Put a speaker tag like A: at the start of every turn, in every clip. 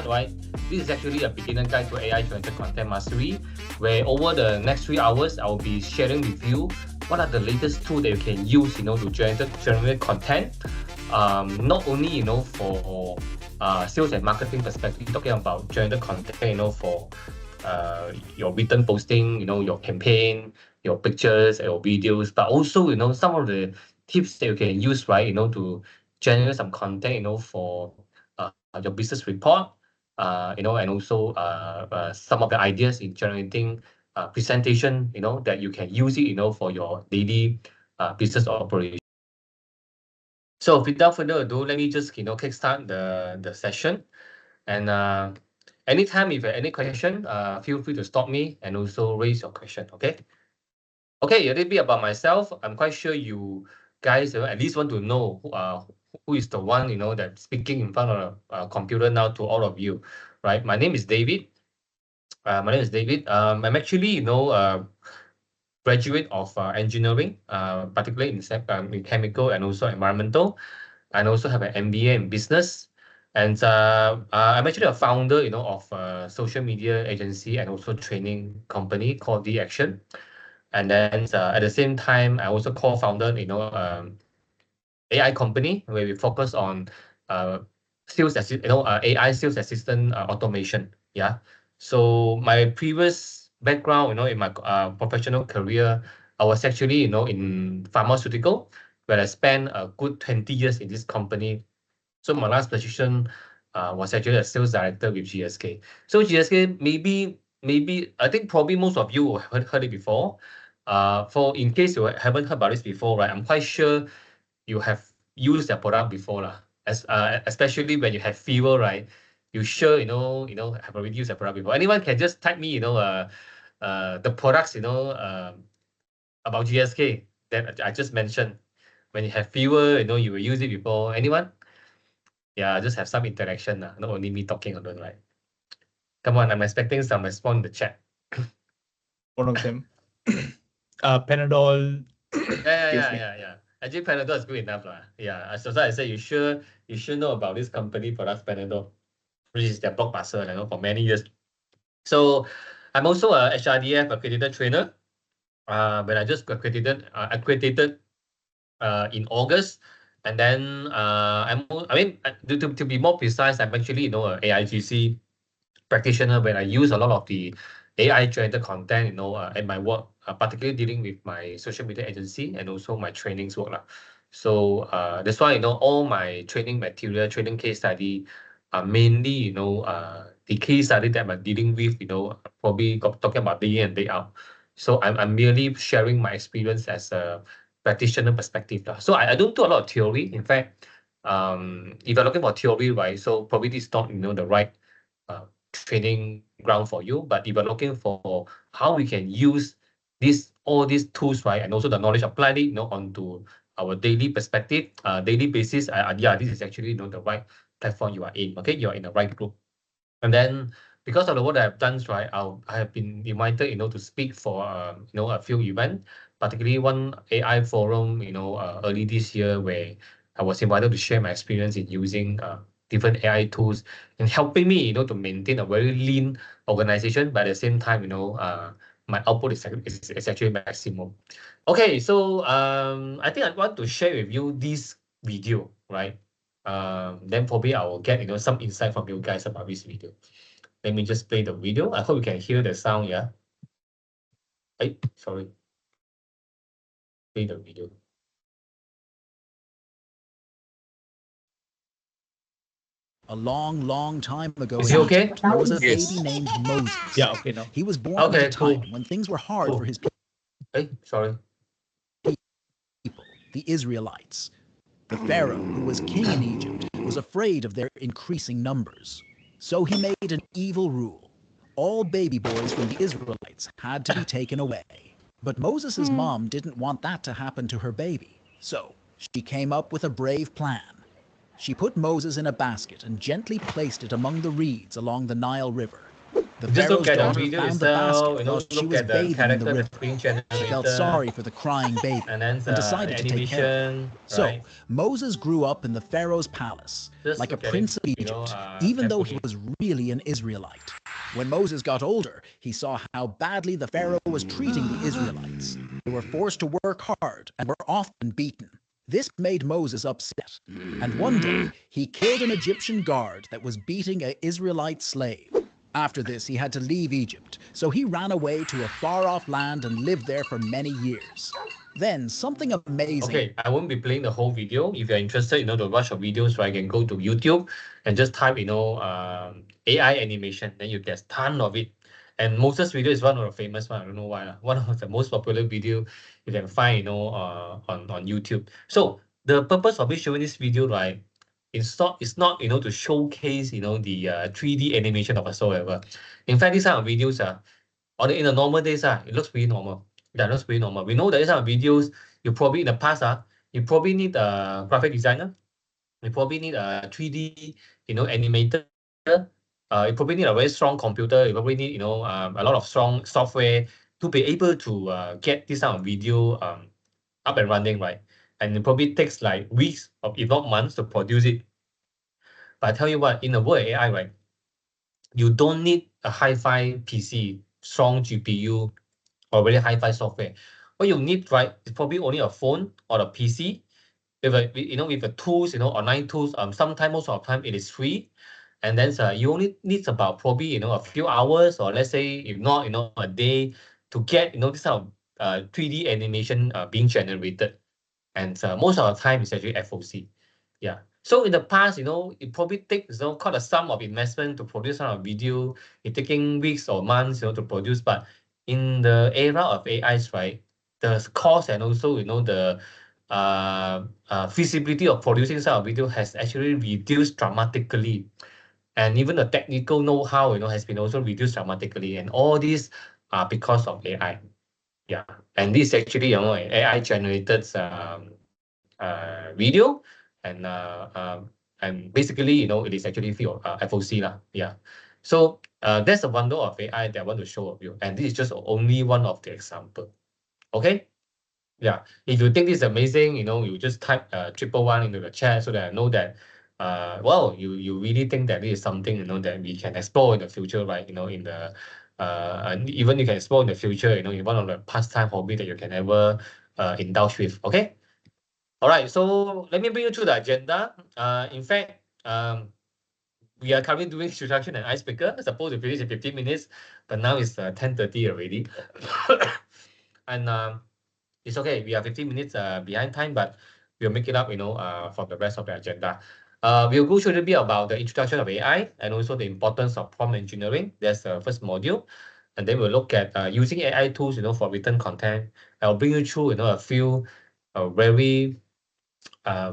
A: Right, this is actually a beginner guide to AI-generated content mastery, where over the next 3 hours, I will be sharing with you what are the latest tools that you can use, to generate content. Not only, for sales and marketing perspective, talking about generated content, for your written posting, your campaign, your pictures, your videos, but also, some of the tips that you can use, right, to generate some content, for your business report, and also some of the ideas in generating presentation, that you can use it, for your daily business operation. So without further ado, let me just, kickstart the session. And anytime if you have any question, feel free to stop me and also raise your question, okay? Okay, a little bit about myself. I'm quite sure you guys at least want to know who is the one, that's speaking in front of a computer now to all of you, right? My name is David. I'm actually, graduate of engineering, particularly in chemical and also environmental, and also have an MBA in business. And I'm actually a founder, of a social media agency and also training company called The Action. And then at the same time, I also co-founded, AI company where we focus on AI sales assistant automation. Yeah. So my previous background, in my professional career, I was actually, in pharmaceutical, where I spent a good 20 years in this company. So my last position was actually a sales director with GSK. So GSK, maybe I think probably most of you have heard it before. For in case you haven't heard about this before, right? I'm quite sure you have used their product before, lah. Especially when you have fever, right? You sure have already used their product before. Anyone can just type me, the products, about GSK that I just mentioned. When you have fever, you will use it before. Anyone? Yeah, just have some interaction, not only me talking alone, right? Come on, I'm expecting some response in the chat.
B: One of them. Panadol.
A: Yeah. Actually, Panadol is good enough, lah. Yeah, so I say you should know about this company products, Panadol, which is their blockbuster, for many years. So I'm also a HRDF accredited trainer. When I just accredited in August, and then to be more precise, I'm actually a AIGC practitioner when I use a lot of the AI generated content, in my work, particularly dealing with my social media agency and also my trainings work, lah. So that's why all my training material, training case study are mainly the case study that I'm dealing with, probably talking about day in and day out. So I'm merely sharing my experience as a practitioner perspective, lah. So I don't do a lot of theory. In fact, if you're looking for theory, right, so probably this is not the right training ground for you. But if you're looking for how we can use all these tools, right, and also the knowledge applied it, onto our daily perspective, daily basis, yeah, this is actually the right platform you are in. Okay, you're in the right group. And then because of the work that I've done, right, I have been invited, to speak for a few events, particularly one AI forum, early this year, where I was invited to share my experience in using different AI tools and helping me, to maintain a very lean organization, but at the same time, my output is actually maximum. Okay, so I think I want to share with you this video, right? Then probably I will get some insight from you guys about this video. Let me just play the video. I hope you can hear the sound. Yeah. Hey, sorry. Play the video.
C: A long time ago,
A: Is he okay?
C: There was a baby named Moses.
B: Yeah, okay, now.
C: He was born at a time when things were hard for his people, the Israelites. The Pharaoh, who was king in Egypt, was afraid of their increasing numbers. So he made an evil rule. All baby boys from the Israelites had to be taken away. But Moses' mom didn't want that to happen to her baby. So she came up with a brave plan. She put Moses in a basket and gently placed it among the reeds along the Nile River. The
A: Just look
C: pharaoh's
A: at the
C: daughter
A: video
C: found the
A: itself,
C: basket
A: you know,
C: while she
A: look
C: was
A: at the
C: bathing in the
A: character
C: river.
A: that's being
C: She felt
A: generated,
C: sorry for the crying baby
A: and then
C: and decided to take care of it.
A: animation,
C: So
A: right?
C: Moses grew up in the pharaoh's palace,
A: Just
C: like a
A: look at
C: prince
A: it,
C: of
A: you know,
C: Egypt, even though he
A: carefully.
C: was really an Israelite. When Moses got older, he saw how badly the pharaoh was treating the Israelites. They were forced to work hard and were often beaten. This made Moses upset, and one day he killed an Egyptian guard that was beating an Israelite slave. After this, he had to leave Egypt, so he ran away to a far-off land and lived there for many years. Then something amazing.
A: Okay, I won't be playing the whole video. If you're interested, you know, to watch the videos, right, you can go to YouTube and just type, you know, AI animation. Then you get ton of it. And Moses' video is one of the famous one. I don't know why. One of the most popular video you can find, you know, on YouTube. So the purpose of me showing this video, right, it's not, you know, to showcase, you know, the 3D animation of whatsoever. In fact, these kind of videos in the normal days, it looks pretty normal. Yeah, it looks pretty normal. We know that these kind of videos, you probably in the past, you probably need a graphic designer. You probably need a 3D, you know, animator. You probably need a very strong computer. You probably need, you know, a lot of strong software to be able to get this kind of video up and running, right? And it probably takes like weeks or if not months to produce it. But I tell you what, in the world of AI, right, you don't need a hi-fi PC, strong GPU, or very hi-fi software. What you need, right, is probably only a phone or a PC with the tools, you know, online tools. Sometimes most of the time it is free, and then you only need about probably, you know, a few hours, or let's say if not, you know, a day to get, you know, this kind of 3D animation being generated, and most of the time it's actually FOC. Yeah. So in the past, you know, it probably takes, you know, quite a sum of investment to produce some of video. It's taking weeks or months, you know, to produce. But in the era of AIs, right, the cost and also, you know, the feasibility of producing some of video has actually reduced dramatically. And even the technical know-how, you know, has been also reduced dramatically. And all these are because of AI. Yeah. And this actually, you know, AI generated video, and basically, you know, it is actually free of FOC lah. Yeah. So that's the wonder of AI that I want to show of you, and this is just only one of the example. Okay. Yeah. If you think this is amazing, you know, you just type 111 into the chat so that I know that well, you really think that this is something, you know, that we can explore in the future, right? You know, in the and even you can explore in the future, you know, in one of the pastime hobby that you can ever indulge with. Okay. All right, so let me bring you through the agenda. In fact, we are currently doing introduction and icebreaker. Supposed to finish in 15 minutes, but now it's 10:30 already. And it's okay. We are 15 minutes behind time, but we'll make it up, you know, for the rest of the agenda. We'll go through a little bit about the introduction of AI and also the importance of prompt engineering. That's the first module. And then we'll look at using AI tools, you know, for written content. I'll bring you through, you know, a few very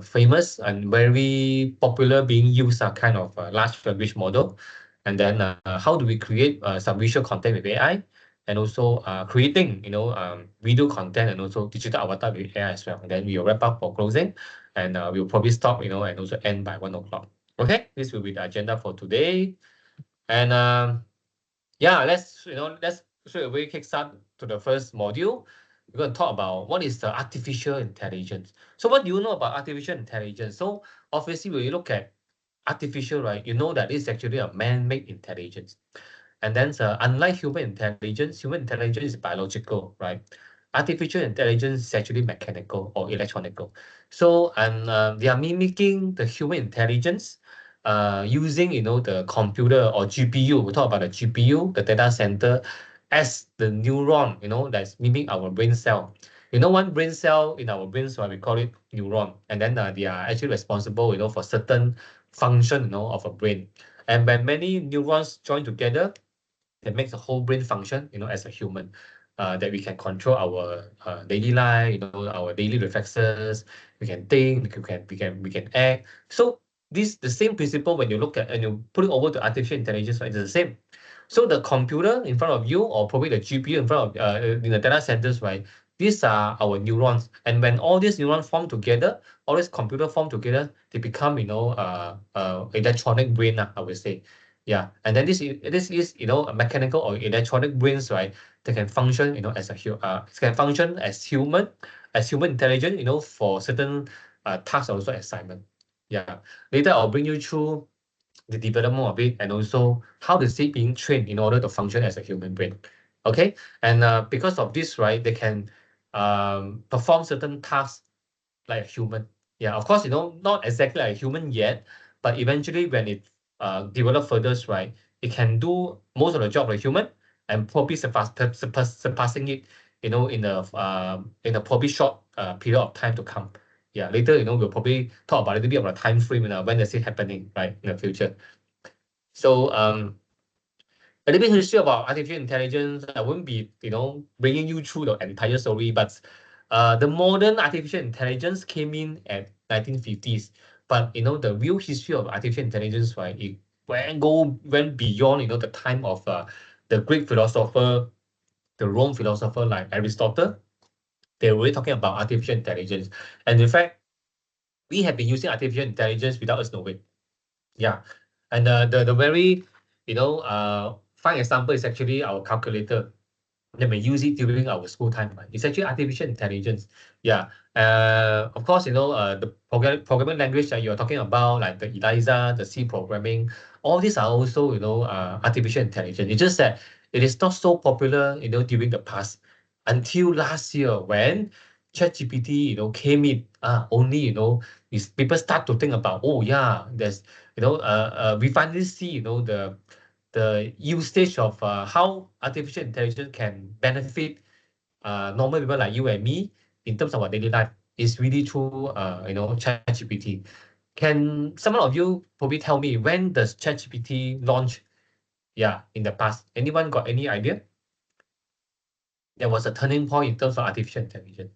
A: famous and very popular being used kind of large language model. And then how do we create some visual content with AI, and also creating, you know, video content and also digital avatar with AI as well. And then we'll wrap up for closing, and we'll probably stop, you know, and also end by 1 o'clock. Okay, this will be the agenda for today. And yeah, let's straight away kickstart to the first module. We're going to talk about what is the artificial intelligence. So what do you know about artificial intelligence? So obviously, when you look at artificial, right, you know that it's actually a man-made intelligence. And then unlike human intelligence is biological, right? Artificial intelligence is actually mechanical or electronical. So they are mimicking the human intelligence using, you know, the computer or GPU. We talk about the GPU, the data center, as the neuron, you know, that's mimicking our brain cell. You know, one brain cell in our brains, right, we call it neuron, and then they are actually responsible, you know, for certain function, you know, of a brain. And when many neurons join together, that makes the whole brain function, you know, as a human, that we can control our daily life, you know, our daily reflexes. We can think, we can act. So this the same principle when you look at and you put it over to artificial intelligence, right? It's the same. So the computer in front of you, or probably the GPU in front of in the data centers, right? These are our neurons, and when all these neurons form together, all these computer form together, they become, you know, electronic brain, I would say. Yeah, and then this is you know a mechanical or electronic brains, right? That can function you know as can function as human intelligence, you know, for certain tasks also assignment. Yeah, later I'll bring you through the development of it and also how is it being trained in order to function as a human brain. Okay, and because of this, right, they can perform certain tasks like a human. Yeah, of course, you know, not exactly like a human yet, but eventually when it develop further, right, it can do most of the job like a human and probably surpassing it, you know, in a probably short period of time to come. Yeah, later, you know, we'll probably talk about a little bit about the time frame and when is it happening, right, in the future. So a little bit history about artificial intelligence. I won't be, you know, bringing you through the entire story, but the modern artificial intelligence came in at 1950s. But you know, the real history of artificial intelligence, right? It went beyond, you know, the time of the Greek philosopher, the Rome philosopher like Aristotle. They were talking about artificial intelligence, and in fact, we have been using artificial intelligence without us knowing. Yeah, and the very you know fine example is actually our calculator. Then we use it during our school time. Right? It's actually artificial intelligence. Yeah. Of course, you know the programming language that you're talking about, like the ELIZA, the C programming, all these are also you know artificial intelligence. It's just that it is not so popular, you know, during the past until last year when ChatGPT, you know, came in. Only you know, people start to think about, oh yeah, there's you know, we finally see you know the usage of how artificial intelligence can benefit normal people like you and me in terms of our daily life is really through you know ChatGPT. Can someone of you probably tell me when does ChatGPT launch? Yeah, in the past. Anyone got any idea? There was a turning point in terms of artificial intelligence.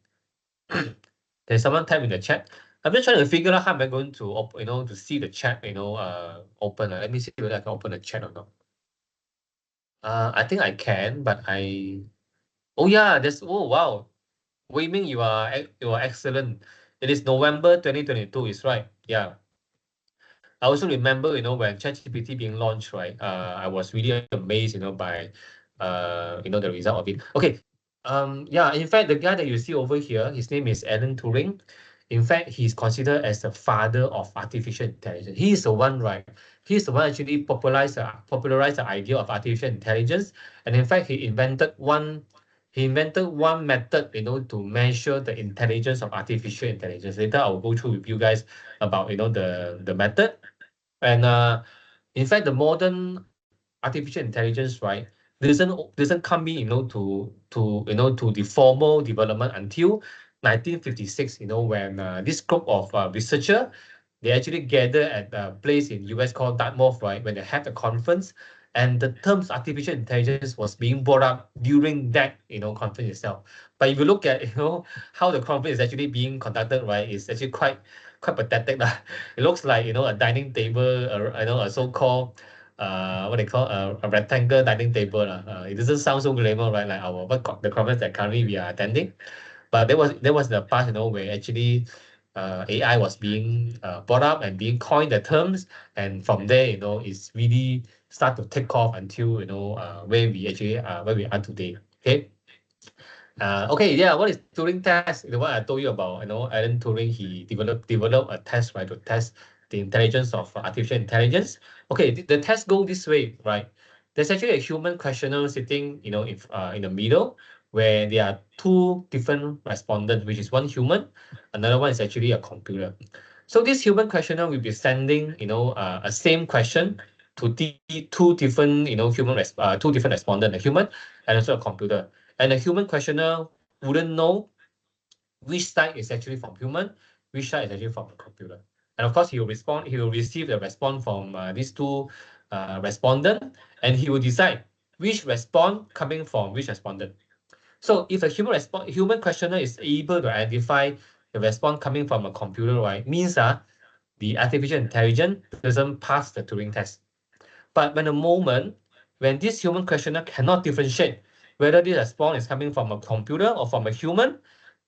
A: Can someone type in the chat? I'm just trying to figure out how am I going to you know to see the chat you know open. Let me see whether I can open the chat or not. I think I can, but oh yeah, oh wow. Wei Ming, you are excellent. It is November 2022, is right. Yeah. I also remember, you know, when ChatGPT being launched, right? I was really amazed, you know, by you know, the result of it. Okay. Yeah, in fact, the guy that you see over here, his name is Alan Turing. In fact, he's considered as the father of artificial intelligence. He is the one, right? He's the one actually popularized the idea of artificial intelligence. And in fact, he invented one method, you know, to measure the intelligence of artificial intelligence. Later, I will go through with you guys about, you know, the method. And in fact, the modern artificial intelligence, right, doesn't come in, you know, to you know to the formal development until 1956. You know, when this group of researcher they actually gather at a place in US called Dartmouth, right, when they had a conference, and the terms artificial intelligence was being brought up during that you know conference itself. But if you look at you know how the conference is actually being conducted, right, it's actually quite pathetic lah. It looks like you know a dining table, you know a so-called what they call a rectangle dining table. It doesn't sound so glamour, right? Like the conference that currently we are attending. But there was the past, you know, where actually AI was being brought up and being coined the terms, and from there, you know, it's really start to take off until you know where we actually where we are today. Okay. Okay, yeah, what is Turing test? The one I told you about, you know, Alan Turing, he developed a test, right, to test the intelligence of artificial intelligence. Okay, the test go this way, right? There's actually a human questioner sitting, you know, if in the middle, where there are two different respondents, which is one human, another one is actually a computer. So this human questioner will be sending, you know, a same question to two different, you know, two different respondents, a human and also a computer. And the human questioner wouldn't know which side is actually from human, which side is actually from the computer. And of course, he will receive the response from these two respondents, and he will decide which response coming from which respondent. So if a human questioner is able to identify the response coming from a computer, right, means the artificial intelligence doesn't pass the Turing test. But when this human questioner cannot differentiate whether this response is coming from a computer or from a human,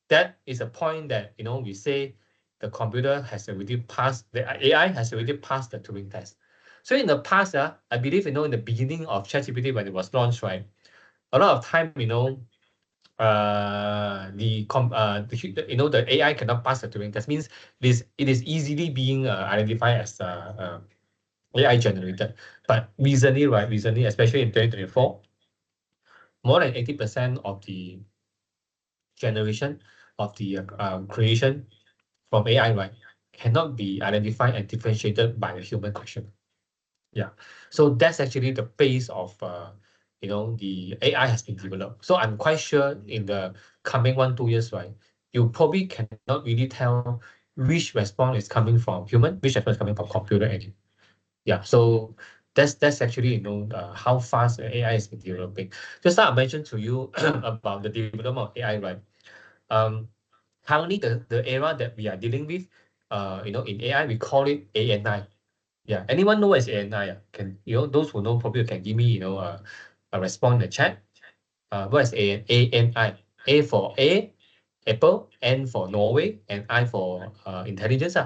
A: that is a point that you know we say the computer has already passed, the AI has already passed the Turing test. So in the past, I believe, in the beginning of ChatGPT when it was launched, right, a lot of time, the AI cannot pass the Turing test. Means it is easily being identified as AI generated. But recently, especially in 2024, more than 80% of the generation of the creation from AI, right, cannot be identified and differentiated by a human question. Yeah, so that's actually the base of the AI has been developed. So I'm quite sure in the coming 1-2 years, right, you probably cannot really tell which response is coming from human, which response is coming from computer engine. Yeah, so that's actually how fast AI has been developing. Just now I mentioned to you about the development of AI, right? Currently the era that we are dealing with, in AI we call it ANI. Yeah, anyone know what is ANI? Can those who know probably can give me a response in the chat. What is ANI? A for Apple, N for Norway, and I for intelligence.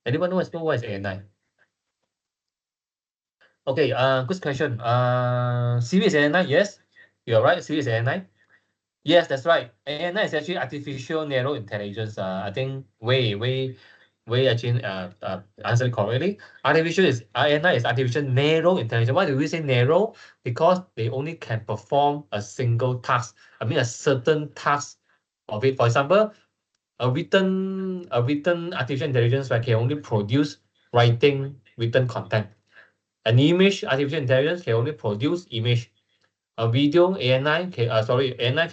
A: Anyone know what is ANI? Okay, good question. Siri is ANI, yes, you're right. Siri is ANI. Yes, that's right. ANI is actually artificial narrow intelligence. I think way actually answered correctly. ANI is artificial narrow intelligence. Why do we say narrow? Because they only can perform a single task. I mean a certain task of it. For example, a written artificial intelligence, right, can only produce written content. An image artificial intelligence can only produce image. A video ANI can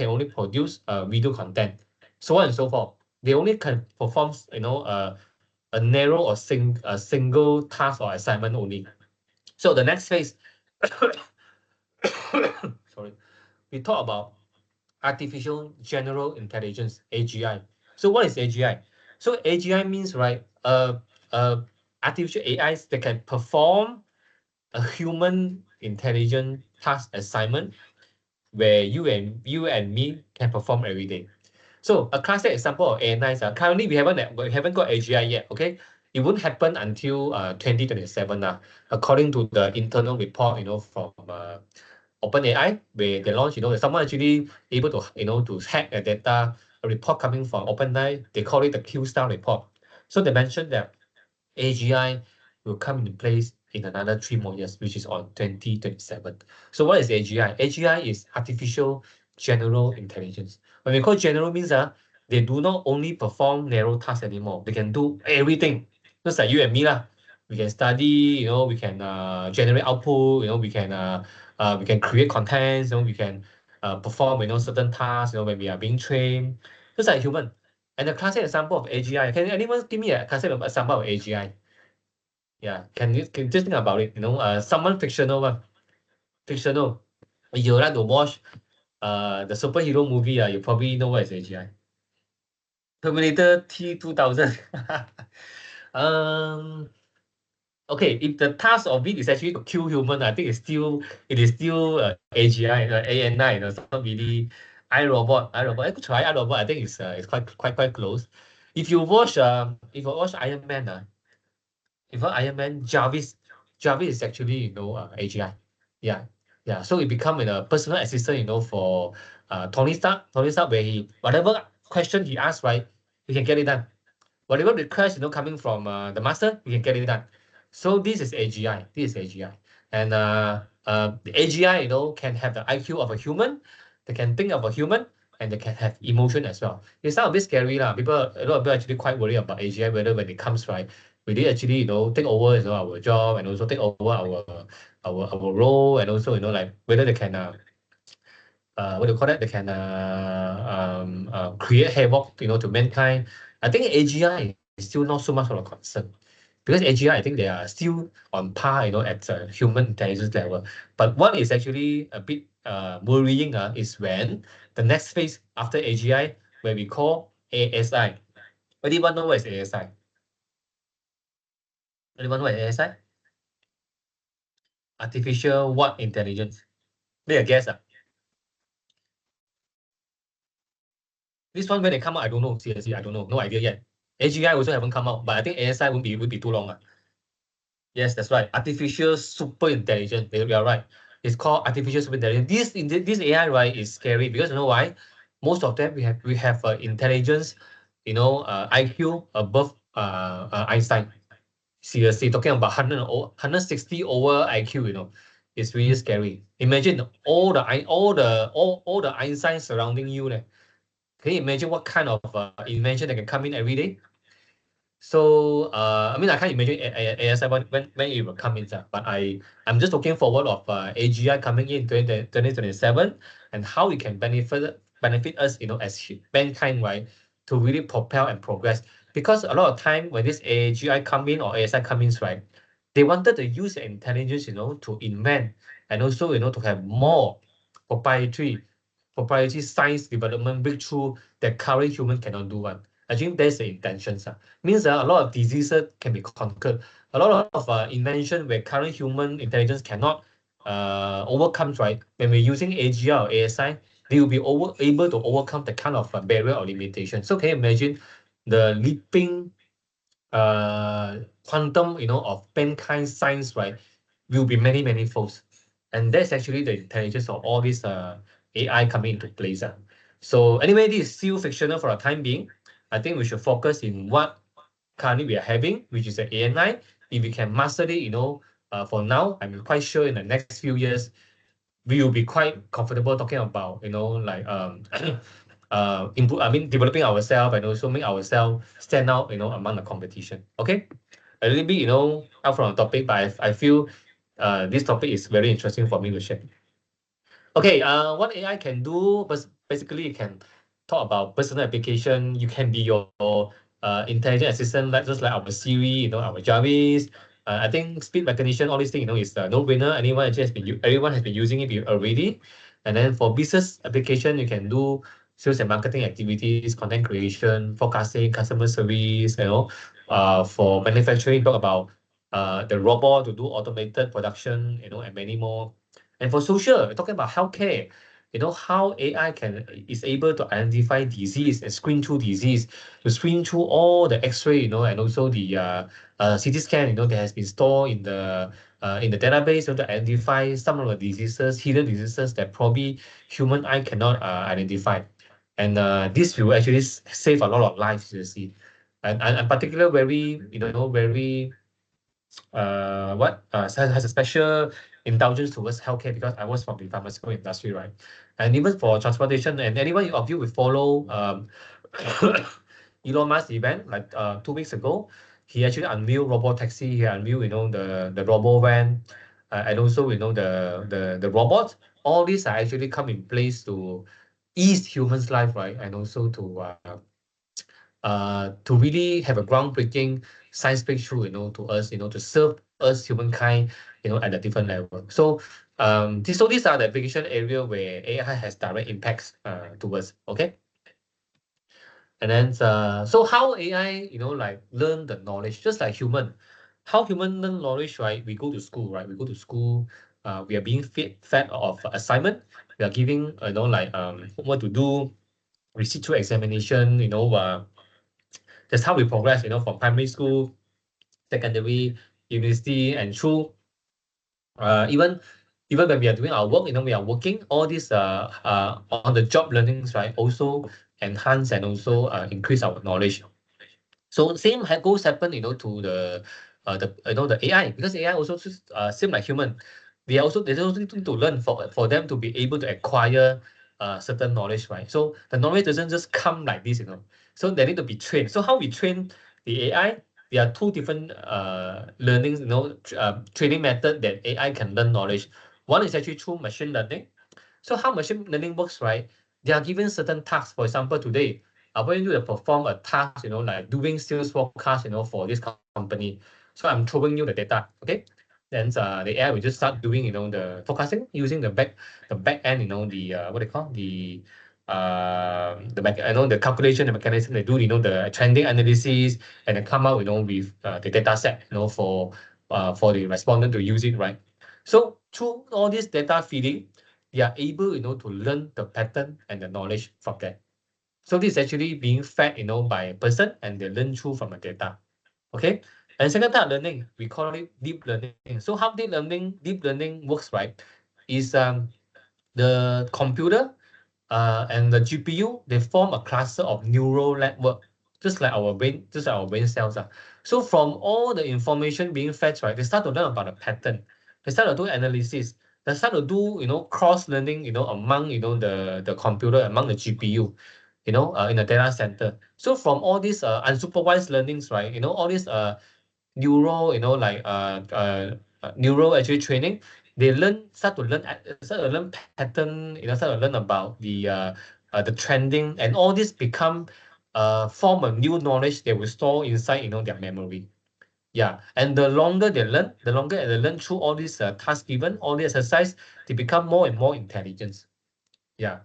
A: only produce video content, so on and so forth. They only can perform a narrow or a single task or assignment only. So the next phase, sorry, we talk about artificial general intelligence, AGI. So what is AGI? So AGI means, right, artificial AIs that can perform a human intelligent task assignment where you and me can perform every day. So a classic example of ANI is currently we haven't got AGI yet. Okay, it won't happen until 2027 according to the internal report from OpenAI, where they launched someone actually able to to hack a data. A report coming from OpenAI, they call it the Q-Star report. So they mentioned that AGI will come into place in another 3 more years, which is on 2027. So what is AGI? AGI is artificial general intelligence. When we call general means they do not only perform narrow tasks anymore. They can do everything. Just like you and me lah. We can study, we can generate output, we can create contents, we can perform certain tasks, when we are being trained. Just like human. And the classic example of AGI, can anyone give me a classic example of AGI? Yeah, can just think about it, someone fictional. Fictional. If you like to watch the superhero movie, you probably know what is AGI. Terminator T2000. Okay, if the task of it is actually to kill human, I think it is still AGI, ANI. It's not really iRobot. I could try iRobot. I think it's quite close. If you watch Iron Man, Jarvis is actually AGI. Yeah. So it become a personal assistant for Tony Stark, where whatever question he asks, right, he can get it done. Whatever request coming from the master, he can get it done. So this is AGI. And the AGI can have the IQ of a human. They can think of a human, and they can have emotion as well. It sounds a bit scary lah. A lot of people actually quite worried about AGI, whether when it comes, right, will they actually take over our job, and also take over our role, and also like whether they can what do you call that? They can create havoc to mankind. I think AGI is still not so much of a concern, because AGI, I think they are still on par at human intelligence level. But what is actually a bit worrying is when the next phase after AGI, where we call ASI. Anyone know what is ASI? Anyone know what is ASI? Artificial what intelligence? Make a guess. This one, when they come out, I don't know. Seriously, I don't know. No idea yet. AGI also haven't come out, but I think ASI won't be too long. Yes, that's right. Artificial super intelligence. You are right. It's called artificial super intelligence. This AI, right, is scary because you know why? Most of them we have intelligence, IQ above Einstein. Seriously, talking about 160 over IQ, it's really scary. Imagine all the Einstein surrounding you. Can you imagine what kind of invention that can come in every day? So I mean, I can't imagine ASI when it will come in, but I'm just looking forward of AGI coming in 2027 and how it can benefit us, as mankind, right, to really propel and progress. Because a lot of time when this AGI come in or ASI come in, right, they wanted to use the intelligence, to invent and also, to have more proprietary science development breakthrough that current human cannot do one. I think that's the intention. Means a lot of diseases can be conquered. A lot of invention where current human intelligence cannot overcome, right? When we're using AGI or ASI, they will be able to overcome the kind of barrier or limitation. So can you imagine the leaping quantum, of mankind science, right, will be many, many folds. And that's actually the intelligence of all these AI coming into place. So anyway, this is still fictional for the time being. I think we should focus in what currently we are having, which is the ANI. If we can master it, for now, I'm quite sure in the next few years, we will be quite comfortable talking about, like developing ourselves and also make ourselves stand out, among the competition. Okay, a little bit, out from the topic, but I feel this topic is very interesting for me to share. Okay, what AI can do, but basically you can talk about personal application. You can be your intelligent assistant, just like our Siri, our Jarvis. I think speed recognition, all these things, is a no-brainer. Everyone has been using it already. And then for business application, you can do sales and marketing activities, content creation, forecasting, customer service. For manufacturing, talk about the robot to do automated production, and many more. And for social, talking about healthcare, how AI is able to identify disease and screen through disease, to screen through all the X-ray, and also the CT scan, that has been stored in the database, to identify some of the diseases, hidden diseases that probably human eye cannot identify. And this will actually save a lot of lives, you see. And particular very, very has a special indulgence towards healthcare because I was from the pharmaceutical industry, right? And even for transportation, and anyone of you will follow Elon Musk event like 2 weeks ago, he actually unveiled robo taxi. He unveiled, the robo van, and also the robot. All these are actually come in place to ease humans' life, right? And also to really have a groundbreaking science breakthrough, to us, to serve us humankind, at a different level. So these are the application area where AI has direct impacts to us. Okay. And then so how AI, like learn the knowledge, just like human. How human learn knowledge, right? We go to school, right? We go to school. We are being fed of assignment. We are giving, like homework to do. We sit through examination. That's how we progress, from primary school, secondary, university, and through even when we are doing our work, we are working, all these on the job learnings, right, also enhance and also increase our knowledge. So same goes happen, to the AI, because AI also same like human. They also need to learn for them to be able to acquire certain knowledge, right? So the knowledge doesn't just come like this, So they need to be trained. So how we train the AI? There are two different learnings, training method that AI can learn knowledge. One is actually through machine learning. So how machine learning works, right? They are given certain tasks. For example, today, I want you to perform a task, like doing sales forecast, for this company. So I'm throwing you the data, okay? Then the AI will just start doing, the forecasting using the back end, the what they call the calculation, the mechanism. They do, the trending analysis, and then come out, with the data set, for the respondent to use it, right? So through all this data feeding, they are able, to learn the pattern and the knowledge from that. So this is actually being fed, by a person, and they learn through from the data. Okay. And second type of learning, we call it deep learning. So how deep learning works, right? Is the computer and the GPU, they form a cluster of neural network, just like our brain cells. So from all the information being fed, right, they start to learn about a pattern. They start to do analysis. They start to do, cross learning, among, the computer, among the GPU, in the data center. So from all these unsupervised learnings, right, all these neural, neural actually training, they start to learn pattern, start to learn about the trending, and all this become form a new knowledge they will store inside, their memory. Yeah, and the longer they learn, through all these tasks given, all the exercise, they become more and more intelligent. Yeah.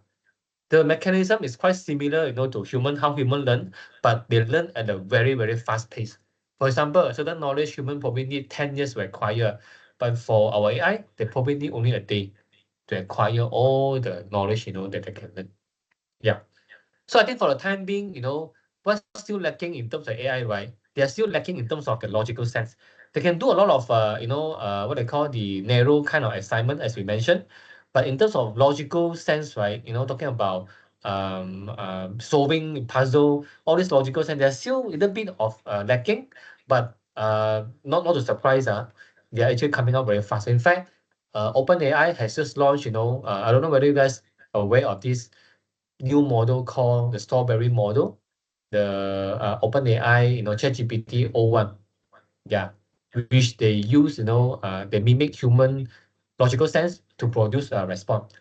A: The mechanism is quite similar, to how human learn, but they learn at a very, very fast pace. For example, a certain knowledge human probably need 10 years to acquire, but for our AI, they probably need only a day to acquire all the knowledge, that they can learn. Yeah. So I think for the time being, what's still lacking in terms of AI, right? They are still lacking in terms of the logical sense. They can do a lot of, what they call the narrow kind of assignment, as we mentioned. But in terms of logical sense, right, talking about solving puzzle, all this logical sense, there's still a little bit of lacking, but not to surprise, they're actually coming out very fast. In fact, OpenAI has just launched, I don't know whether you guys are aware of this new model called the Strawberry model, the OpenAI, ChatGPT o1. Yeah, which they use, they mimic human logical sense to produce a response.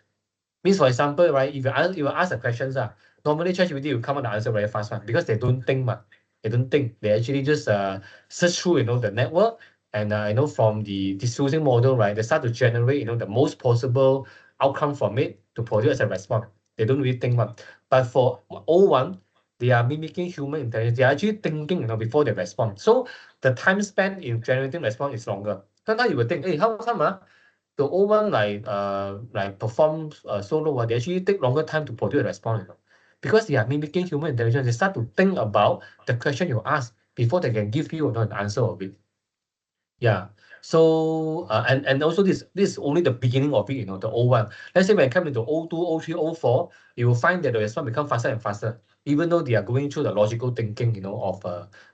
A: Means, for example, right, if you ask the questions, normally ChatGPT will come out the answer very fast, because they don't think, they don't think. They actually just search through, the network, and from the diffusing model, right, they start to generate, the most possible outcome from it to produce as a response. They don't really think much. But for O1, they are mimicking human intelligence. They are actually thinking, before they respond. So the time spent in generating response is longer. Sometimes you will think, hey, how come the O1 performs so low, they actually take longer time to produce a response, because they are mimicking human intelligence. They start to think about the question you ask before they can give you an answer of it. Yeah. So and also this is only the beginning of it, the O1. Let's say when it comes into O2, O3, O4, you will find that the response become faster and faster, even though they are going through the logical thinking, of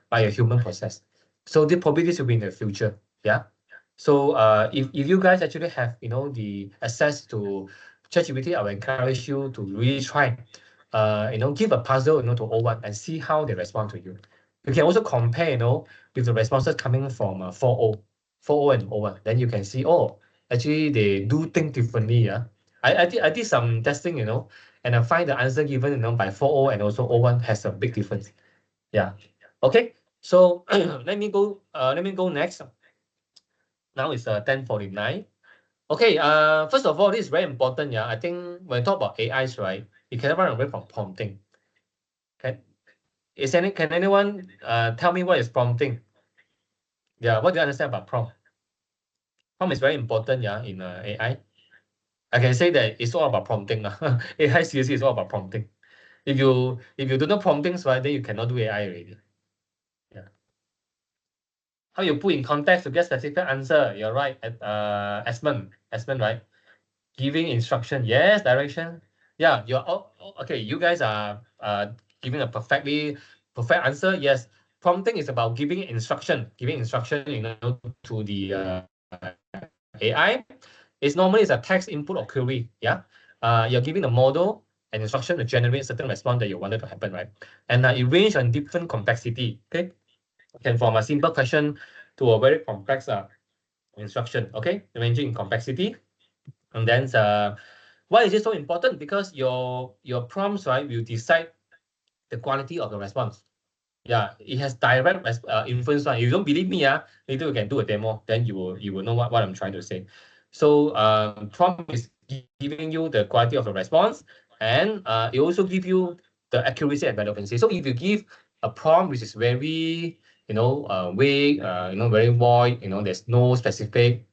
A: by a human process. So this will be in the future. Yeah. So if you guys actually have, the access to ChatGPT, I will encourage you to really try, give a puzzle, to O1 and see how they respond to you. You can also compare, with the responses coming from 4.0 and O1. Then you can see, oh, actually they do think differently. Yeah, I did some testing, and I find the answer given, by 4.0 and also O1 has a big difference. Yeah. Okay. So let me go next. Now it's 10:49. Okay, first of all, this is very important. Yeah, I think when we talk about AIs, right, you cannot run away from prompting. Can anyone tell me what is prompting? Yeah, what do you understand about prompt? Prompt is very important, yeah, in AI. I can say that it's all about prompting. AI seriously is all about prompting. If you don't know promptings, right, then you cannot do AI already. Yeah. How you put in context to get specific answer? You're right. Esmond, right? Giving instruction, yes. Direction, yeah. You're okay. You guys are giving a perfect answer. Yes. Prompting is about giving instruction, to the AI. It's normally a text input or query. Yeah. You're giving the model an instruction to generate certain response that you wanted to happen, right? And it ranges on different complexity. Okay. And from a simple question to a very complex instruction. Okay, ranging in complexity. And then why is it so important? Because your prompts, right, will decide the quality of the response. Yeah, it has direct influence. If you don't believe me, later we can do a demo. Then you will know what I'm trying to say. So prompt is giving you the quality of the response, and it also give you the accuracy and relevancy. So if you give a prompt which is very vague, very void, there's no specific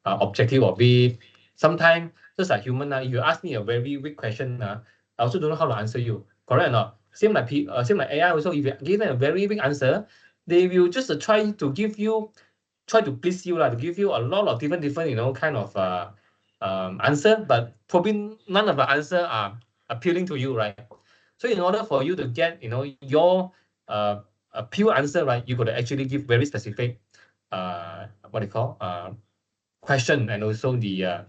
A: objective of it. Sometimes just like human, if you ask me a very weak question, I also don't know how to answer you. Correct or not? Same like AI also. If you give them a very weak answer, they will just try to please you, to give you a lot of different, kind of answer, but probably none of the answer are appealing to you, right? So in order for you to get, your a pure answer, right, you got to actually give very specific, what they call, question, and also the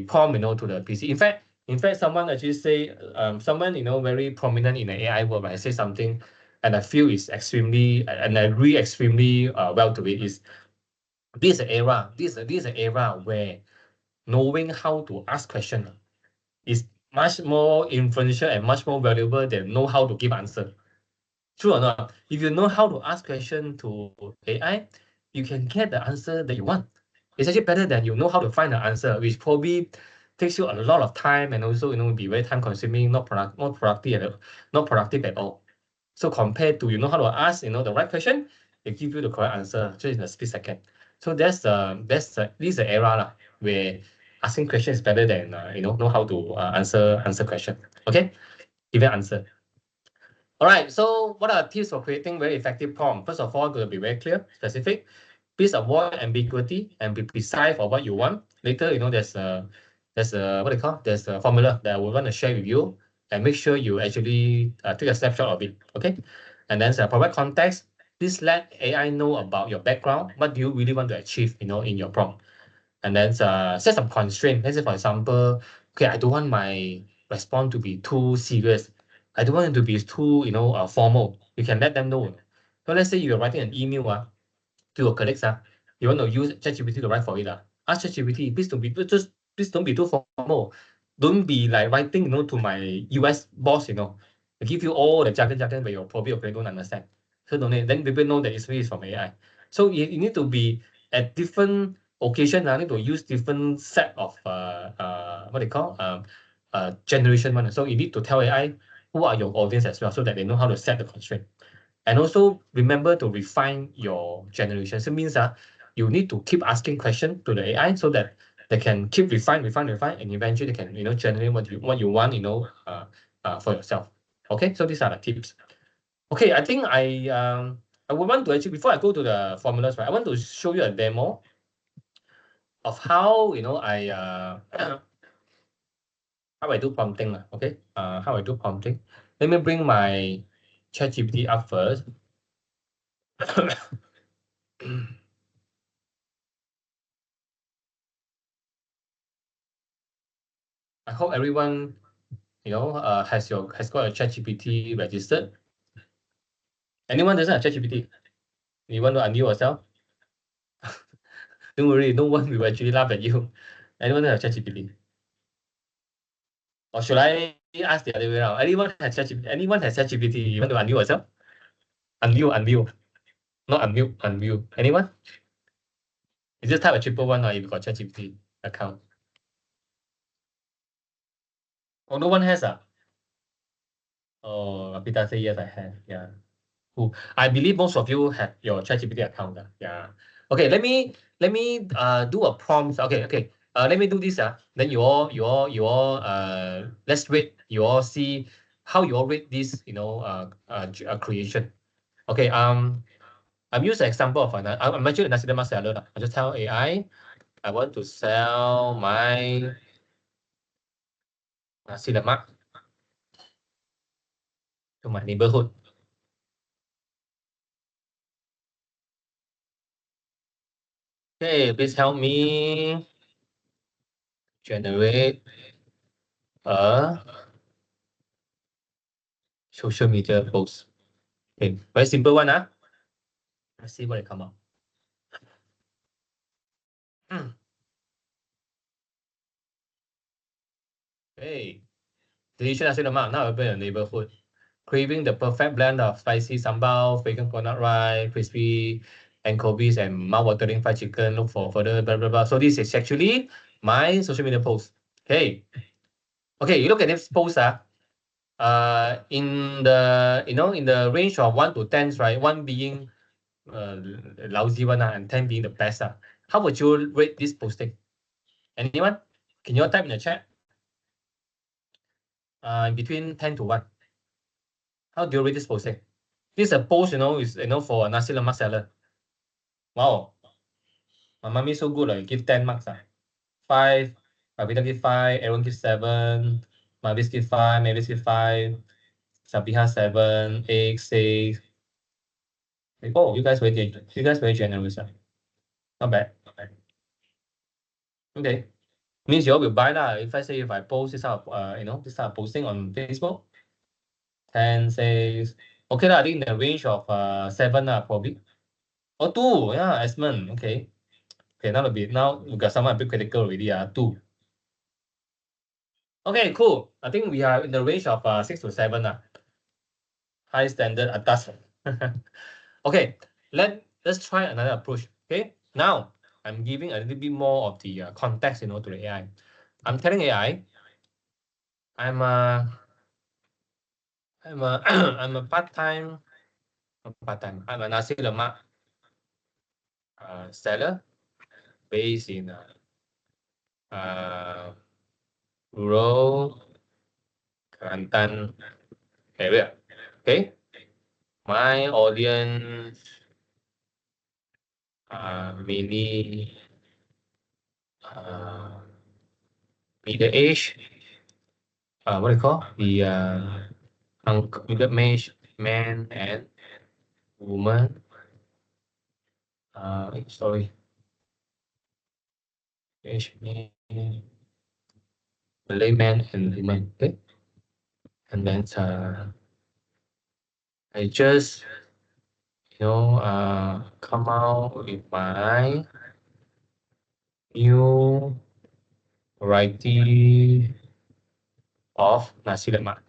A: prompt, to the PC. In fact, someone actually say, someone, very prominent in the AI world, right, say something, and I feel is extremely, and I agree extremely well to it, is this is an era where knowing how to ask questions is much more influential and much more valuable than know how to give answer. True or not? If you know how to ask question to AI, you can get the answer that you want. It's actually better than you know how to find the answer, which probably takes you a lot of time, and also be very time consuming, not productive at all. So compared to how to ask the right question, they give you the correct answer just in a split second. So this is the era where asking questions is better than know how to answer question. Okay, give an answer. All right, so what are tips for creating very effective prompt? First of all, going to be very clear, specific. Please avoid ambiguity and be precise for what you want. Later, there's a what do you call? There's a formula that I will want to share with you, and make sure you actually take a snapshot of it. Okay, and then provide context. Please let AI know about your background. What do you really want to achieve? In your prompt, and then set some constraint. Let's say, for example, okay, I don't want my response to be too serious. I don't want it to be too, formal. You can let them know. So let's say you're writing an email to your colleagues, you want to use ChatGPT to write for it. Ask ChatGPT, please don't be too formal. Don't be like writing, to my US boss, I give you all the jargon, but you probably don't understand. So don't need, then people know that it's really from AI. So you need to be at different occasion, need to use different set of what they call generation one. So you need to tell AI who are your audience as well, so that they know how to set the constraint. And also remember to refine your generation. So it means you need to keep asking questions to the AI so that they can keep refine, and eventually they can generate what you want for yourself. Okay, so these are the tips. Okay, I think I would want to actually, before I go to the formulas, right, I want to show you a demo of how how I do prompting. Okay, how I do prompting. Let me bring my ChatGPT up first. I hope everyone, has got a ChatGPT registered. Anyone doesn't have ChatGPT? You want to unmute yourself? Don't worry, no one will actually laugh at you. Anyone have ChatGPT? Or should I ask the other way around? Anyone has ChatGPT? Anyone has ChatGPT? You want to unmute yourself? Unmute. Not unmute. Anyone? You just type a triple one if you've got ChatGPT account. Oh, no one has Oh, Apita say yes, I have. Yeah. Cool. I believe most of you have your ChatGPT account. Yeah. Okay, let me do a prompt. Okay. Let me do this. Then you all let's rate. You all see how you all rate this, creation. Okay. I'm using an example of I'm actually a nasi lemak seller. I just tell AI I want to sell my nasi lemak to my neighborhood. Okay, please help me generate a social media post. Okay, very simple one. Let's see what it come up. Okay, delicious nasi lemak now open in your neighborhood. Craving the perfect blend of spicy sambal, fragrant coconut rice, crispy anchovies, and mouth-watering fried chicken. Look for further blah blah blah. So this is actually my social media post. Okay, you look at this post. In the in the range of 1 to 10, right? 1 being lousy one, and 10 being the best. How would you rate this posting? Anyone? Can you all type in the chat? Between 10 to 1. How do you rate this posting? This is a post, is for a nasi lemak seller. Wow. My mommy so good, give 10 marks. 5, Pavita give 5, Aaron give 7, Mavis give 5, Mavis give 5, Sabiha 7, 8, 6. Oh, you guys very generous. Not bad. Okay. Means you all will buy lah. If I post this out, this type of posting on Facebook, 10 says, okay lah, I think in the range of 7 probably. Oh, 2, yeah, Esmond, okay. Okay, now we got someone a bit critical already, 2. Okay, cool. I think we are in the range of 6 to 7 High standard atas. Okay, let's try another approach. Okay, now I'm giving a little bit more of the context, to the AI. I'm telling AI, I'm a I'm a part-time, I'm a nasi lemak seller based in rural Kelantan area. Okay, my audience mainly middle age. What do you call the middle age man and woman. Sorry. Age man, Malay man and woman. Okay, and then I just come out with my new variety of nasi lemak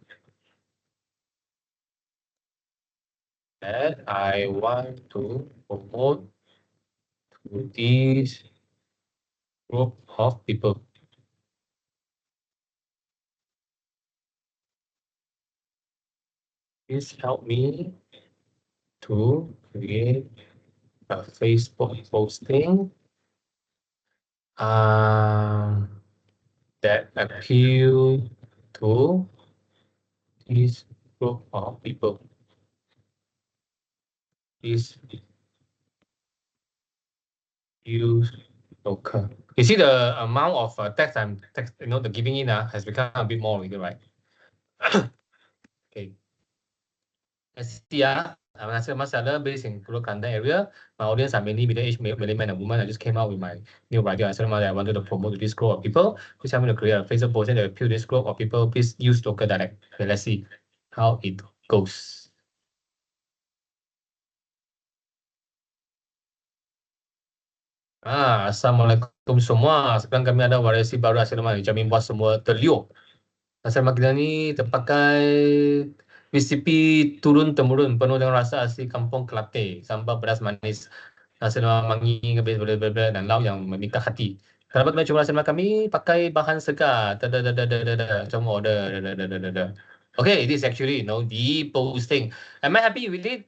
A: that I want to promote to this group of people. Please help me to create a Facebook posting that appeal to this group of people. Please use local. You see the amount of text the giving in has become a bit more already, right? Okay. Let's see. I'm a nasi lemak seller based in Pulau Kelantan area. My audience are mainly middle-aged Malay men and women. I just came out with my new variety of nasi lemak that I wanted to promote to this group of people. Please help me to create a Facebook post that appeal to this group of people. Please use local dialect. Okay, let's see how it goes. Assalamualaikum semua. Sekarang kami ada variasi baru nasi lemak. Jamin buat semua terliur. Nasi lemak kita ni terpakai resipi turun-temurun penuh dengan rasa asli kampung Kelate, sambal pedas manis, nasi lemak mangi dan lauk yang memikat hati. Kalau kami cuba nasi lemak kami pakai bahan segar. Macam order. Okay, this is actually the posting. Am I happy with it?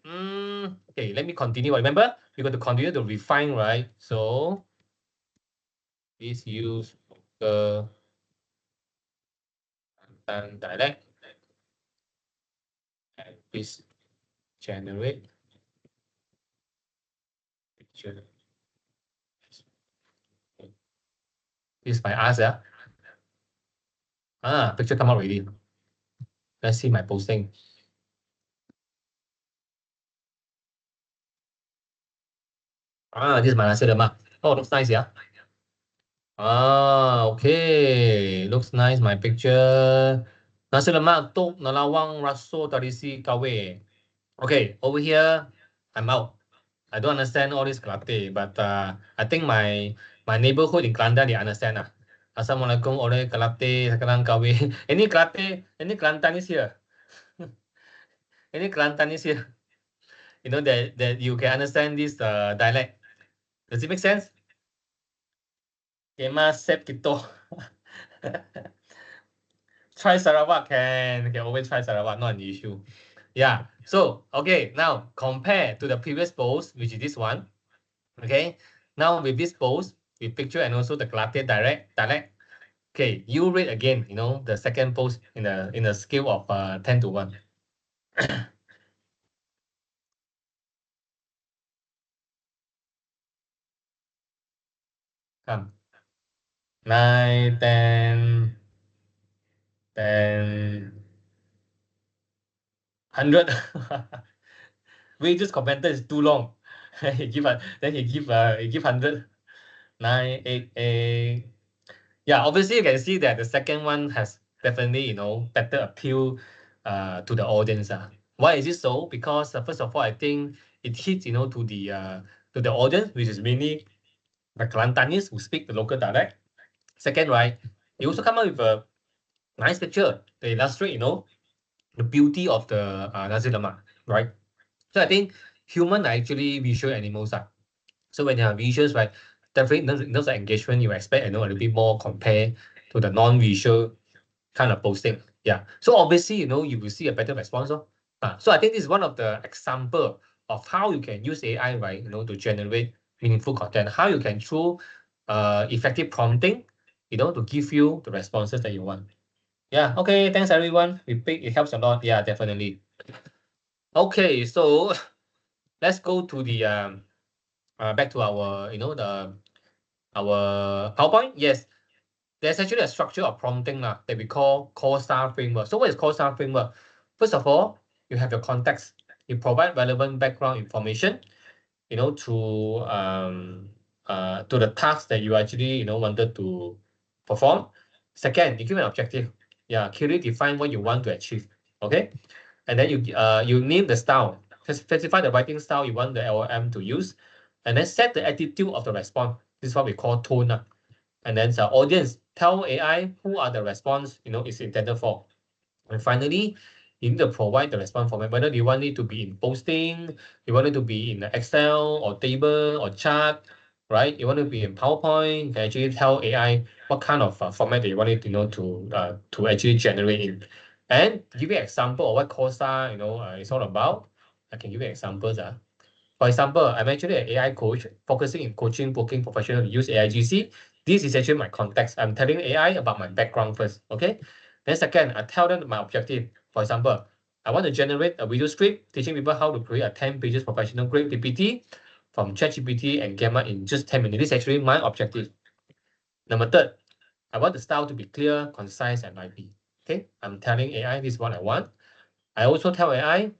A: Okay, let me continue. Remember, we're going to continue to refine, right? So please use the dialect and please generate picture. This is my ask, picture come out already. Let's see my posting. This is my nasi lemak. Oh, looks nice, yeah. Okay, looks nice. My picture. Nasi lemak tok nelawang raso tradisi kawe. Okay, over here, I'm out. I don't understand all this Kelantan, but I think my neighborhood in Kelantan, they understand. Assalamualaikum oleh Kelantan, sekarang kawe. Any Kelantanis here? Any Kelantanis here? That you can understand this dialect. Does it make sense? Kema sep kito. Try Sarawak can always try Sarawak, not an issue. Yeah. So okay, now compare to the previous post, which is this one. Okay. Now with this post, with picture and also the Kelantan dialect. Okay, you rate again. The second post in a scale of 10 to 1. Come. 9, 10, 10, 100. We just commented is too long. he give then he give 100. 9, 8, 8. Yeah, obviously you can see that the second one has definitely, better appeal to the audience. Why is it so? Because first of all, I think it hits, to the audience, which is mainly the Kelantanis who speak the local dialect. Second, right, you also come up with a nice picture to illustrate, the beauty of the nasi lemak, right? So I think humans are actually visual animals. So when you have visuals, right, definitely in terms of engagement, you expect, a little bit more compared to the non-visual kind of posting. Yeah. So obviously, you will see a better response. So I think this is one of the example of how you can use AI, right, to generate meaningful content, how you can through effective prompting, to give you the responses that you want. Yeah. Okay. Thanks, everyone. It helps a lot. Yeah, definitely. Okay. So let's go to the back to our, our PowerPoint. Yes. There's actually a structure of prompting that we call Corar Framework. So what is Corar Framework? First of all, you have your context. You provide relevant background information, to the task that you actually, wanted to perform. Second, you give an objective. Yeah, clearly define what you want to achieve. Okay, and then you name the style, specify the writing style you want the LLM to use, and then set the attitude of the response. This is what we call tone. And then the audience tell AI who are the response is intended for. And finally, you need to provide the response format, whether you want it to be in posting, you want it to be in Excel or table or chart, right? You want it to be in PowerPoint, you can actually tell AI what kind of format that you want it to actually generate in. And to give you an example of what Corar, is all about, I can give you examples. For example, I'm actually an AI coach focusing in coaching working professionals to use AIGC. This is actually my context. I'm telling AI about my background first, okay? Then second, I tell them my objective. For example, I want to generate a video script teaching people how to create a 10 pages professional grade PPT from ChatGPT and Gamma in just 10 minutes. This is actually my objective. Number third, I want the style to be clear, concise, and lively. Okay, I'm telling AI this is what I want. I also tell AI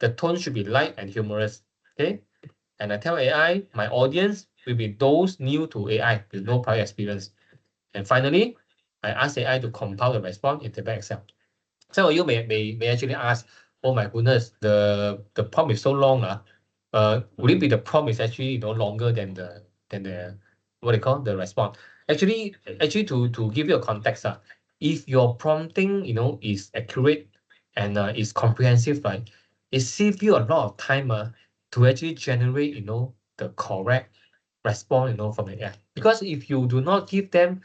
A: the tone should be light and humorous. Okay, and I tell AI my audience will be those new to AI with no prior experience. And finally, I ask AI to compile the response in the Excel. Some of you may actually ask, oh my goodness, the prompt is so long. Would it be the prompt is actually longer than the what they call the response? Actually to give you a context, if your prompting is accurate and is comprehensive, right, it saves you a lot of time to actually generate the correct response from the AI. Because if you do not give them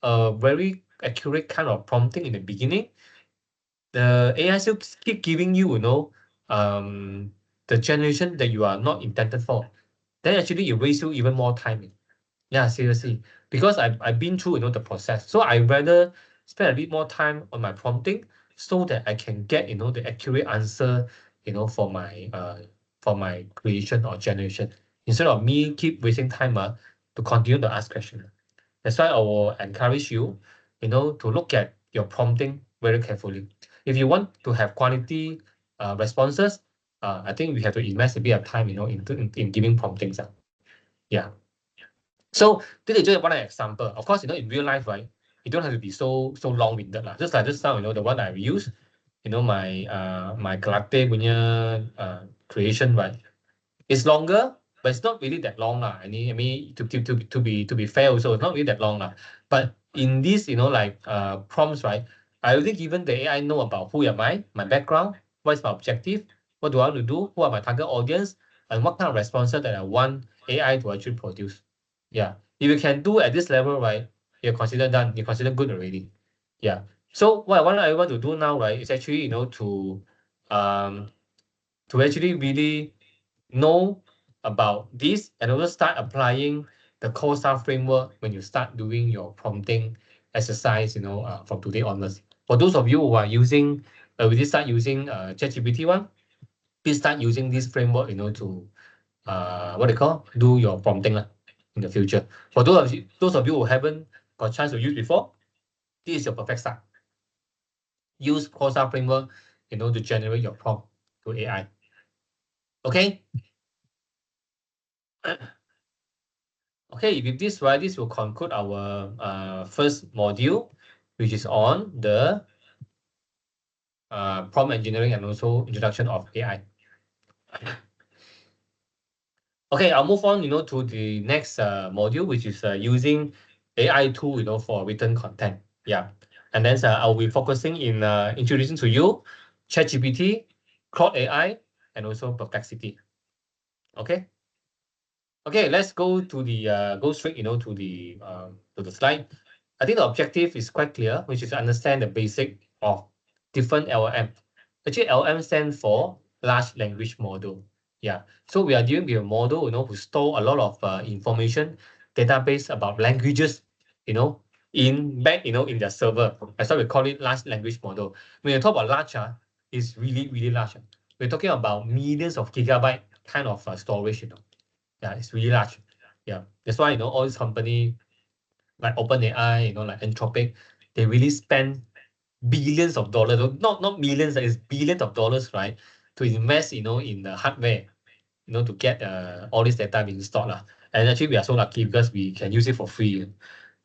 A: a very accurate kind of prompting in the beginning, the AI still keep giving you, the generation that you are not intended for. Then actually it wastes you even more time. Yeah, seriously. Because I've been through, the process. So I rather spend a bit more time on my prompting so that I can get, the accurate answer, for my creation or generation. Instead of me keep wasting time to continue to ask questions. That's why I will encourage you, to look at your prompting very carefully. If you want to have quality responses, I think we have to invest a bit of time, in giving promptings. Yeah. So this is just one example. Of course, in real life, right, you don't have to be so long-winded. Just like this now, the one I've used, my Galate punya creation, right? It's longer, but it's not really that long. I mean, to be fair also, it's not really that long. But in this, prompts, right, I already given the AI know about who am I, my background, what is my objective, what do I want to do, who are my target audience, and what kind of responses that I want AI to actually produce. Yeah. If you can do at this level, right, you're considered done, you're considered good already. Yeah. So what I want everyone to do now, right, is actually, to actually really know about this and also start applying the Corar framework when you start doing your prompting exercise, from today onwards. For those of you who are using, already start using ChatGPT one, please start using this framework, to what they call, do your prompting. in the future. For those of you who haven't got a chance to use before, this is your perfect start. Use Corar Framework, to generate your prompt to AI. Okay. Okay, with this, right, this will conclude our first module, which is on the prompt engineering and also introduction of AI. Okay, I'll move on, to the next module, which is using AI tool, for written content. Yeah, and then I'll be focusing in introducing to you ChatGPT, Claude AI, and also Perplexity. Okay. Okay, let's go to the go straight, to the slide. I think the objective is quite clear, which is to understand the basic of different LLM. Actually, LLM stands for large language model. Yeah, so we are dealing with a model, who store a lot of information, database about languages, in their server. That's why we call it large language model. When you talk about large, it's really, really large. We're talking about millions of gigabyte kind of storage, Yeah, it's really large. Yeah, that's why, all these company like OpenAI, like Entropic, they really spend billions of dollars, not millions, it's billions of dollars, right, to invest, in the hardware, to get all this data being stored. And actually, we are so lucky because we can use it for free.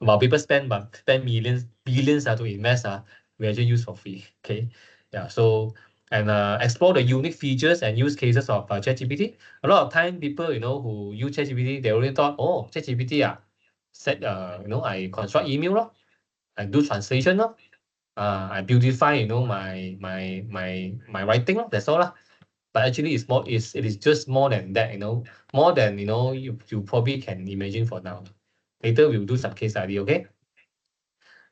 A: While people spend millions, billions to invest, we actually use for free. Okay, yeah. So and explore the unique features and use cases of ChatGPT. A lot of time, people who use ChatGPT, they only thought, oh, ChatGPT I construct email, I do translation, I beautify my writing, that's all. But actually, it is just more than that, more than you probably can imagine for now. Later we'll do some case study, okay?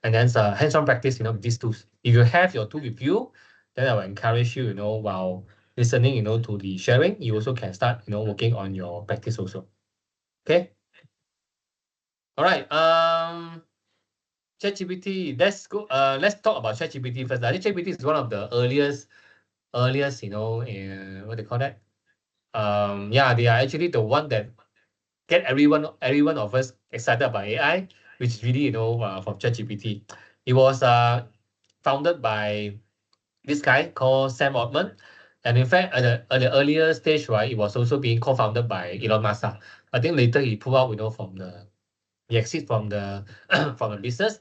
A: And then hands-on practice, with these tools. If you have your tool with you, then I will encourage you, while listening, to the sharing, you also can start, working on your practice also. Okay. All right. ChatGPT. Let's go. Let's talk about ChatGPT first. I think ChatGPT is one of the earliest, what do they call that? Yeah, they are actually the one that get everyone of us excited about AI, which is really, from ChatGPT. It was founded by this guy called Sam Altman. And in fact, at the earlier stage, right, it was also being co-founded by Elon Musk. I think later he pulled out, he exit from the from the business.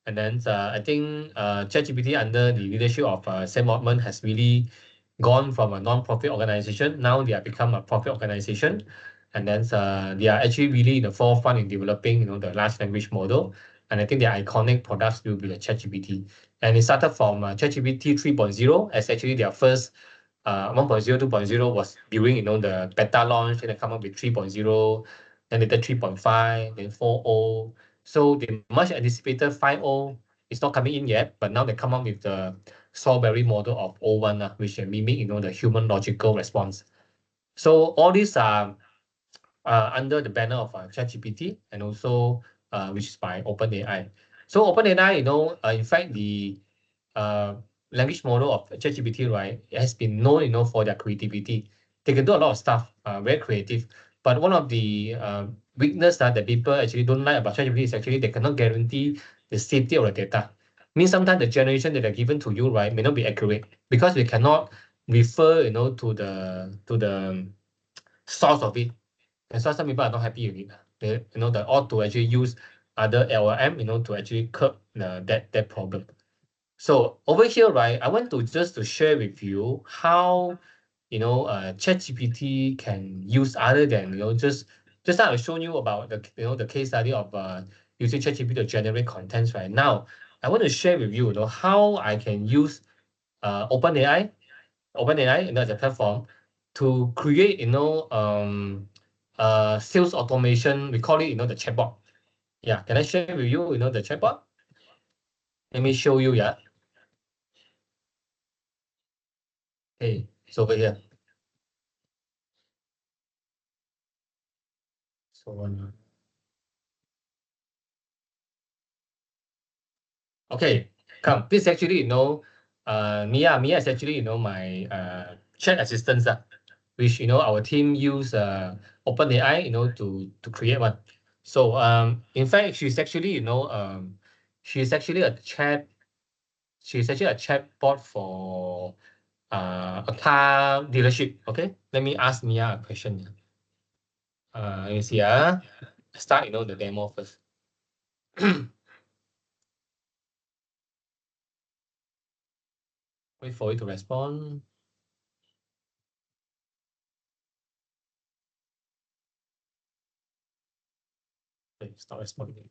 A: And then I think ChatGPT under the leadership of Sam Altman has really gone from a non-profit organization. Now they have become a profit organization. And then they are actually really in the forefront in developing, the large language model. And I think their iconic products will be the ChatGPT. And it started from ChatGPT 3.0 as actually their first 1.0, 2.0 was during, the beta launch, and they come up with 3.0, then later 3.5, then 4.0. So the much anticipated 5.0 is not coming in yet, but now they come up with the Strawberry model of 0.1, which mimic, the human logical response. So all these are under the banner of ChatGPT, and also which is by OpenAI. So OpenAI, in fact, the language model of ChatGPT, right, it has been known, for their creativity. They can do a lot of stuff, very creative. But one of the weakness that people actually don't like about ChatGPT is actually they cannot guarantee the safety of the data. Means sometimes the generation that are given to you, right, may not be accurate because we cannot refer, to the source of it. And so some people are not happy with it. They, they ought to actually use other LLM, to actually curb that problem. So over here, right, I want to just to share with you how, ChatGPT can use other than, just now I've shown you about the case study of using ChatGPT to generate contents. Right now, I want to share with you, how I can use OpenAI, as a platform to create, sales automation. We call it, the chatbot. Yeah, can I share with you, the chatbot? Let me show you. Yeah. Hey, it's over here. So okay, come. This actually, Mia is actually, my chat assistant. which our team use OpenAI to create one. So in fact she's actually she's actually a chatbot for a car dealership. Okay, let me ask Mia a question. Let me see. Start the demo first. Wait for it to respond. Okay, start responding.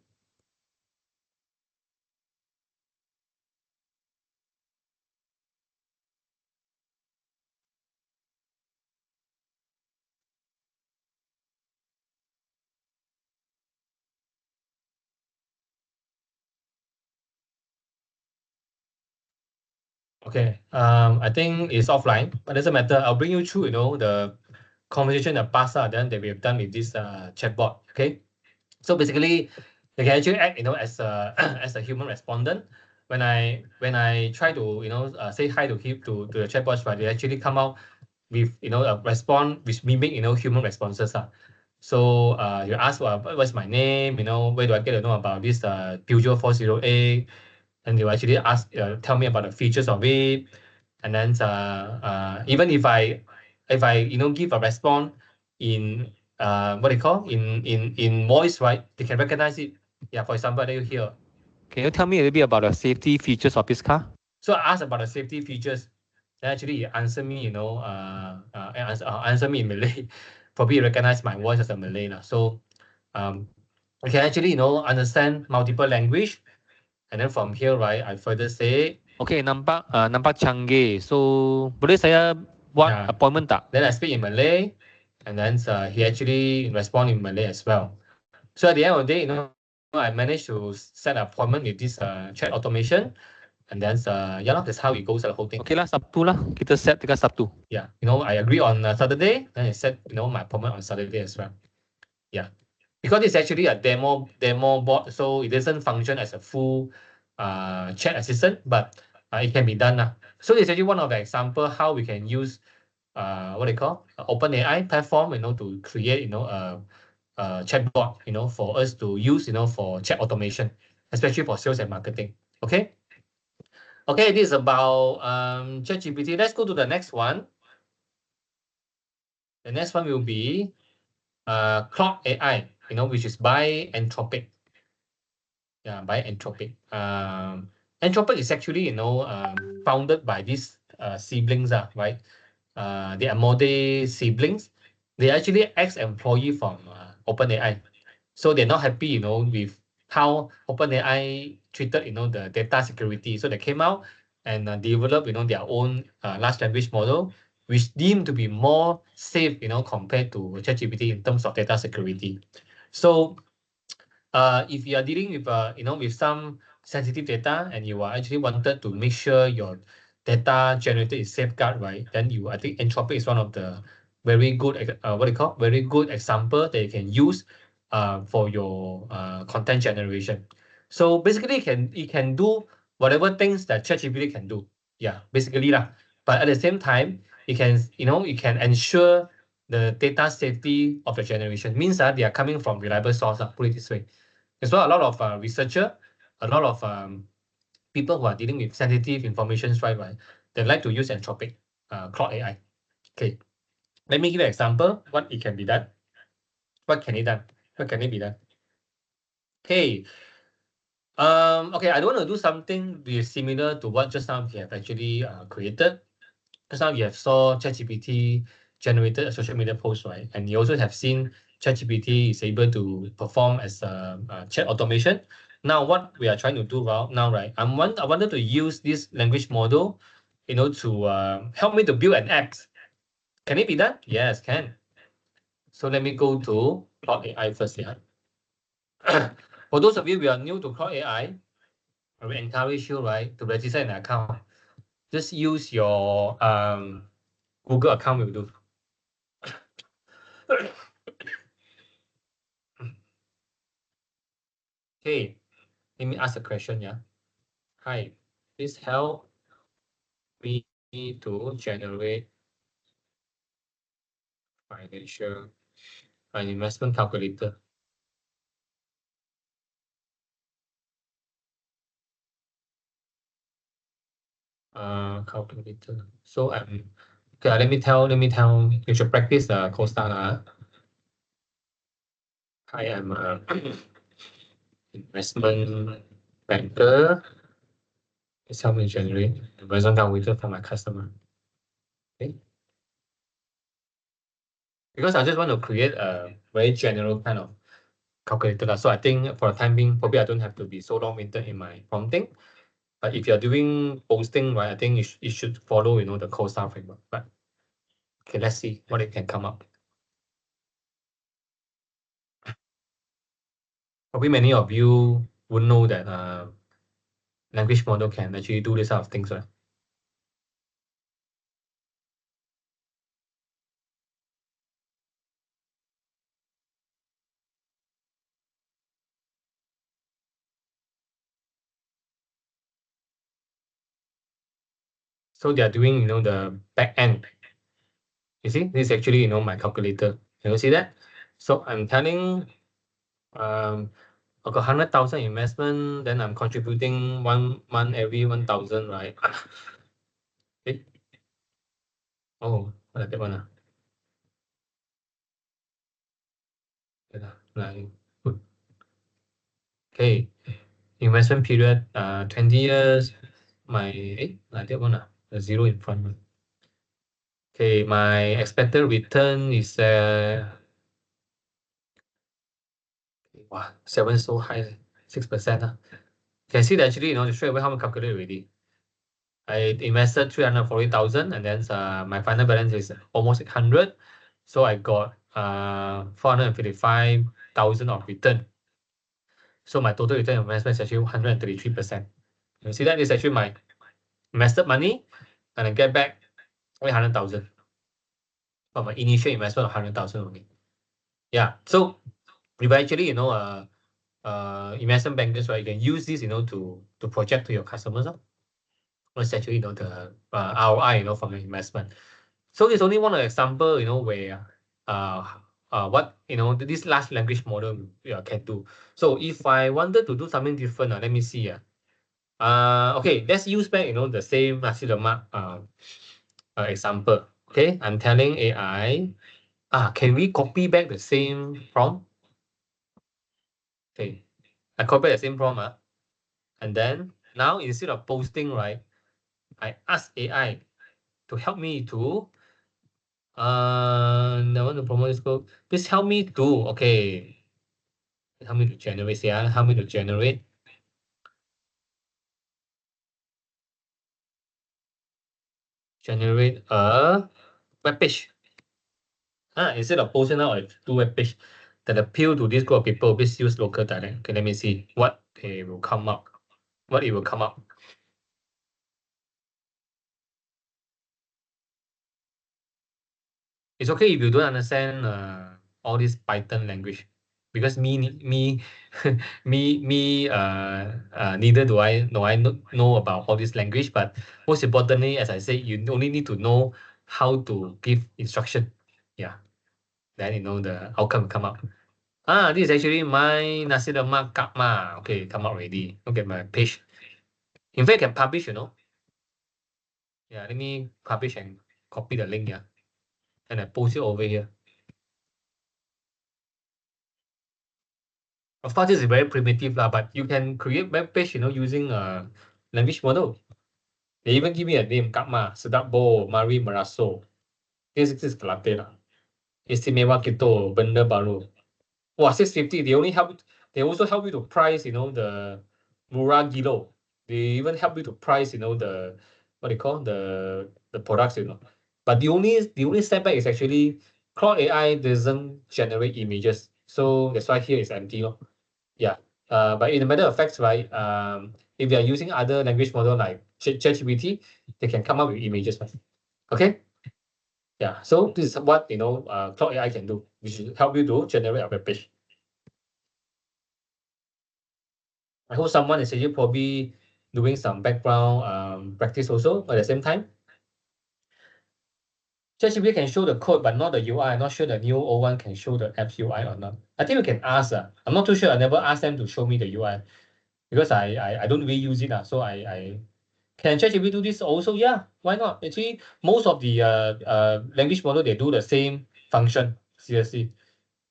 A: Okay, I think it's offline, but doesn't matter. I'll bring you through, the conversation that past then that we have done with this chatbot. Okay, so basically, they can actually act, as a as a human respondent. When I try to say hi to him to the chatbots, right, they actually come out with a response which mimic human responses. So you ask what's my name, where do I get to know about this Peugeot 408, and they will actually ask tell me about the features of it, and then even if I give a response in what they call in voice, right, they can recognize it. Yeah, for example, you here.
D: Can you tell me a little bit about the safety features of this car?
A: So I asked about the safety features. Then actually he answered me, answer me in Malay. Probably recognize my voice as a Malay. So I can actually, understand multiple language. And then from here, right, I further say.
D: Okay, nampak canggih. So, boleh saya buat appointment tak?
A: Then I speak in Malay. And then he actually respond in Malay as well. So at the end of the day, I managed to set an appointment with this chat automation. And then, that's how it goes, the whole thing.
D: Okay lah, Sabtu lah. Kita set dekat Sabtu.
A: Yeah, I agree on Saturday. Then I set, my appointment on Saturday as well. Yeah, because it's actually a demo bot, so it doesn't function as a full chat assistant, but it can be done. So it's actually one of the example how we can use what they call OpenAI platform, to create, a chatbot, for us to use, for chat automation, especially for sales and marketing. Okay. Okay, this is about ChatGPT. Let's go to the next one. The next one will be Cloud AI, which is by Entropic. Yeah, by Entropic. Entropic is actually, founded by these siblings, right? They are Mode siblings. They actually ex-employee from OpenAI. So they're not happy, with how OpenAI treated, the data security. So they came out and developed, their own large language model, which deemed to be more safe, compared to ChatGPT in terms of data security. So if you are dealing with, with some sensitive data and you are actually wanted to make sure your data generated is safeguard, right? Then I think Entropic is one of the very good, very good example that you can use for your content generation. So basically, it can do whatever things that ChatGPT can do. Yeah, basically lah. But at the same time, it can ensure the data safety of the generation. Means that they are coming from reliable source. Put it this way. As well, a lot of researcher, a lot of people who are dealing with sensitive information, right? They like to use Entropic Cloud AI. Okay, let me give you an example. What it can be done. What can it done? What can it be done? Okay. Okay, I don't want to do something similar to what just now we have actually created. Just now you have saw ChatGPT generated a social media post, right? And you also have seen ChatGPT is able to perform as a chat automation. Now, what we are trying to do now, right? I wanted to use this language model, to help me to build an app. Can it be done? Yes, can. So let me go to Cloud AI first. Yeah. For those of you who are new to Cloud AI, I will encourage you, right, to register an account. Just use your Google account will do. Okay, let me ask a question. Yeah. Hi, please help me to generate financial investment calculator. Calculator. So I'm okay. Let me tell. You should practice CoStar. I am a investment banker. It's help me generate investment calculator for my customer. Okay. Because I just want to create a very general kind of calculator. So I think for the time being, probably I don't have to be so long-winded in my prompting. But if you're doing posting, right, I think it should follow, the CoStar framework. But okay, let's see what it can come up. Probably many of you would know that language model can actually do this sort of things, right? So they are doing, the back end. You see, this is actually, my calculator. Can you see that? So I'm telling, I got 100,000 investment, then I'm contributing 1 month every 1,000, right? Okay. Oh, what that one? Good. Okay. Investment period, 20 years. Like that one, a zero in front. Okay, my expected return is wow, 7 so high, 6%. Can see that actually, straight away how much calculate already. I invested 340,000 and then my final balance is almost 600. So I got 455,000 of return. So my total return investment is actually 133%. You see that is actually my invested money and I get back 800,000 from my initial investment of 100,000 only. Yeah. So if actually, investment bankers, right, you can use this, to project to your customers. What's actually, the ROI, from the investment. So it's only one example, where what this large language model can do. So if I wanted to do something different, let me see. Okay, let's use back, the same nasi lemak example. Okay, I'm telling AI, can we copy back the same prompt? Okay, I copy the same prompt, and then now instead of posting, right, I ask AI to help me to I want to promote this book. Please help me to help me to generate. Help me to generate a web page. Instead of posting out a two web page that appeal to this group of people, please use local dialect. Okay, let me see what they will come up. What it will come up. It's okay if you don't understand all this Python language, because neither do I know about all this language. But most importantly, as I say, you only need to know how to give instruction. Yeah, then the outcome will come up. This is actually my nasi lemak kapma. Okay, come out already. Look at my page. In fact, I can publish. Yeah, let me publish and copy the link. Yeah, and I post it over here. Of course, this is very primitive, but you can create web page, using a language model. They even give me a name, Kapma, Sedap Bo, Mari Meraso. This is Kelate lah. Istimewa Kito, Benda Baru. Wow, 650. They also help you to price, the Murah Gilo. They even help you to price, the what they call the products, But the only setback is actually Claude AI doesn't generate images. So that's why here is empty. Yeah, but in the matter of facts, right, if you are using other language model like ChatGPT, they can come up with images, right? Okay. Yeah, so this is what Cloud AI can do, which will help you to generate a web page. I hope someone is actually probably doing some background practice also at the same time. ChatGPT can show the code, but not the UI. I'm not sure the new old one can show the app's UI or not. I think we can ask. I'm not too sure. I never asked them to show me the UI because I don't really use it. So I can ChatGPT do this also? Yeah, why not? Actually, most of the language model, they do the same function. Seriously.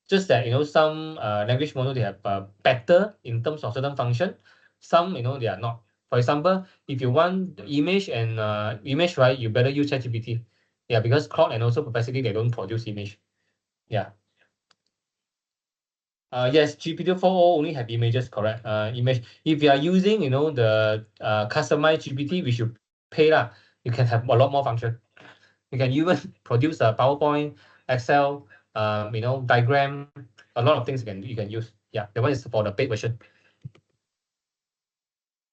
A: Just that, some language model, they have better in terms of certain function. Some, they are not. For example, if you want the image and image, right, you better use ChatGPT. Yeah, because Claude and also Perplexity, they don't produce image. Yeah. Yes, GPT-4o only have images, correct? Image. If you are using, the customized GPT, which you pay lah, you can have a lot more function. You can even produce a PowerPoint, Excel, diagram, a lot of things you can use. Yeah, the one is for the paid version.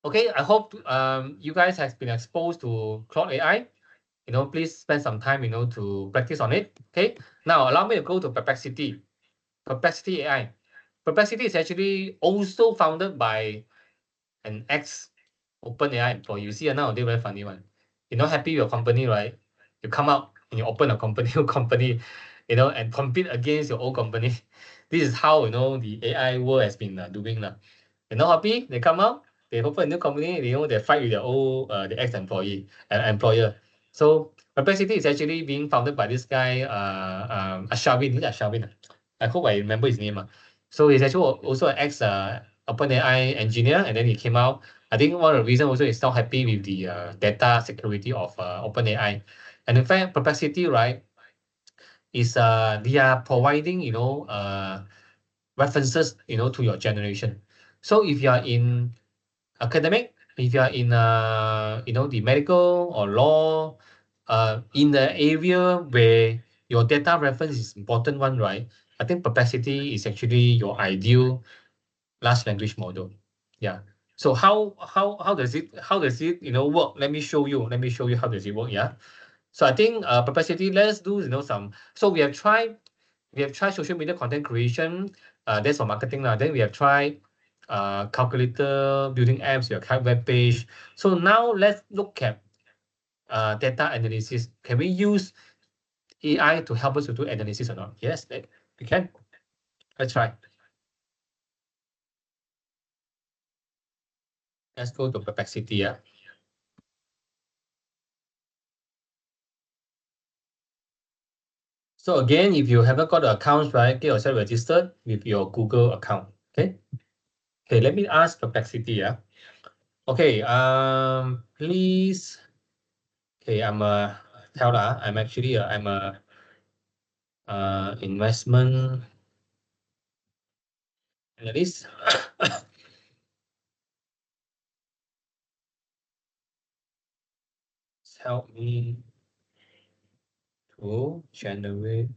A: Okay, I hope you guys have been exposed to Claude AI. Please spend some time, to practice on it. Okay, now allow me to go to Perplexity. Perplexity AI. Perplexity is actually also founded by an ex-OpenAI employee. You see, nowadays very funny one. You're not happy with your company, right? You come out and you open a new company, and compete against your old company. This is how, the AI world has been doing. They're not happy, they come out, they open a new company, they fight with their old, the ex-employee, employer. So Perplexity is actually being founded by this guy, Ashwin. I hope I remember his name. So he's actually also an ex-OpenAI engineer, and then he came out. I think one of the reasons also is not happy with the data security of OpenAI. And in fact, Perplexity, right, is they are providing, references, to your generation. So if you are in academic, if you are in, the medical or law, in the area where your data reference is important one, right? I think Perplexity is actually your ideal large language model. Yeah. So how does it work? Let me show you how does it work. Yeah. So I think Perplexity, let's do some. So we have tried social media content creation. That's for marketing now. Then we have tried calculator, building apps, your web page. So now let's look at data analysis. Can we use AI to help us to do analysis or not? Yes, we can. Let's try. Let's go to Perplexity. Yeah. So again, if you haven't got the accounts, right, get yourself registered with your Google account. Okay. Okay, let me ask Perplexity. Yeah. Okay. Please. Okay, I'm a teller. I'm actually I'm a investment analyst. Help me to generate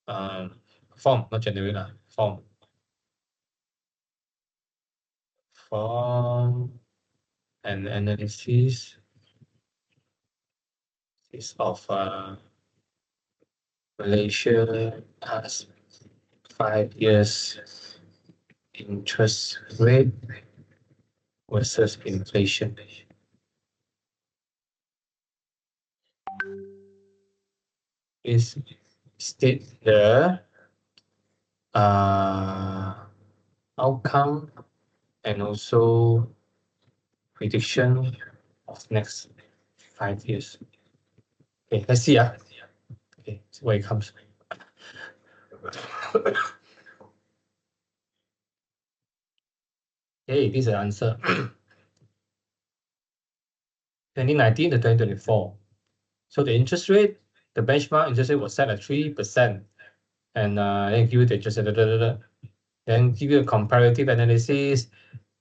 A: form, not generate form and analysis is of Malaysia past 5 years interest rate versus inflation. Is state the outcome and also prediction of next 5 years. Okay, let's see. Okay, see where it comes. Okay, this is the answer. 2019 to 2024. So the interest rate, the benchmark interest rate was set at 3%. And then give you the interest rate, then give you a comparative analysis.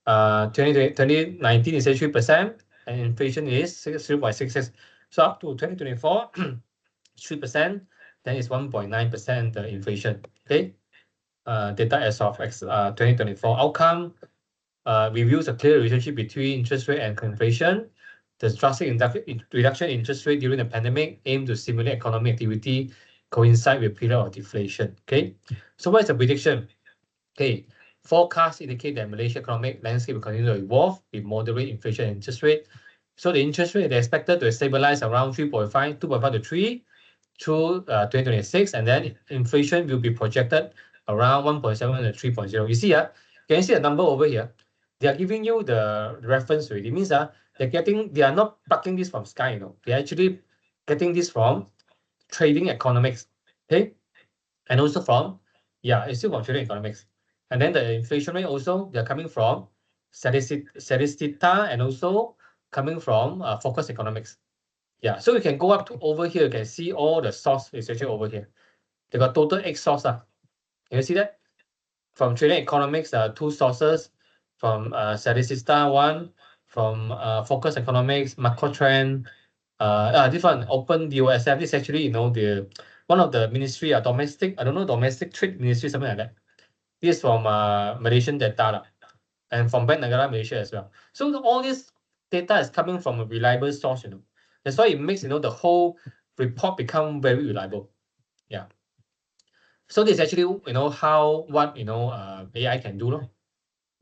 A: 2019 is 3%, and inflation is 0.66. So up to 2024, 3%, then it's 1.9% the inflation. Okay. Data as of 2024 outcome reviews a clear relationship between interest rate and inflation. The drastic reduction in interest rate during the pandemic aimed to stimulate economic activity coincide with period of deflation. Okay, so what is the prediction? Okay, forecasts indicate that Malaysia economic landscape will continue to evolve with moderate inflation and interest rate. So the interest rate is expected to stabilize around 2.5 to 3 through 2026, and then inflation will be projected around 1.7 to 3.0. You see, can you see the number over here? They are giving you the reference rate. It means they are not plucking this from sky, they're actually getting this from trading economics, okay? And also from, it's still from trading economics. And then the inflation rate also, they're coming from Statista and also coming from focus economics. Yeah, so you can go up to over here, you can see all the source is actually over here. They got total 8 sources. Can you see that? From trading economics, 2 sources, from Statista 1, from focus economics, macro trend, this one, open DOSF, this is actually, the one of the ministry, domestic trade ministry, something like that. This is from Malaysian data, and from Bank Negara Malaysia as well. So all this data is coming from a reliable source, That's why it makes, the whole report become very reliable. Yeah. So this is actually, what AI can do,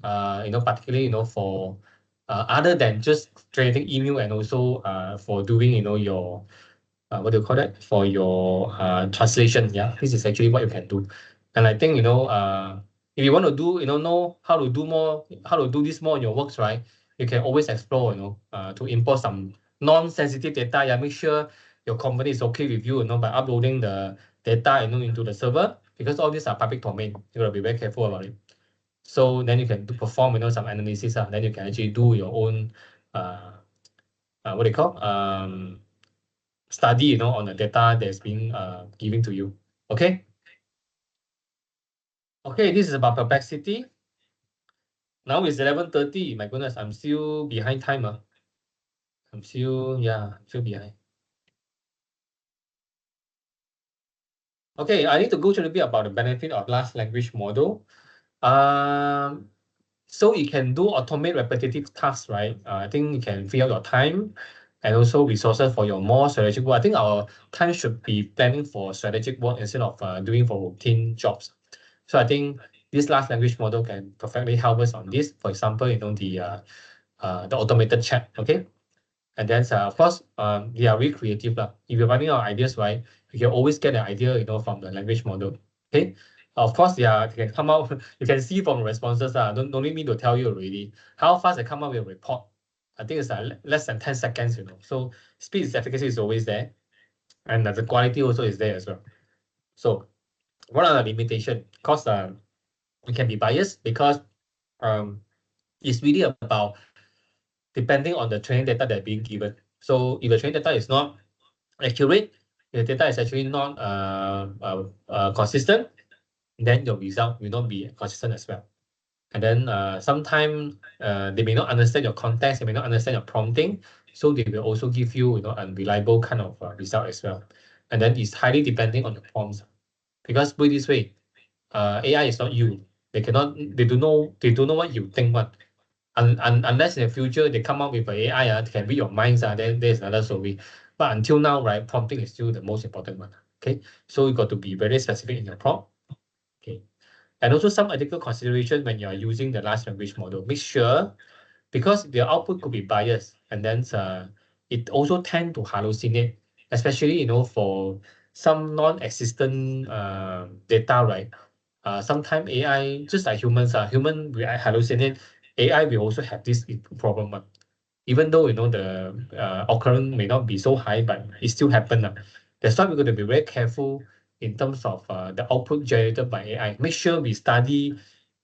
A: particularly, for other than just creating email, and also for doing, your what do you call that, for your translation. Yeah, this is actually what you can do. And I think, if you want to do, know how to do this more in your works, right? You can always explore, to import some non-sensitive data. Yeah, make sure your company is okay with you, by uploading the data, into the server, because all these are public domain. You gotta be very careful about it. So then you can perform, some analysis. Then you can actually do your own, what do you call, study, on the data that's being given to you. Okay. Okay, this is about Perplexity. Now it's 11:30. My goodness, I'm still behind time. I'm still behind. Okay, I need to go through a bit about the benefit of large language model. So it can do automate repetitive tasks, right? I think it can free up your time and also resources for your more strategic work. I think our time should be planning for strategic work instead of doing for routine jobs. So I think this large language model can perfectly help us on this. For example, the automated chat, okay? And then, of course, they are really creative. If you're running out of ideas, right, you can always get an idea, from the language model, okay? Of course, they can come out, you can see from responses, don't need me to tell you already, how fast they come out with a report. I think it's less than 10 seconds, So speed is efficacy is always there. And the quality also is there as well. So what are the limitations? Because it can be biased, because it's really about depending on the training data that's being given. So if the training data is not accurate, the data is actually not consistent, then your result will not be consistent as well. And then sometimes they may not understand your context, they may not understand your prompting, so they will also give you, unreliable kind of result as well. And then it's highly depending on the prompts, because put it this way, AI is not you. They don't know what you think. Unless in the future they come up with an AI that can read your minds, then there's another story. But until now, right, prompting is still the most important one. Okay, so you got to be very specific in your prompt. Okay, and also some ethical considerations when you are using the large language model. Make sure, because the output could be biased, and then it also tend to hallucinate, especially for some non-existent data, right? Sometimes AI, just like humans, human will hallucinate. AI will also have this problem. Even though the occurrence may not be so high, but it still happens. That's why we're going to be very careful in terms of the output generated by AI. Make sure we study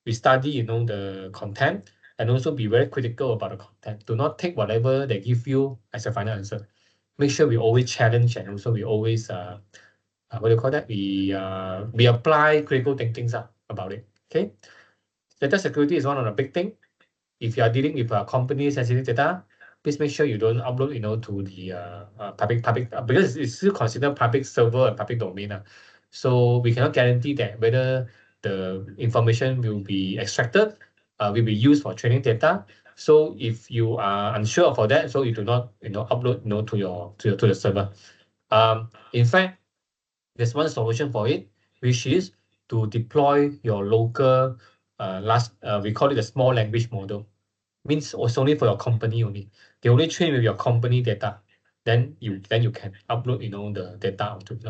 A: the content, and also be very critical about the content. Do not take whatever they give you as a final answer. Make sure we always challenge, and also we always what do you call that? We apply critical thinking about it. Okay, data security is one of the big thing. If you are dealing with company sensitive data, please make sure you don't upload, to the public because it's still considered public server and public domain. So we cannot guarantee that whether the information will be extracted, will be used for training data. So if you are unsure for that, so you do not, upload, to the server. In fact, there's one solution for it, which is to deploy your local we call it a small language model. means it's only for your company only. They only train with your company data. Then you can upload, you know, the data onto it.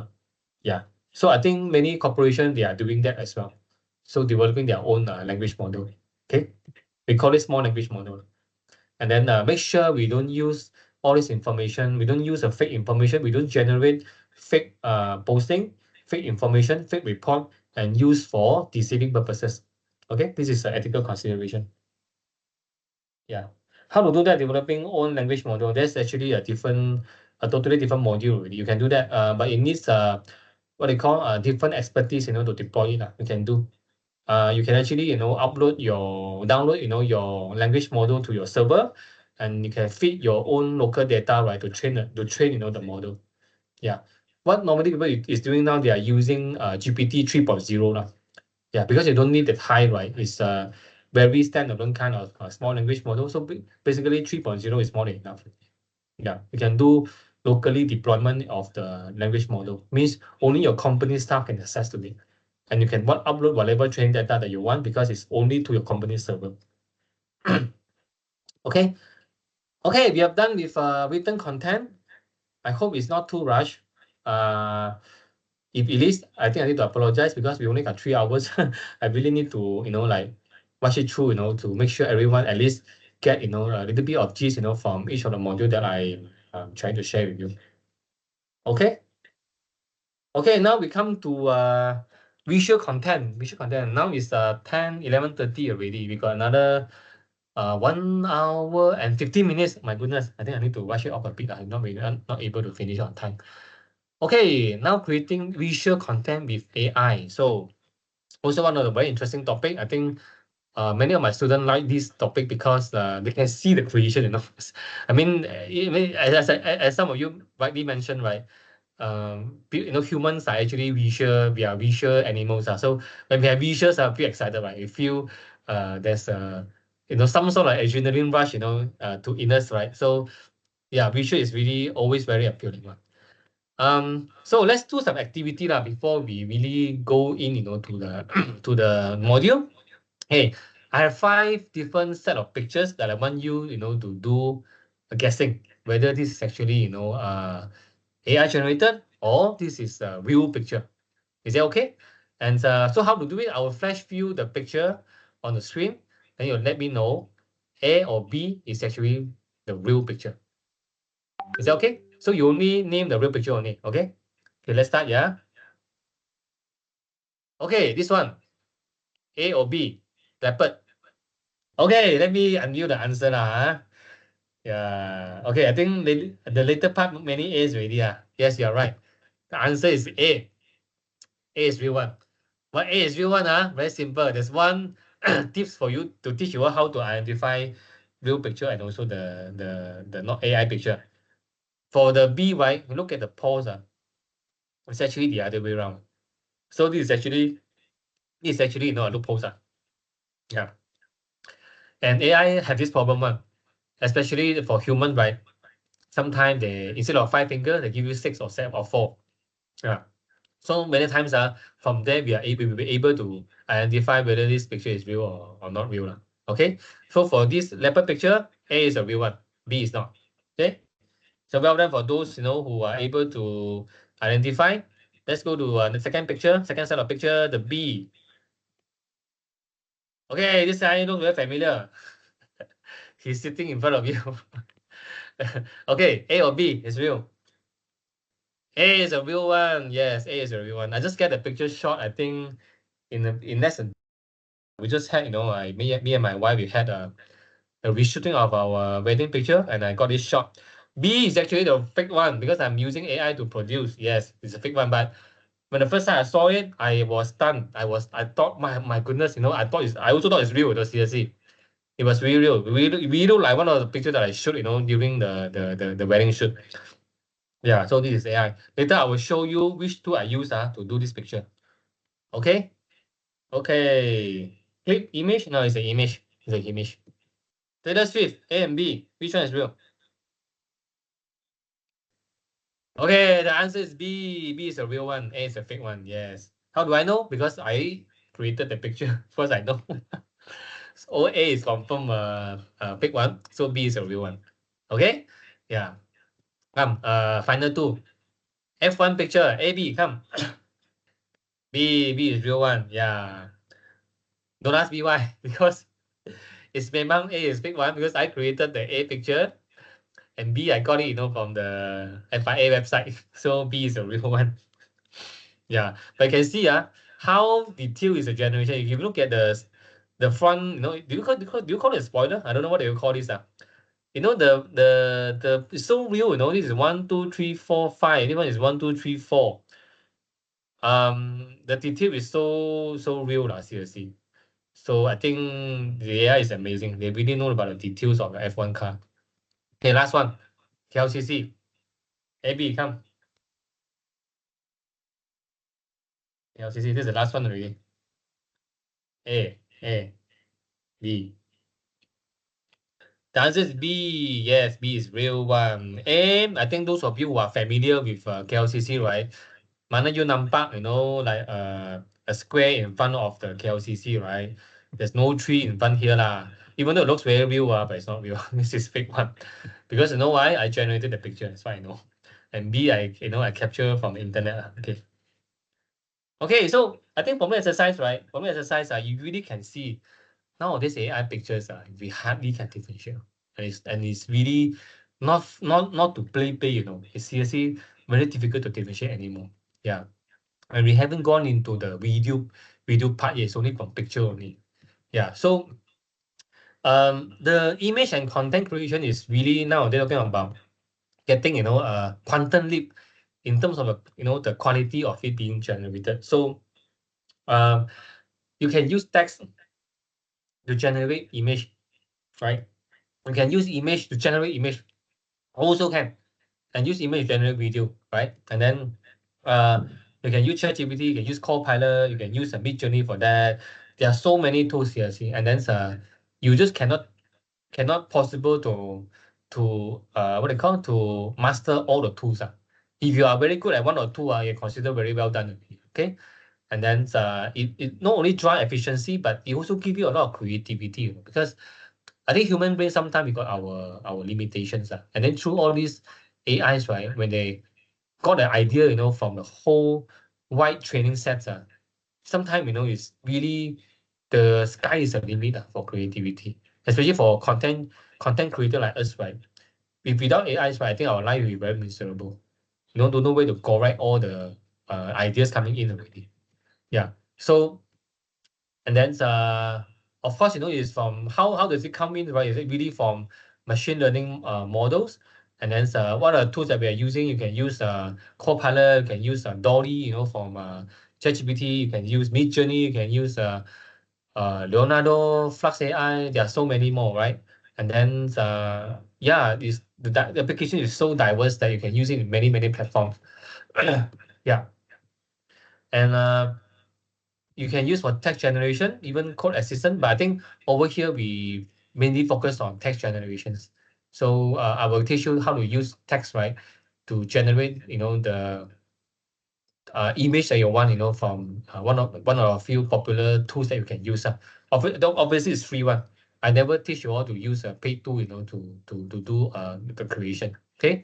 A: Yeah. So I think many corporations, they are doing that as well. So developing their own language model. Okay. We call it small language model. And then make sure we don't use all this information. We don't use a fake information. We don't generate fake posting, fake information, fake report, and use for deceiving purposes. Okay, this is an ethical consideration. Yeah. How to do that? Developing own language model. That's actually a totally different module already. You can do that, but it needs what they call different expertise, you know, to deploy it. You can do. You can actually, you know, download, you know, your language model to your server, and you can feed your own local data, right, to train, you know, the model. Yeah. What normally people is doing now, they are using GPT 3.0 now. Yeah, because you don't need that high, right? It's a very standalone kind of small language model. So basically 3.0 is more than enough. Yeah, you can do locally deployment of the language model. Means only your company staff can access to it. And you can upload whatever training data that you want because it's only to your company server. Okay. Okay, we have done with written content. I hope it's not too rushed. If it is, I think I need to apologize because we only got 3 hours. I really need to, you know, like rush it through, you know, to make sure everyone at least get, you know, a little bit of gist, you know, from each of the module that I'm trying to share with you. Okay. Okay, now we come to visual content. Now it's 11:30 already. We got another 1 hour and 15 minutes. My goodness, I think I need to rush it off a bit. I'm not able to finish on time. Okay, now creating visual content with AI. So also one of the very interesting topic. I think many of my students like this topic because they can see the creation, you know. I mean, as some of you rightly mentioned, right? You know, humans are actually visual. We are visual animals. So when we have visuals, I feel excited, right? We feel there's you know, some sort of adrenaline rush, you know, to us, right? So yeah, visual is really always very appealing. So let's do some activity before we really go in, you know, to the to the module. Hey, I have 5 different set of pictures that I want you, you know, to do a guessing whether this is actually, you know, AI generated or this is a real picture. Is that okay? And so how to do it? I will flash view the picture on the screen. Then you'll let me know A or B is actually the real picture. Is that okay? So you only name the real picture only. Okay. Okay, let's start. Yeah. Okay, this one. A or B? Leopard. Okay, let me unmute the answer lah. Yeah. Okay, I think the later part many A's already. Yes, you're right. The answer is A. A is real one. What A is real one? Very simple. There's one tips for you to teach you how to identify real picture and also the not AI picture. For the B, right? Look at the pose. It's actually the other way around. So this is actually you know, a loop pose. Yeah. And AI have this problem one, especially for human, right? Sometimes they instead of 5 fingers, they give you 6 or 7 or 4. Yeah. So many times from there we will be able to identify whether this picture is real or not real. Okay. So for this leopard picture, A is a real one, B is not. Okay. So well done for those, you know, who are able to identify. Let's go to the second set of picture, the B. Okay, this guy looks very familiar. He's sitting in front of you. Okay, A or B is real. A is a real one. Yes, A is a real one. I just get the picture shot. I think in less than we just had, you know, me and my wife, we had a reshooting of our wedding picture, and I got this shot. B is actually the fake one because I'm using AI to produce. Yes, it's a fake one. But when the first time I saw it, I was stunned. I thought, my goodness, you know, I also thought it's real. Though, seriously, it was really real. We look like one of the pictures that I shot, you know, during the wedding shoot. Yeah, so this is AI. Later I will show you which tool I use to do this picture. Okay. Okay. Click image. No, it's an image. It's an image. Taylor Swift, A and B. Which one is real? Okay, the answer is B. B is a real one. A is a fake one. Yes. How do I know? Because I created the picture. First, I know. So A is confirm a big one, so B is a real one. Okay? Yeah. Come, final two. F1 picture, A, B, come. B is real one. Yeah. Don't ask me why, because it's memang A is big one because I created the A picture, and B I got it, from the FIA website. So B is a real one. Yeah, but you can see how detailed is the generation. If you look at the front, do you call it a spoiler? I don't know what you call this. It's so real. This is 1, 2, 3, 4, 5. This one is 1, 2, 3, 4. The detail is so real, seriously. So I think the AI is amazing. They really know about the details of the F1 car. Okay, last one. KLCC. AB, come. KLCC, this is the last one already. A, B. The answer is B. Yes, B is real one. And I think those of you who are familiar with KLCC, right? Mana you nampak, like a square in front of the KLCC, right? There's no tree in front here lah. Even though it looks very real, but it's not real. This is fake one. Because you know why? I generated the picture. That's why I know. And B, I capture from the internet. Okay. Okay, so I think for me exercise, right? For me exercise, you really can see nowadays AI pictures, we hardly can differentiate. And it's really not to play, It's seriously very difficult to differentiate anymore. Yeah. And we haven't gone into the video part yet. It's only from picture only. Yeah. So the image and content creation is really now they're talking about getting a quantum leap in terms of the quality of it being generated. So you can use text to generate image, right? You can use image to generate image, also can, and use image to generate video, right? And then you can use ChatGPT, you can use Copilot, you can use a MidJourney for that. There are so many tools here, see, and then you just cannot possible to to master all the tools. If you are very good at one or two, you consider very well done. Okay. And then it not only drive efficiency, but it also give you a lot of creativity, because I think human brain sometimes we got our limitations. And then through all these AIs, right, when they got an idea, from the whole wide training sets, sometimes, it's really the sky is the limit for creativity, especially for content creator like us, right? Without AIs, right, I think our life will be very miserable. Don't know where to correct all the ideas coming in already. Yeah. So, and then of course, is from how does it come in, right? Is it really from machine learning models? And then what are the tools that we are using? You can use Copilot, you can use Dolly, from ChatGPT, you can use MidJourney, you can use Leonardo, Flux AI. There are so many more, right? And then the application is so diverse that you can use it in many platforms. Yeah. And you can use for text generation, even code assistant. But I think over here we mainly focus on text generations. So I will teach you how to use text, right, to generate the image that you want, from one of a few popular tools that you can use. Obviously, it's free one. I never teach you all to use a paid tool, to do the creation. Okay.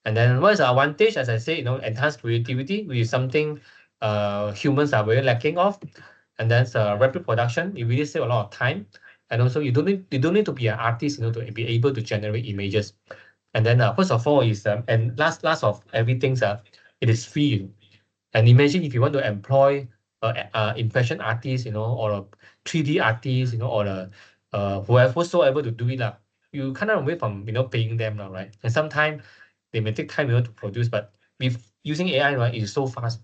A: And then what is the advantage? As I say, enhanced creativity, which is something humans are very lacking of. And then rapid production, it really save a lot of time. And also you don't need to be an artist, to be able to generate images. And then first of all is and last of everything, it is free. And imagine if you want to employ impression artist, or a 3D artist, or whosoever to do it, you kind of away from paying them now, right? And sometimes they may take time to produce, but with using AI, right, it's so fast.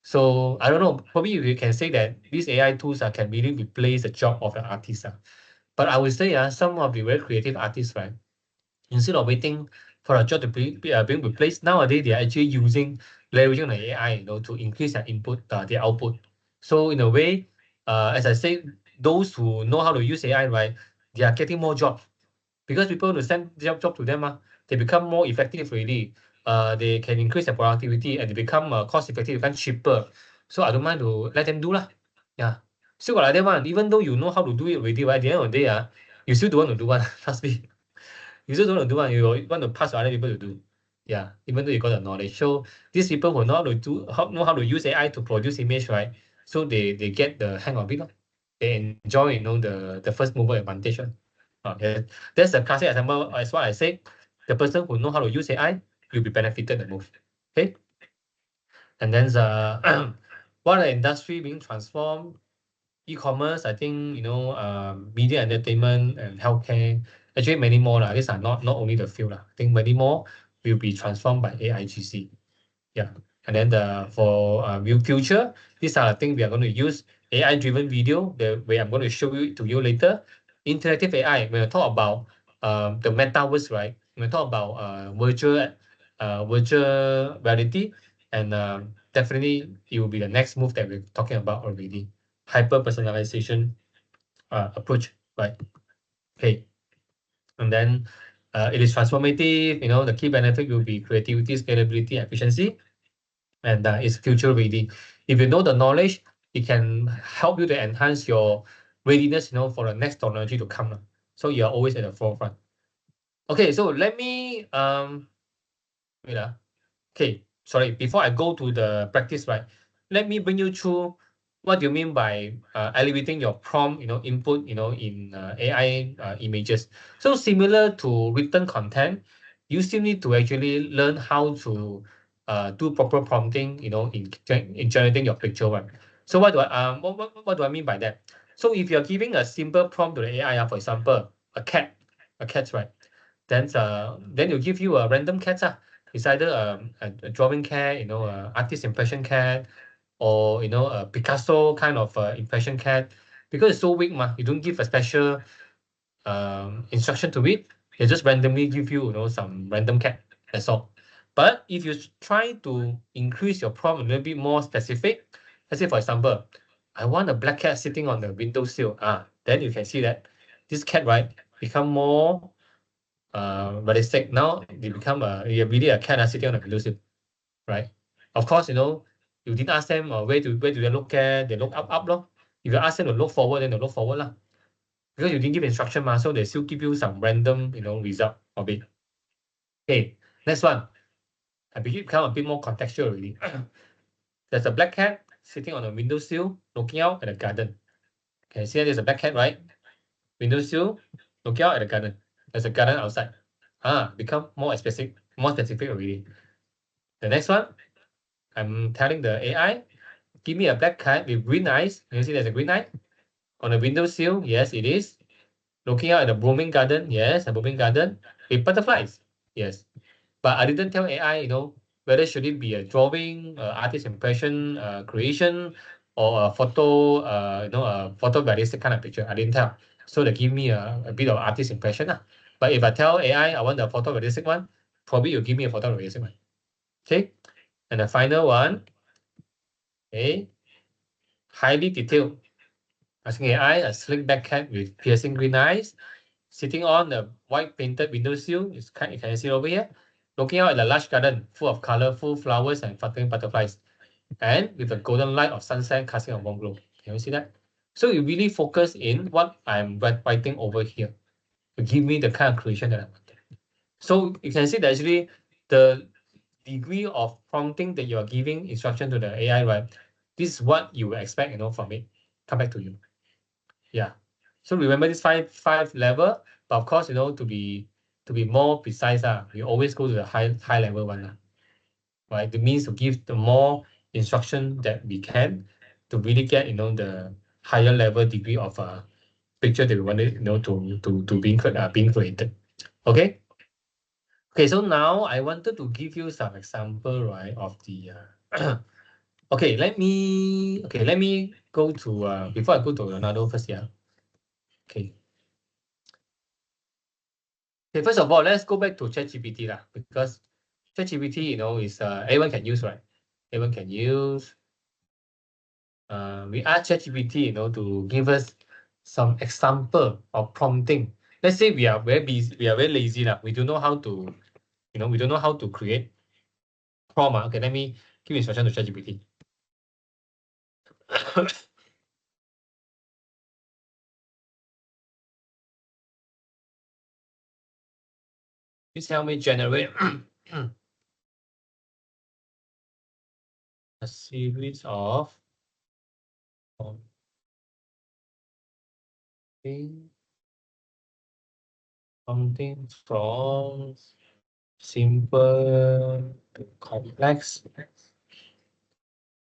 A: So I don't know, probably you can say that these AI tools can really replace the job of an artist. But I would say some of the very creative artists, right, instead of waiting for a job to be being replaced, nowadays they are actually leveraging the AI, to increase their input, their output. So in a way, as I say, those who know how to use AI, right, they are getting more jobs, because people will send job to them. They become more effective really. They can increase their productivity, and they become cost effective, become cheaper. So I don't mind to let them do lah. Yeah. still got like that one. Even though you know how to do it already, right? At the end of the day, you still don't want to do one. Trust me. You still don't want to do one. You want to pass to other people to do. Yeah, even though you got the knowledge. So these people who know how to use AI to produce image, right? So they get the hang of it. They enjoy, the first mover advantage. Okay. That's the classic example as what I said. The person who know how to use AI will be benefited the most. Okay. And then what are the industry being transformed? E-commerce, I think, media entertainment and healthcare, actually many more. These are not only the few. I think many more will be transformed by AIGC. Yeah. And then for future, these are the things we are going to use. AI-driven video, the way I'm going to show you to you later. Interactive AI, when we talk about the metaverse, right? When we talk about virtual reality, and definitely it will be the next move that we're talking about already. Hyper-personalization approach, right? Okay. And then it is transformative. The key benefit will be creativity, scalability, efficiency, and it's future ready. If you know the knowledge, it can help you to enhance your readiness, for the next technology to come. So you are always at the forefront. Okay, so let me wait. Okay, sorry. Before I go to the practice, right? Let me bring you through what do you mean by elevating your prompt, input, in AI images. So similar to written content, you still need to actually learn how to do proper prompting, in generating your picture one. So what do I mean by that? So if you're giving a simple prompt to the AI, for example, a cat, right? Then you give you a random cat. It's either a drawing cat, artist impression cat, or a Picasso kind of impression cat. Because it's so weak, you don't give a special instruction to it. They just randomly give you, some random cat. That's all. But if you try to increase your prompt a little bit more specific, let's say for example, I want a black cat sitting on the windowsill. Then you can see that this cat, right, become more realistic. Now they become really a cat sitting on the windowsill, right? Of course, you didn't ask them where do they look at. They look up lor. If you ask them to look forward, then they look forward lah. Because you didn't give instruction so they still give you some random result of it. Okay, next one. I become a bit more contextual already. There's a black cat sitting on a windowsill looking out at the garden. Okay, see there's a black cat, right? Windowsill looking out at the garden. There's a garden outside. Become more specific already. The next one, I'm telling the AI, give me a black cat with green eyes. You see there's a green eye on the windowsill. Yes, it is. Looking out at the blooming garden. Yes, a blooming garden with butterflies. Yes. But I didn't tell AI, whether should it be a drawing, artist impression, creation, or a photo, a photorealistic kind of picture. I didn't tell. So they give me a bit of artist impression. But if I tell AI I want the photorealistic one, probably you'll give me a photorealistic one. Okay. And the final one, okay, highly detailed. Asking AI, a slick back cat with piercing green eyes, sitting on a white painted windowsill. You can see over here, looking out at a large garden full of colorful flowers and fluttering butterflies, and with a golden light of sunset casting a warm glow. Can you see that? So you really focus in what I'm writing over here to give me the kind of creation that I wanted. So you can see that actually the degree of prompting that you are giving instruction to the AI, right? This is what you expect, from it. Come back to you. Yeah. So remember this five level, but of course, to be more precise, we always go to the high level one, right? It means to give the more instruction that we can to really get the higher level degree of picture that we wanted to being created. Okay. Okay, so now I wanted to give you some example, right, of the okay, let me go to before I go to another first. Okay. Okay, first of all, let's go back to ChatGPT because ChatGPT, is everyone can use, right? Everyone can use. We ask ChatGPT, to give us some example of prompting. Let's say we are very busy, we are very lazy we don't know how to, we don't know how to create prompt. Okay, let me give instruction to ChatGPT. Please help me generate a series of something from simple to complex.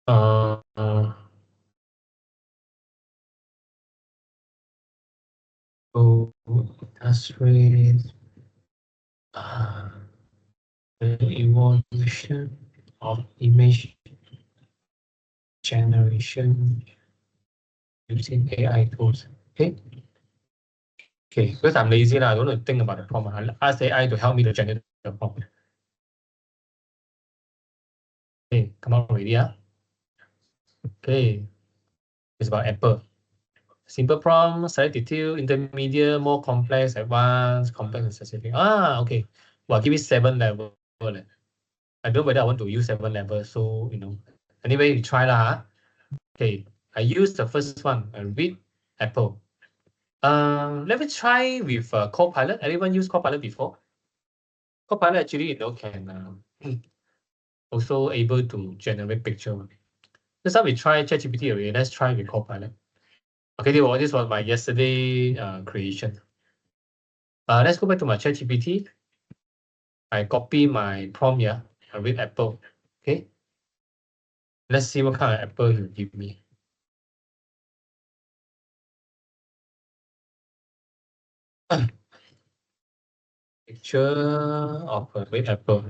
A: So illustrate the evolution of image generation using AI tools. Okay. Okay, because I'm lazy now, I don't want to think about the prompt. I'll ask AI to help me to generate the prompt. Okay, come on already, yeah? Okay, it's about Apple. Simple prompt, select detail, intermediate, more complex, advanced, complex, and specific. Ah, okay. Well, give it 7 level. I don't know whether I want to use 7 levels, so, Anyway, we try lah. Okay, I use the first one, read Apple. Let me try with Copilot. Anyone use Copilot before? Copilot actually, can also able to generate picture. This time we try ChatGPT already. Let's try with Copilot. Okay, this was my yesterday creation. Let's go back to my ChatGPT. I copy my prompt here. I read Apple. Okay. Let's see what kind of Apple you give me. Picture of a red apple.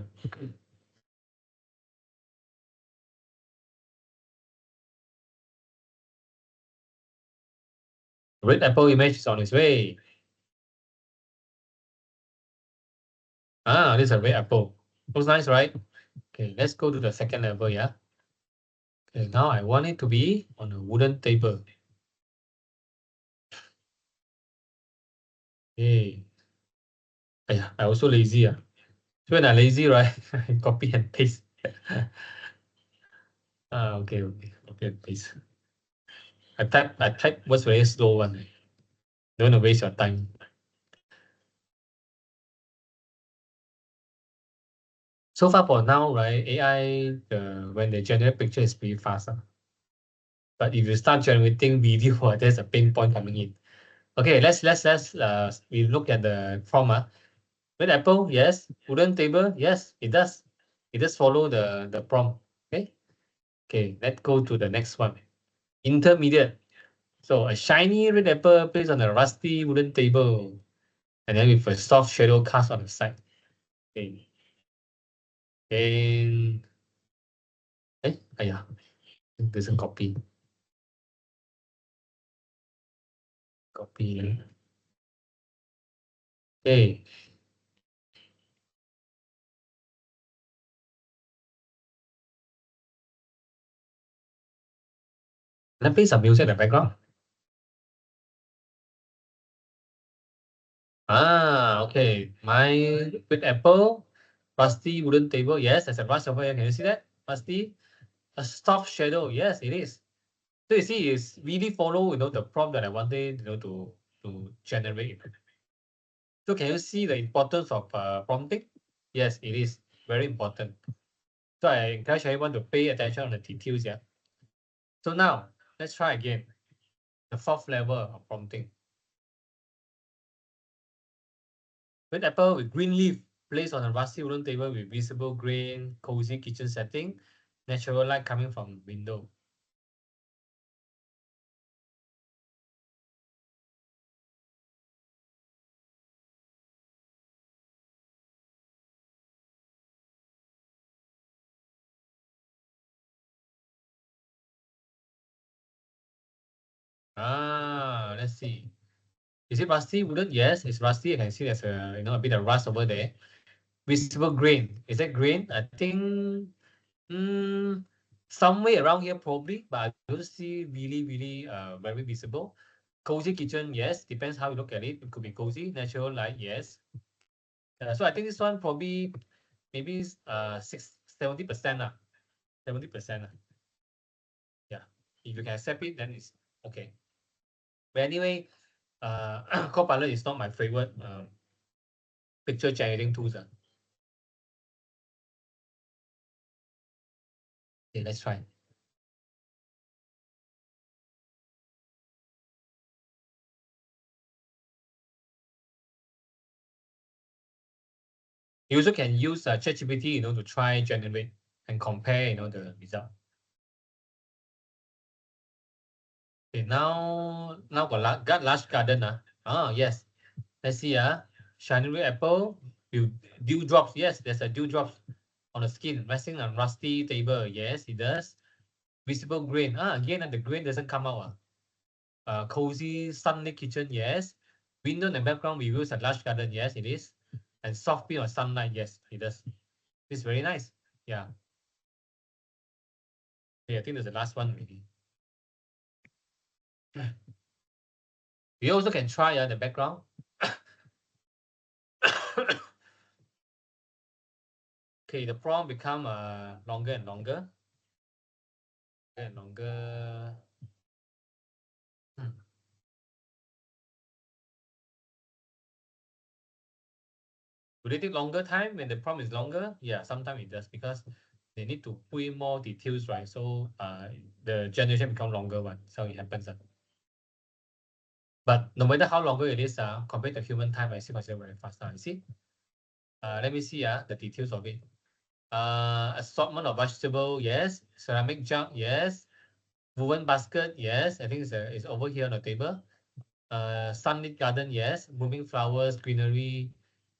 A: Red apple image is on its way. Ah, this is a red apple. Looks nice, right? Okay, let's go to the second level, yeah. Okay, now I want it to be on a wooden table. Okay. Yeah, I also lazy. So when I lazy, right, I copy and paste. Okay, copy and paste. I type what's very slow one. Don't want to waste your time. So far for now, right, AI, when they generate picture is pretty fast. But if you start generating video, there's a pain point coming in. Okay, let's we look at the prompt. Red apple, yes. Wooden table, yes, it does. It does follow the prompt. Okay. Okay, let's go to the next one. Intermediate. So a shiny red apple placed on a rusty wooden table, and then with a soft shadow cast on the side. Okay. And it doesn't copy. Copy. Okay. Let's play some music in the background. Okay. My with apple, rusty wooden table. Yes, there's a rust over here. Can you see that? Rusty. A soft shadow. Yes, it is. So you see, it's really follow, the prompt that I wanted, to generate. So can you see the importance of prompting? Yes, it is very important. So I encourage everyone to pay attention on the details. Yeah. So now let's try again. The fourth level of prompting. With apple with green leaf placed on a rusty wooden table with visible grain, cozy kitchen setting, natural light coming from window. Let's see. Is it rusty wooden? Yes, it's rusty. I can see there's a bit of rust over there. Visible grain. Is that grain? I think somewhere around here probably, but I don't see really very visible. Cozy kitchen, yes. Depends how you look at it. It could be cozy. Natural light, yes. So I think this one probably maybe 70%. 70%. Yeah. If you can accept it, then it's okay. But anyway, Copilot is not my favorite picture generating tools. Okay, let's try. You also can use ChatGPT, to try generate and compare, the result. Okay, now got large garden. Yes. Let's see. Shiny apple, dewdrops. Yes, there's a dewdrops on the skin, resting on rusty table. Yes, it does. Visible grain. Again, the grain doesn't come out. Cozy sunlit kitchen. Yes. Window in the background, we use a large garden. Yes, it is. And soft beam of sunlight. Yes, it does. It's very nice. Yeah. Yeah, I think there's the last one maybe. We also can try the background. Okay, the prompt become longer and longer. And longer. Will it take longer time when the prompt is longer? Yeah, sometimes it does because they need to put in more details, right? So the generation become longer one. So it happens. But no matter how longer it is, compared to human time, I still consider very fast. You see? Let me see the details of it. Assortment of vegetable, yes. Ceramic jug, yes. Woven basket, yes. I think it's over here on the table. Sunlit garden, yes. Blooming flowers, greenery,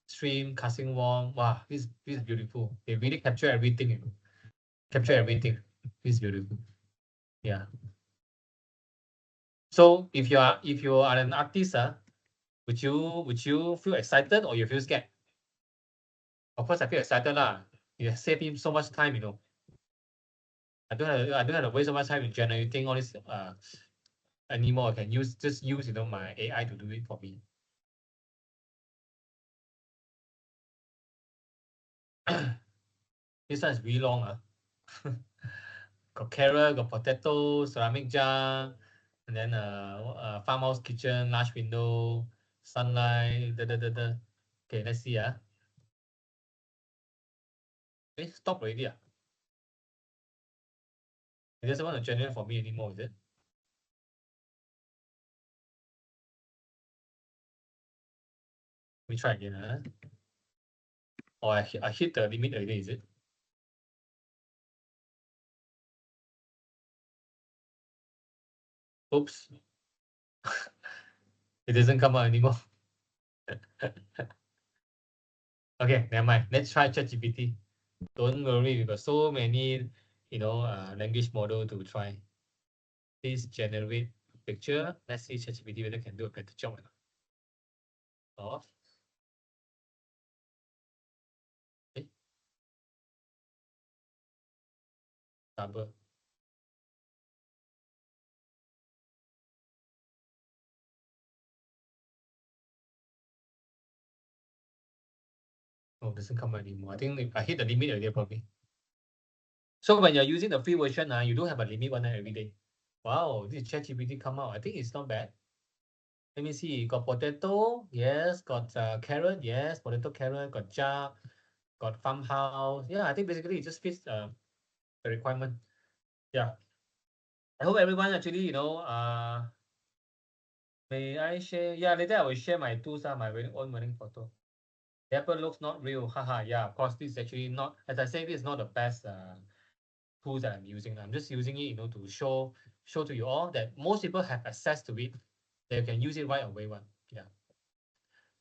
A: stream, casting warm. Wow, this is beautiful. They really capture everything. Capture everything. This is beautiful. Yeah. So if you are an artist, would you feel excited or you feel scared? Of course, I feel excited lah. You save him so much time, I don't have to waste so much time in generating all this anymore. I can just use my AI to do it for me. This one is really long. Got carrot, got potato, ceramic jar, and then farmhouse kitchen, large window, sunlight. Okay, let's see. Stop already. It doesn't want to generate for me anymore, is it? Let me try again. Or I hit the limit already, is it? Oops. It doesn't come out anymore. Okay, never mind. Let's try ChatGPT. Don't worry, we got so many, language model to try. Please generate picture. Let's see ChatGPT whether can do a better job or not. Off. Double. Oh, doesn't come out anymore. I think I hit the limit already probably. So when you're using the free version, you don't have a limit one every day. Wow, this ChatGPT come out. I think it's not bad. Let me see. Got potato, yes. Got carrot, yes. Potato, carrot. Got jug, got farmhouse. Yeah, I think basically it just fits the requirement. Yeah. I hope everyone actually, may I share? Yeah, later I will share my tools, my own wedding photo. The apple looks not real. Haha. Yeah, of course, this is actually not, as I say, this is not the best tools that I'm using. I'm just using it, to show to you all that most people have access to it. They can use it right away. Yeah.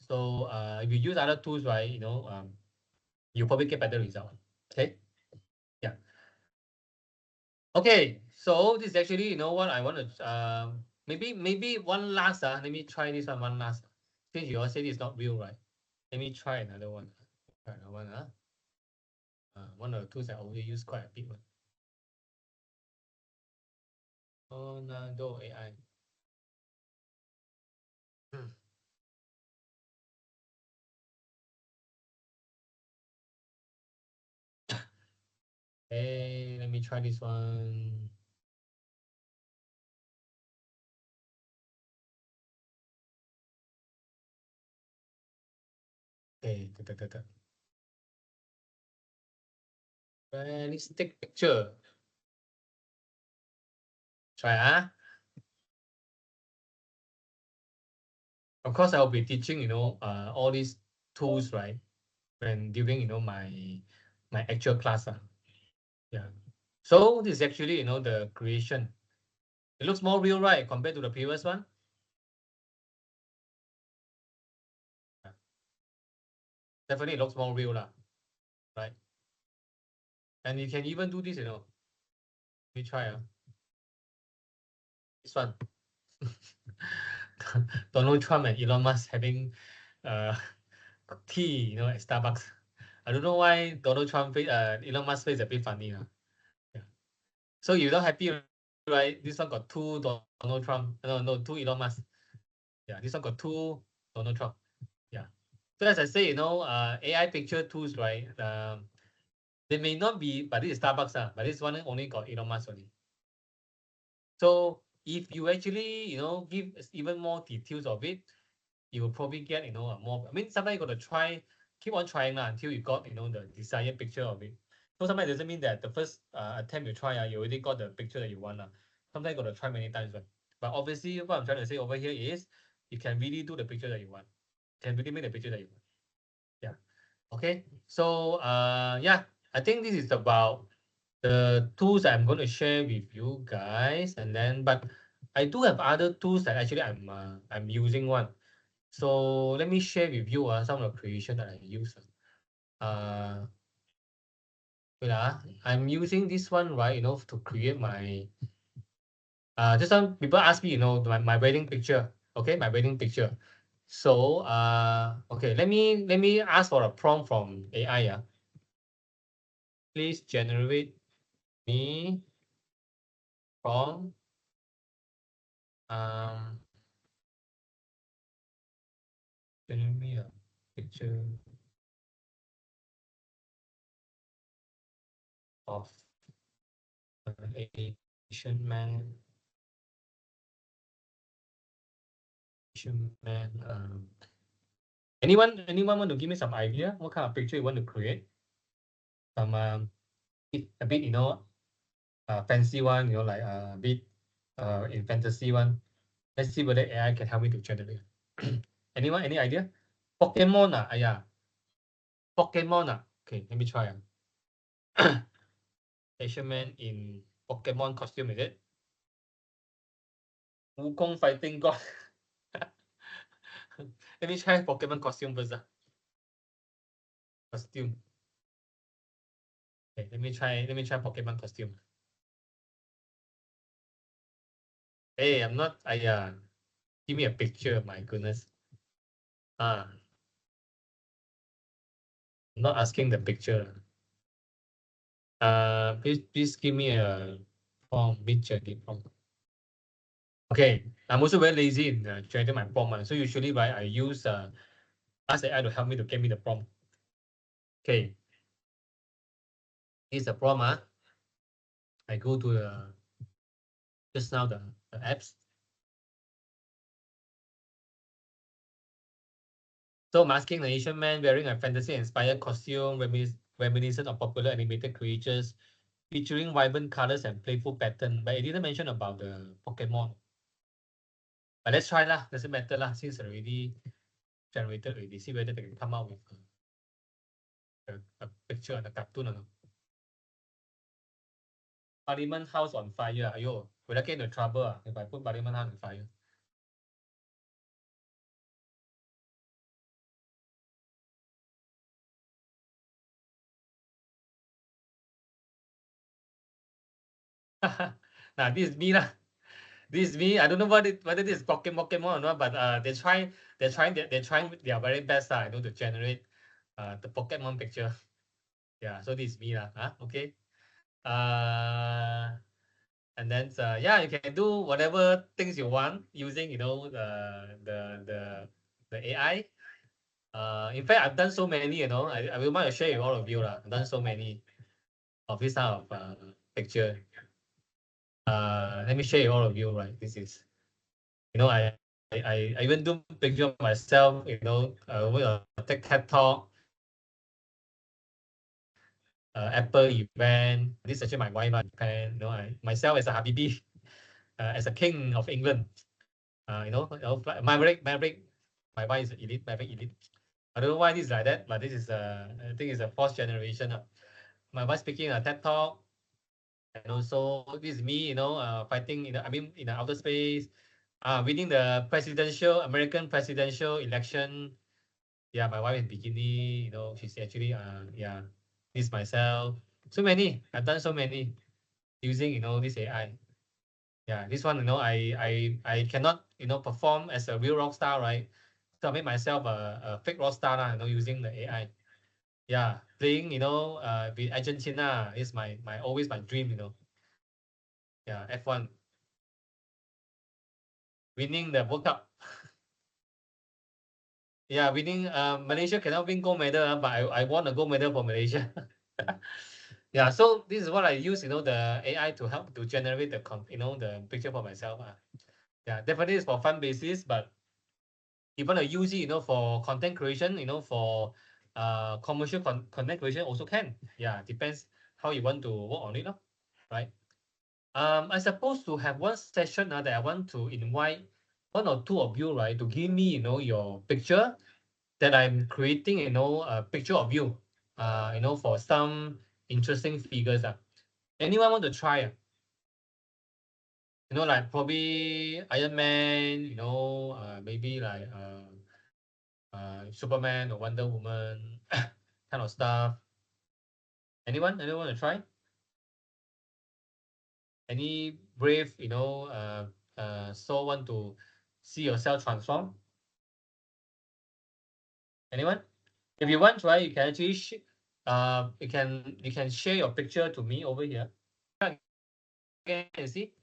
A: So if you use other tools, right, you probably get better result. Okay. Yeah. Okay. So this is actually, what I want to maybe one last. Let me try this one last. Since you all say it's not real, right? Let me try another one. Try another one. One of the tools I always use quite a bit. Nado AI. Hey, let me try this one. Okay. Realistic picture. Try. Of course, I'll be teaching, all these tools, right? When during, my actual class. Yeah. So this is actually, the creation. It looks more real, right, compared to the previous one? Definitely looks more real, right? And you can even do this, Let me try. This one. Donald Trump and Elon Musk having tea, at Starbucks. I don't know why Donald Trump face, Elon Musk face a bit funny. Yeah. So you're not happy, right? This one got two Donald Trump. No, two Elon Musk. Yeah, this one got two Donald Trump. Yeah. So as I say, AI picture tools, right? They may not be, but this is Starbucks, but this one only got Elon Musk only. So if you actually, give even more details of it, you will probably get, a more. I mean, sometimes you got to try, keep on trying until you got, the desired picture of it. So sometimes it doesn't mean that the first attempt you try, you already got the picture that you want. Sometimes you got to try many times, right? But obviously, what I'm trying to say over here is, you can really do the picture that you want. You can really make the picture that you want. Yeah. Okay. So yeah, I think this is about the tools I'm going to share with you guys, and then but I do have other tools that actually I'm using one. So let me share with you some of the creation that I use. Wait, I'm using this one, right? To create my just some people ask me, my wedding picture. Okay, my wedding picture. So okay, let me ask for a prompt from AI. Please generate me from generate me a picture of an Asian man. Anyone want to give me some idea what kind of picture you want to create? Some a bit fancy one, like a bit in fantasy one. Let's see whether AI can help me to generate. Anyone, any idea? Pokemon, yeah. Pokemon, okay, let me try. Asian man in Pokemon costume, is it? Wukong fighting god. Let me try Pokemon costume first. Costume. Okay, let me try Pokemon costume. Hey, I'm not give me a picture, my goodness. I'm not asking the picture. Please give me a prompt, MidJourney prompt. Okay, I'm also very lazy in generating my prompt. So usually, right, I use ask AI to help me to get me the prompt. Okay, here's the prompt. I go to just now the apps. So I'm asking the Asian man wearing a fantasy-inspired costume reminiscent of popular animated creatures, featuring vibrant colors and playful pattern. But it didn't mention about the Pokemon. But let's try lah. Doesn't matter lah. Since already generated already. See whether they can come out with a picture and a cartoon or not. Parliament House on fire. Ayo, will I get into trouble if I put Parliament House on fire? Nah, this is me lah. This is me. I don't know whether this is Pokemon or not, but they're trying their very best to generate the Pokemon picture. Yeah, so this is me lah. Okay. And then yeah, you can do whatever things you want using the AI. In fact, I've done so many. I will want to share with all of you lah. I've done so many of this kind of picture. Let me share with all of you. Right, this is I I even do picture of myself, you know, with a TED Talk, Apple event. This is actually my wife in Japan. You know, myself as a Habibi, as a king of England. You know, Maverick. My wife is elite, Maverick elite. I don't know why this is like that, but this is I think it's a fourth generation. My wife speaking a TED Talk, and also this is me, you know, fighting in the outer space, winning the American presidential election. Yeah, my wife in bikini, you know, she's actually yeah, this myself. So many. I've done so many using, you know, this AI. Yeah, this one, you know, I cannot, you know, perform as a real rock star, right? So I made myself a fake rock star, you know, using the AI. Yeah, playing, you know, with Argentina is my always my dream, you know. Yeah, F1. Winning the World Cup. Yeah, winning Malaysia cannot win gold medal, but I won a gold medal for Malaysia. Yeah, so this is what I use, you know, the AI to help to generate the the picture for myself. Yeah, definitely it's for fun basis, but if you want to use it, you know, for content creation, you know, for commercial content creation also can. Yeah, depends how you want to work on it, right? I supposed to have one session that I want to invite one or two of you, right, to give me, you know, your picture that I'm creating, you know, a picture of you, you know, for some interesting figures. Anyone want to try? You know, like probably Iron Man, you know, maybe like Superman or Wonder Woman, kind of stuff. Anyone? Anyone want to try? Any brave, you know, soul want to see yourself transform? Anyone? If you want, right, you can actually you can share your picture to me over here. Again, see.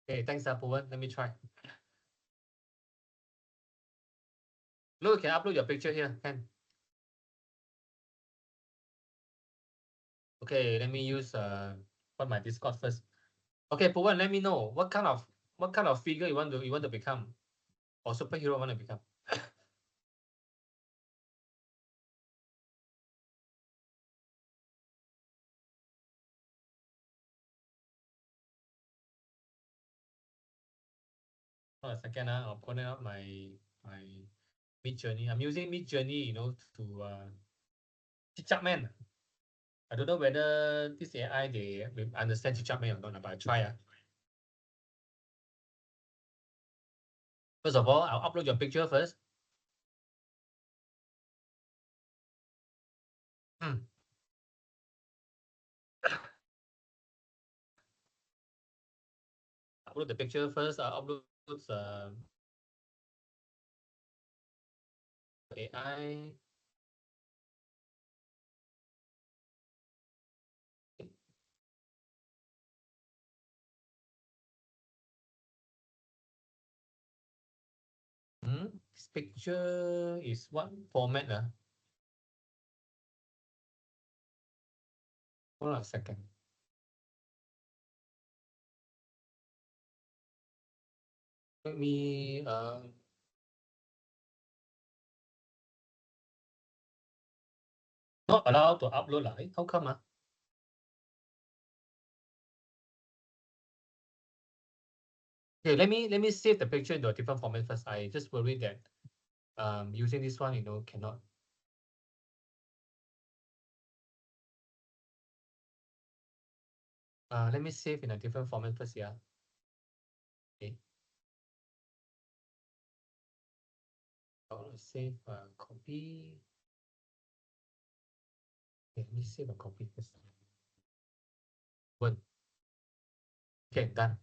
A: Okay, thanks, Apuan. Let me try. Look, you can upload your picture here. Can. Okay, let me use what my Discord first. Okay, Puan, let me know what kind of figure you want to become, or superhero want to become. Oh, a second, I'll put it up my MidJourney. I'm using MidJourney, you know, to Chitchatman. I don't know whether this AI they will understand Chitchatman or not, but I try. First of all, I'll upload your picture first. Upload the picture first. I'll upload AI. This picture is what format? Hold on a second. Let me not allowed to upload lah. How come? Okay, let me save the picture into a different format first. I just worry that using this one, you know, cannot. Let me save in a different format first, yeah. Okay. I'll save copy. Okay, let me save a copy first. One. Okay, done.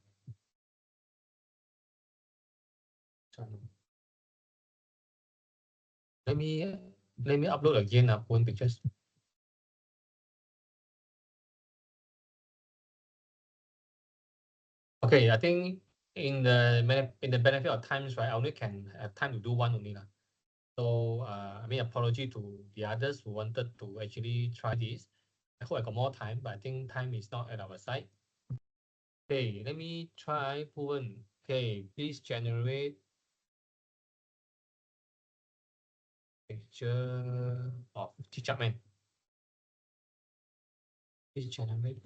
A: Let me upload again one pictures. Okay, I think in the benefit of times, right, I only can have time to do one only lah. So I mean, apology to the others who wanted to actually try this. I hope I got more time, but I think time is not at our side. Okay, let me try Puan. Okay, please generate Picture of Chapman. Generate.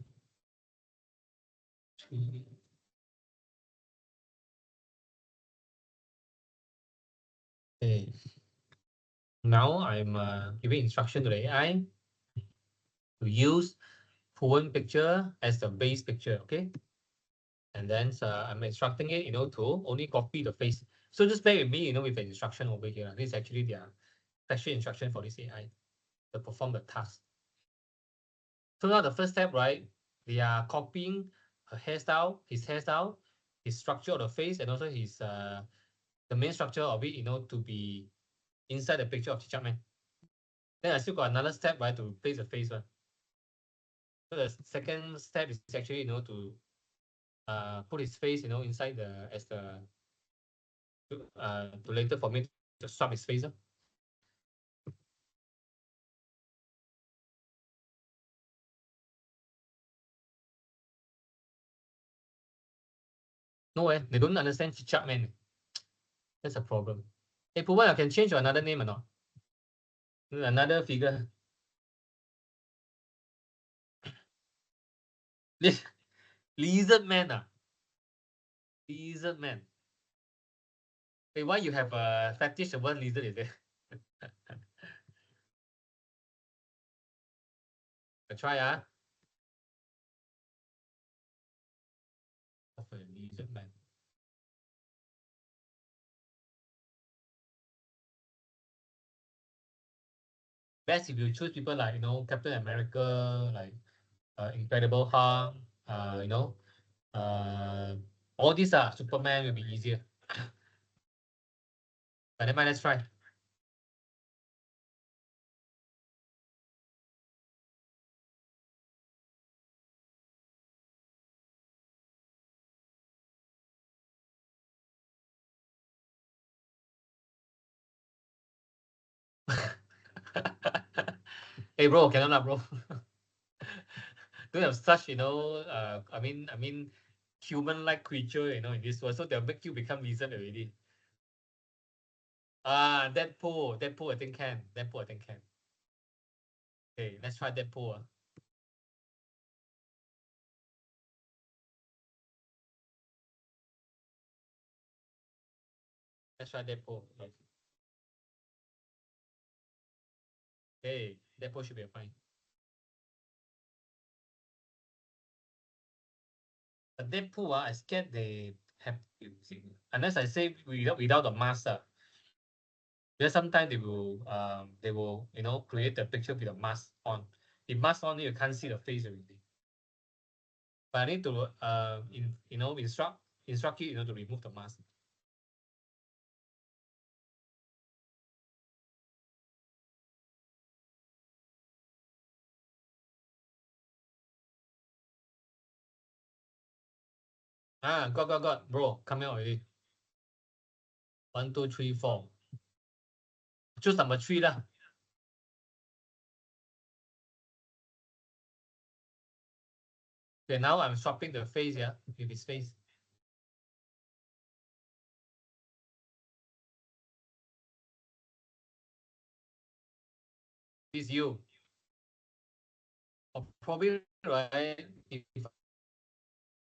A: Okay. Now I'm giving instruction to the AI to use fluent picture as the base picture, okay? And then I'm instructing it, to only copy the face. So just bear with me, with the instruction over here. This is actually their special instruction for this AI to perform the task. So now the first step, right? They are copying her hairstyle, his structure of the face, and also his the main structure of it, to be inside the picture of Chapman. Then I still got another step, right, to replace the face one. So the second step is actually, to put his face, inside the as the to later for me to swap his face. No way, they don't understand Chapman. That's a problem. Hey, Puwan, I can change your another name or not? Another figure. Lizard man. Lizard man. Hey, why you have a fetish of one lizard, is it? I try, of a lizard man. Best if you choose people like, Captain America, like Incredible Hulk, all these are Superman will be easier. But never mind, let's try. Hey bro, cannot lah, bro. Don't have such, I mean, human-like creature, in this world, so they'll make you become lizard already. Deadpool, I think can. Deadpool, I think can. Okay, let's try Deadpool. Let's try Deadpool. Okay, Deadpool should be fine. But Deadpool, I scared they have, unless I say without the mask. Because sometimes they will create the picture with a mask on. If mask on, you can't see the face already. But I need to instruct you, to remove the mask. Got. Bro, come here already. 1, 2, 3, 4. Choose number 3 lah. Okay, now I'm swapping the face, with his face. This is you. Or probably, right, if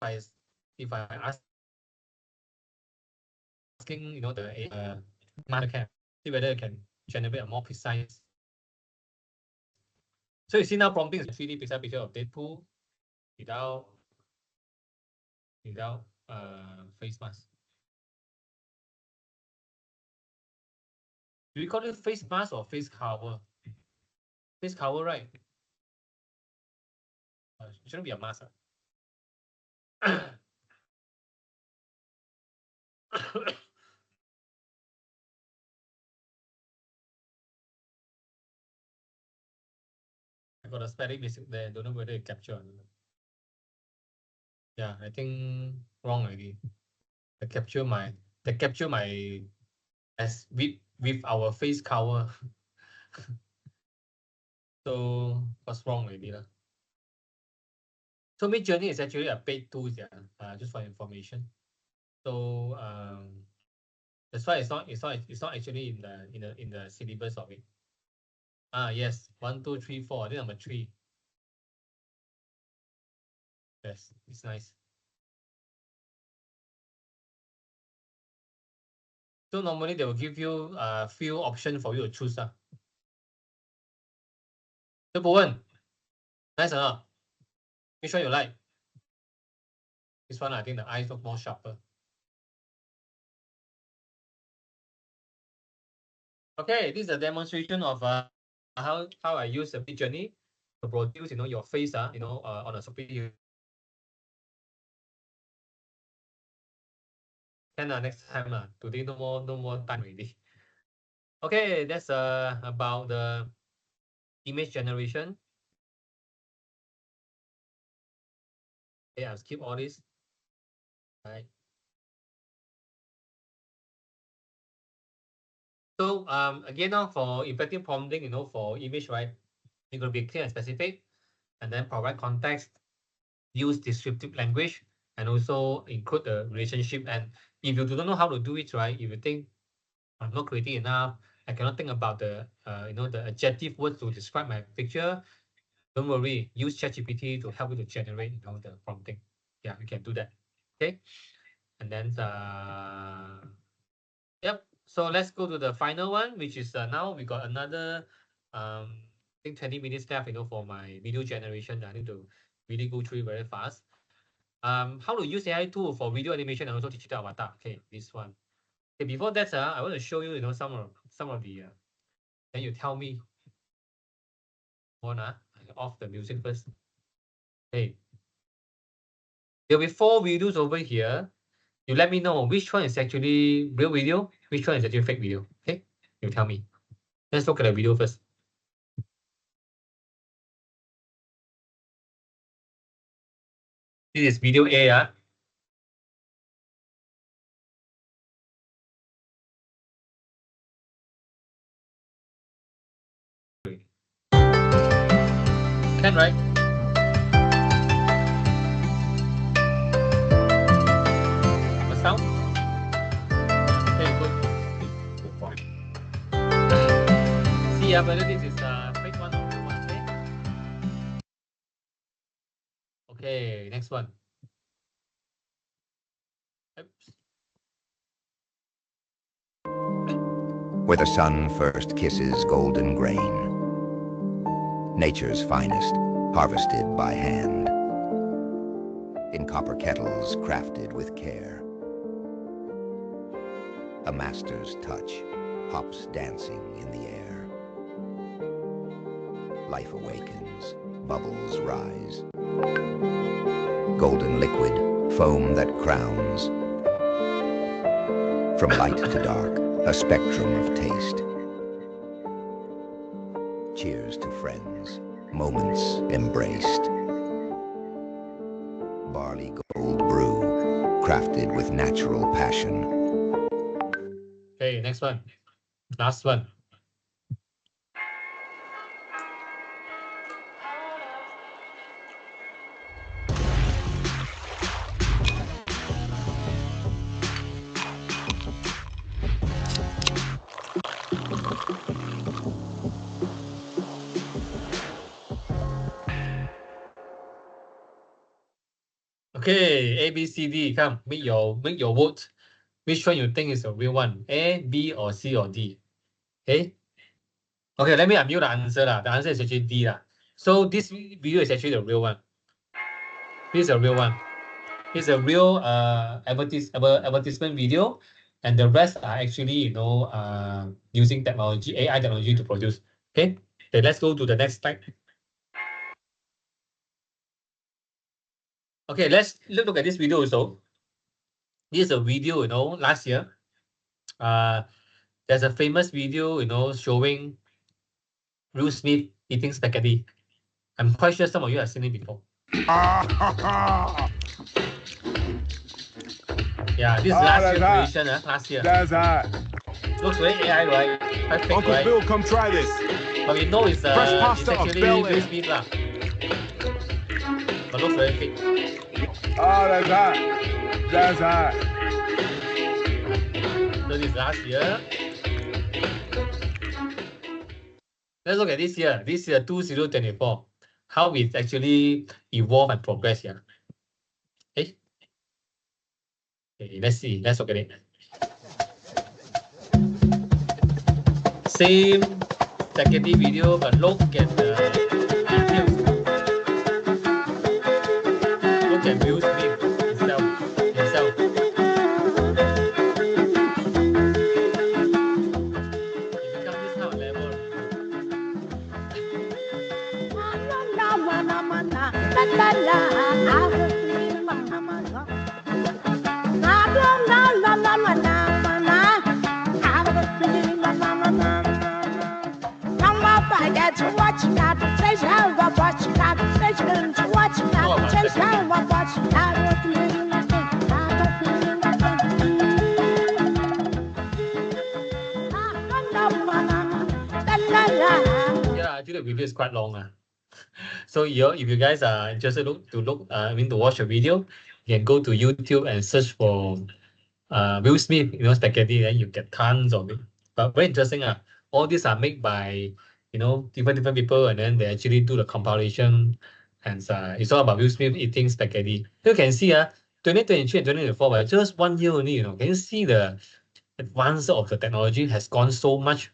A: I asking, the master can see whether it can generate a more precise. So you see now prompting is a 3D pixel picture of Deadpool without face mask. Do we call it face mask or face cover? Face cover, right? Shouldn't be a mask. I got a spelling mistake there. Don't know whether it capture or not. Yeah, I think wrong already. They capture my as with our face cover. So what's wrong already lah? So MidJourney is actually a paid tool, just for information. So That's why it's not actually in the syllabus of it. Yes, 1, 2, 3, 4. I think number 3. Yes, it's nice. So normally they will give you a few options for you to choose. So Bowen, nice or not? Which one you like? This one, I think the eyes look more sharper. Okay, this is a demonstration of how I use the MidJourney to produce your face on a superhero. Can next time today no more time already. Okay, that's about the image generation. Okay, I'll skip all this. Right. So again now for effective prompting, for image, right, you're gonna be clear and specific, and then provide context, use descriptive language, and also include the relationship. And if you do not know how to do it, right, if you think I'm not creative enough, I cannot think about the the adjective words to describe my picture, don't worry, use ChatGPT to help you to generate the prompting. Yeah, you can do that. Okay, and then yep. So let's go to the final one, which is now we got another I think 20 minutes left for my video generation. I need to really go through it very fast. How to use AI tool for video animation and also digital avatar. Okay, this one. Okay, before that, I want to show you some of the then you tell me off the music first. Okay, there'll be 4 videos over here. You let me know which one is actually real video, which one is actually fake video. Okay, you tell me. Let's look at the video first. This is video A. Can, right? The sound? Okay, good point. See whether this is fake one or real one. Okay, next one. Oops.
E: Where the sun first kisses golden grain, nature's finest, harvested by hand, in copper kettles crafted with care. A master's touch, hops dancing in the air. Life awakens, bubbles rise. Golden liquid, foam that crowns. From light to dark, a spectrum of taste. Cheers to friends, moments embraced. Barley gold brew, crafted with natural passion.
A: Okay, next one. Last one. Okay, A, B, C, D. Come, make your vote. Which one you think is the real one? A, B, or C, or D? Okay. Okay, let me unmute the answer. The answer is actually D. So this video is actually the real one. This is a real one. It's a real advertisement video, and the rest are actually using technology, AI technology to produce. Okay, let's go to the next slide. Okay, let's look at this video also. This is a video, last year. There's a famous video, showing Will Smith eating spaghetti. I'm quite sure some of you have seen it before. Yeah, this is last year creation. Last year.
F: That's hot.
A: Looks very AI, right? Quite fake,
F: Uncle
A: right?
F: Bill, come try this.
A: But we know it's
F: Fresh pasta of
A: actually
F: Bel
A: Will
F: Air.
A: Smith lah. But looks very fake.
F: Oh, that's hot. That's hot.
A: 30 is last year. Let's look at this year. This year, 2024. How it actually evolved and progressed here. Okay. Okay, let's see. Let's look at it. Same spaghetti video, but look at the details. Look at Will Smith himself. It becomes this kind of level. Yeah, actually the video is quite long. So if you guys are interested to watch a video, you can go to YouTube and search for Will Smith, spaghetti, then you get tons of it. But very interesting. All these are made by different people, and then they actually do the compilation, and it's all about Will Smith eating spaghetti. You can see 2023 and 2024, but just 1 year only, can you see the advance of the technology has gone so much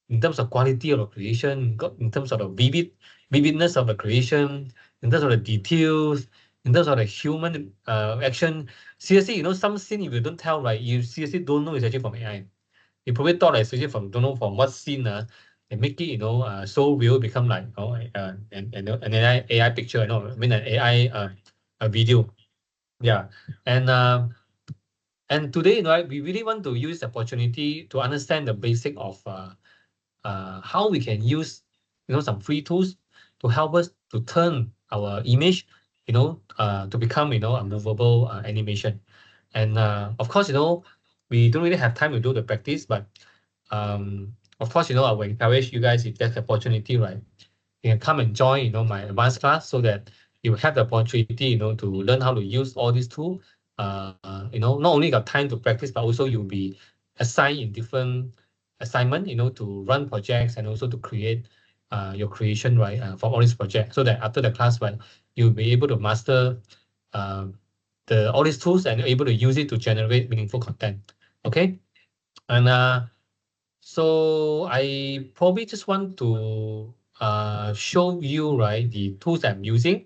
A: in terms of quality of the creation, in terms of the vividness of the creation, in terms of the details, in terms of the human action. Seriously, some scene, if you don't tell, right, you seriously don't know it's actually from AI. You probably thought it's actually from, don't know from what scene, and make it, so real, become like, an AI picture, an AI video. Yeah. And today, right, we really want to use the opportunity to understand the basic of how we can use, some free tools to help us to turn our image, to become, a movable animation. And of course, we don't really have time to do the practice, but of course, I will encourage you guys, if there's the opportunity, right, you can come and join, my advanced class, so that you have the opportunity, to learn how to use all these tools. Not only got time to practice, but also you'll be assigned in different assignment, to run projects and also to create your creation, right, for all these projects, so that after the class, right, you'll be able to master all these tools and able to use it to generate meaningful content. Okay, and so I probably just want to show you, right, the tools I'm using.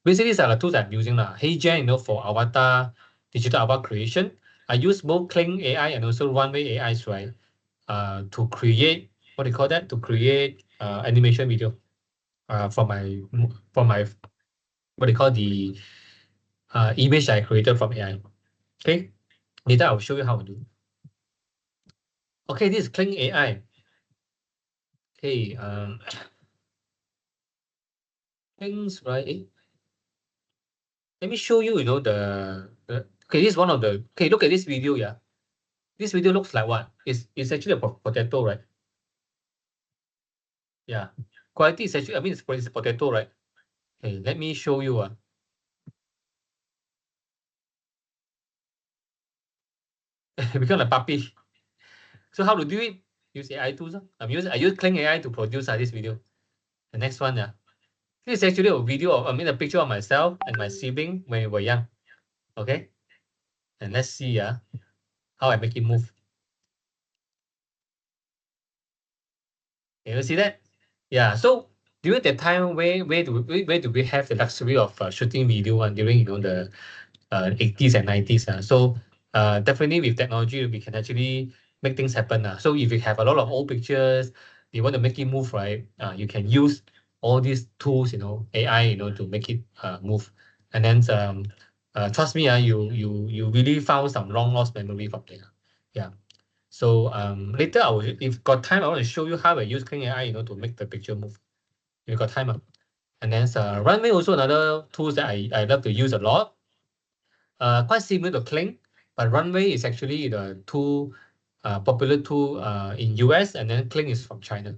A: Basically, these are the tools I'm using now. Heygen, for avatar, digital avatar creation. I use both Cling AI and also Runway AIs, right, to create, what do you call that? To create animation video for my what do you call, the image I created from AI. Okay, later I'll show you how to do. Okay, this is Cling AI. Okay, things, right? Let me show you, okay, this is one of the, okay, look at this video, yeah. This video looks like what? It's actually a potato, right? Yeah, quality is actually, it's a potato, right? Okay, let me show you. Become a puppy. So how to do it? Use AI tools. I use Cling AI to produce this video. The next one, yeah. This is actually a video of, a picture of myself and my sibling when we were young. Okay, and let's see how I make it move. Can you see that? Yeah. So during that time, where do we have the luxury of shooting video during the 80s and 90s? So definitely with technology, we can actually make things happen. So if you have a lot of old pictures, you want to make it move, right? You can use all these tools, AI, to make it move. And then trust me, you really found some long lost memory from there. Yeah. So later if got time, I want to show you how I use Cling AI, to make the picture move. If you got time. And then Runway also another tools that I love to use a lot. Quite similar to Cling, but Runway is actually the popular tool in US, and then Cling is from China.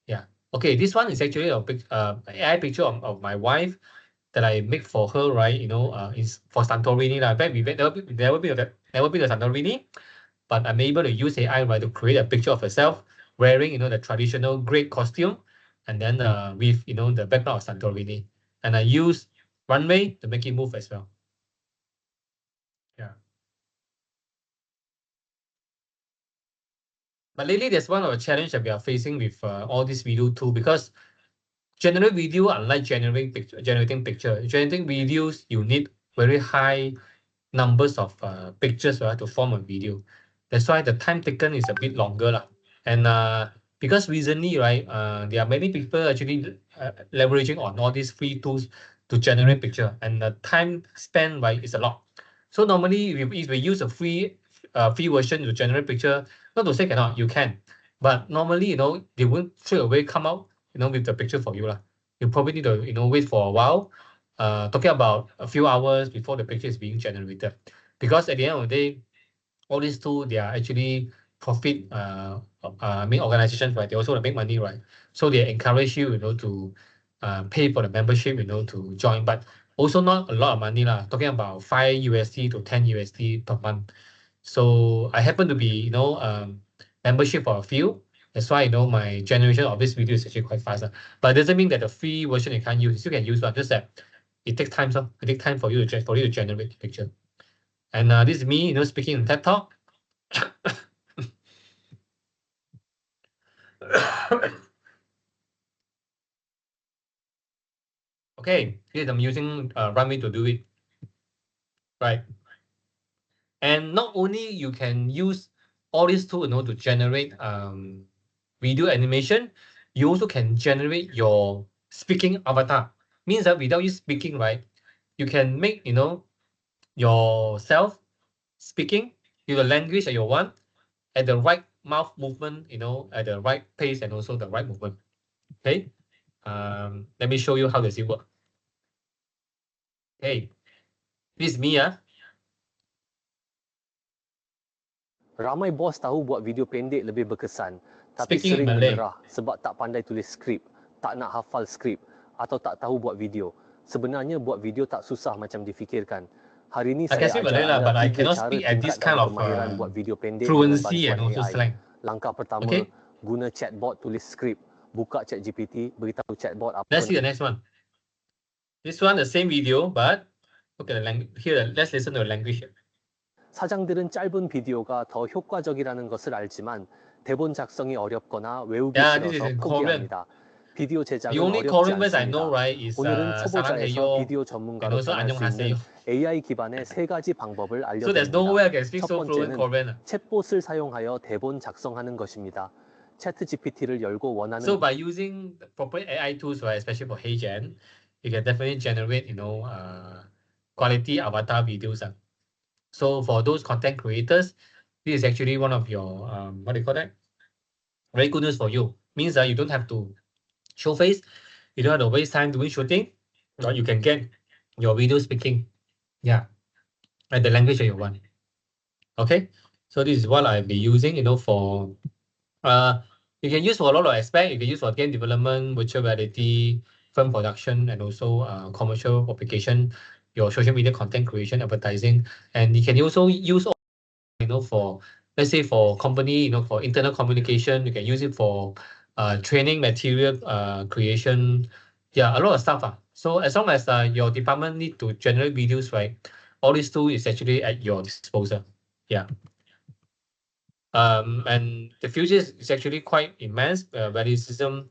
A: Yeah. Okay, this one is actually a AI picture of my wife that I make for her, right? Is for Santorini. In fact, we never been to Santorini, but I'm able to use AI, right, to create a picture of herself wearing, you know, the traditional great costume, and then with, you know, the background of Santorini, and I use runway to make it move as well. Yeah. But lately, there's one of the challenge that we are facing with all this video too, because generate video, unlike generating videos, you need very high numbers of pictures, right, to form a video. That's why the time taken is a bit longer lah. And because recently, right, there are many people actually leveraging on all these free tools to generate picture, and the time spent, right, is a lot. So normally, if we use a free version to generate picture, not to say cannot, you can, but normally, you know, they won't straight away come out, you know, with the picture for you lah. You probably need to, you know, wait for a while, talking about a few hours before the picture is being generated. Because at the end of the day, all these tools, they are actually profit, I mean, organizations, right? They also want to make money, right? So they encourage you, you know, to pay for the membership, you know, to join, but also not a lot of money lah. Talking about $5 to $10 per month. So I happen to be, you know, membership for a few. That's why, you know, my generation of this video is actually quite fast. But it doesn't mean that the free version you can't use. You still can use, but just that it takes time. So it takes time for you to generate the picture. And this is me, you know, speaking in TED Talk. Okay, here I'm using Runway to do it. Right. And not only you can use all these tools, you know, to generate video animation, you also can generate your speaking avatar. Means that without you speaking, right, you can make, you know, yourself speaking with the language that you want at the right mouth movement, you know, at the right pace and also the right movement. Okay. Let me show you how does it work. Okay. This is me,
F: Ramai bos tahu buat video pendek lebih berkesan, tapi
A: Speaking in
F: sering
A: Malay.
F: menyerah sebab tak pandai tulis skrip, tak nak hafal skrip atau tak tahu buat video. Sebenarnya buat video tak susah macam difikirkan. Hari ini
A: I can
F: saya
A: speak
F: ajar
A: Malay lah, but
F: anda
A: I
F: 3
A: cannot
F: cara
A: speak at this
F: tingkatkan
A: kind of
F: kemahiran buat video pendek dengan
A: fluency
F: bantuan
A: and also
F: AI.
A: slang.
F: Langkah pertama,
A: Okay.
F: guna chatbot tulis skrip. Buka ChatGPT, beritahu chatbot apa.
A: Let's see the next one. This one, the same video, but look at the language here. Let's listen to the language.
F: 사장들은 짧은 비디오가 더 효과적이라는 것을 알지만 대본 작성이 어렵거나 외우기
A: Yeah, this is
F: 싫어서
A: in Korean.
F: 포기합니다. 비디오 제작은
A: The only
F: 어렵지
A: Korean words I
F: 않습니다.
A: know, right, is
F: 오늘은 초보자에서
A: 사랑해요
F: 비디오
A: and
F: 전문가로
A: also
F: 변할 수 있는
A: 안녕하세요.
F: AI 기반의 3가지 방법을
A: So there's no
F: 알려드립니다.
A: way I can speak
F: 첫
A: so fluent
F: 번째는
A: Korean.
F: 챗봇을 사용하여 대본 작성하는 것입니다. 챗GPT를 열고 원하는
A: So by using the proper AI tools, right, especially for Heygen, you can definitely generate, you know, quality avatar videos. So for those content creators, this is actually one of your what do you call that? Very good news for you. Means that you don't have to show face, you don't have to waste time doing shooting, or you can get your video speaking, yeah, at the language that you want. Okay, so this is what I'll be using, you know, for you can use for a lot of aspects. You can use for game development, virtual reality, film production, and also commercial application, your social media content creation, advertising, and you can also use, you know, for, let's say, for company, you know, for internal communication. You can use it for training material creation. Yeah, a lot of stuff. So as long as your department need to generate videos, right, all these tools is actually at your disposal. Yeah. And the future is actually quite immense. Value system,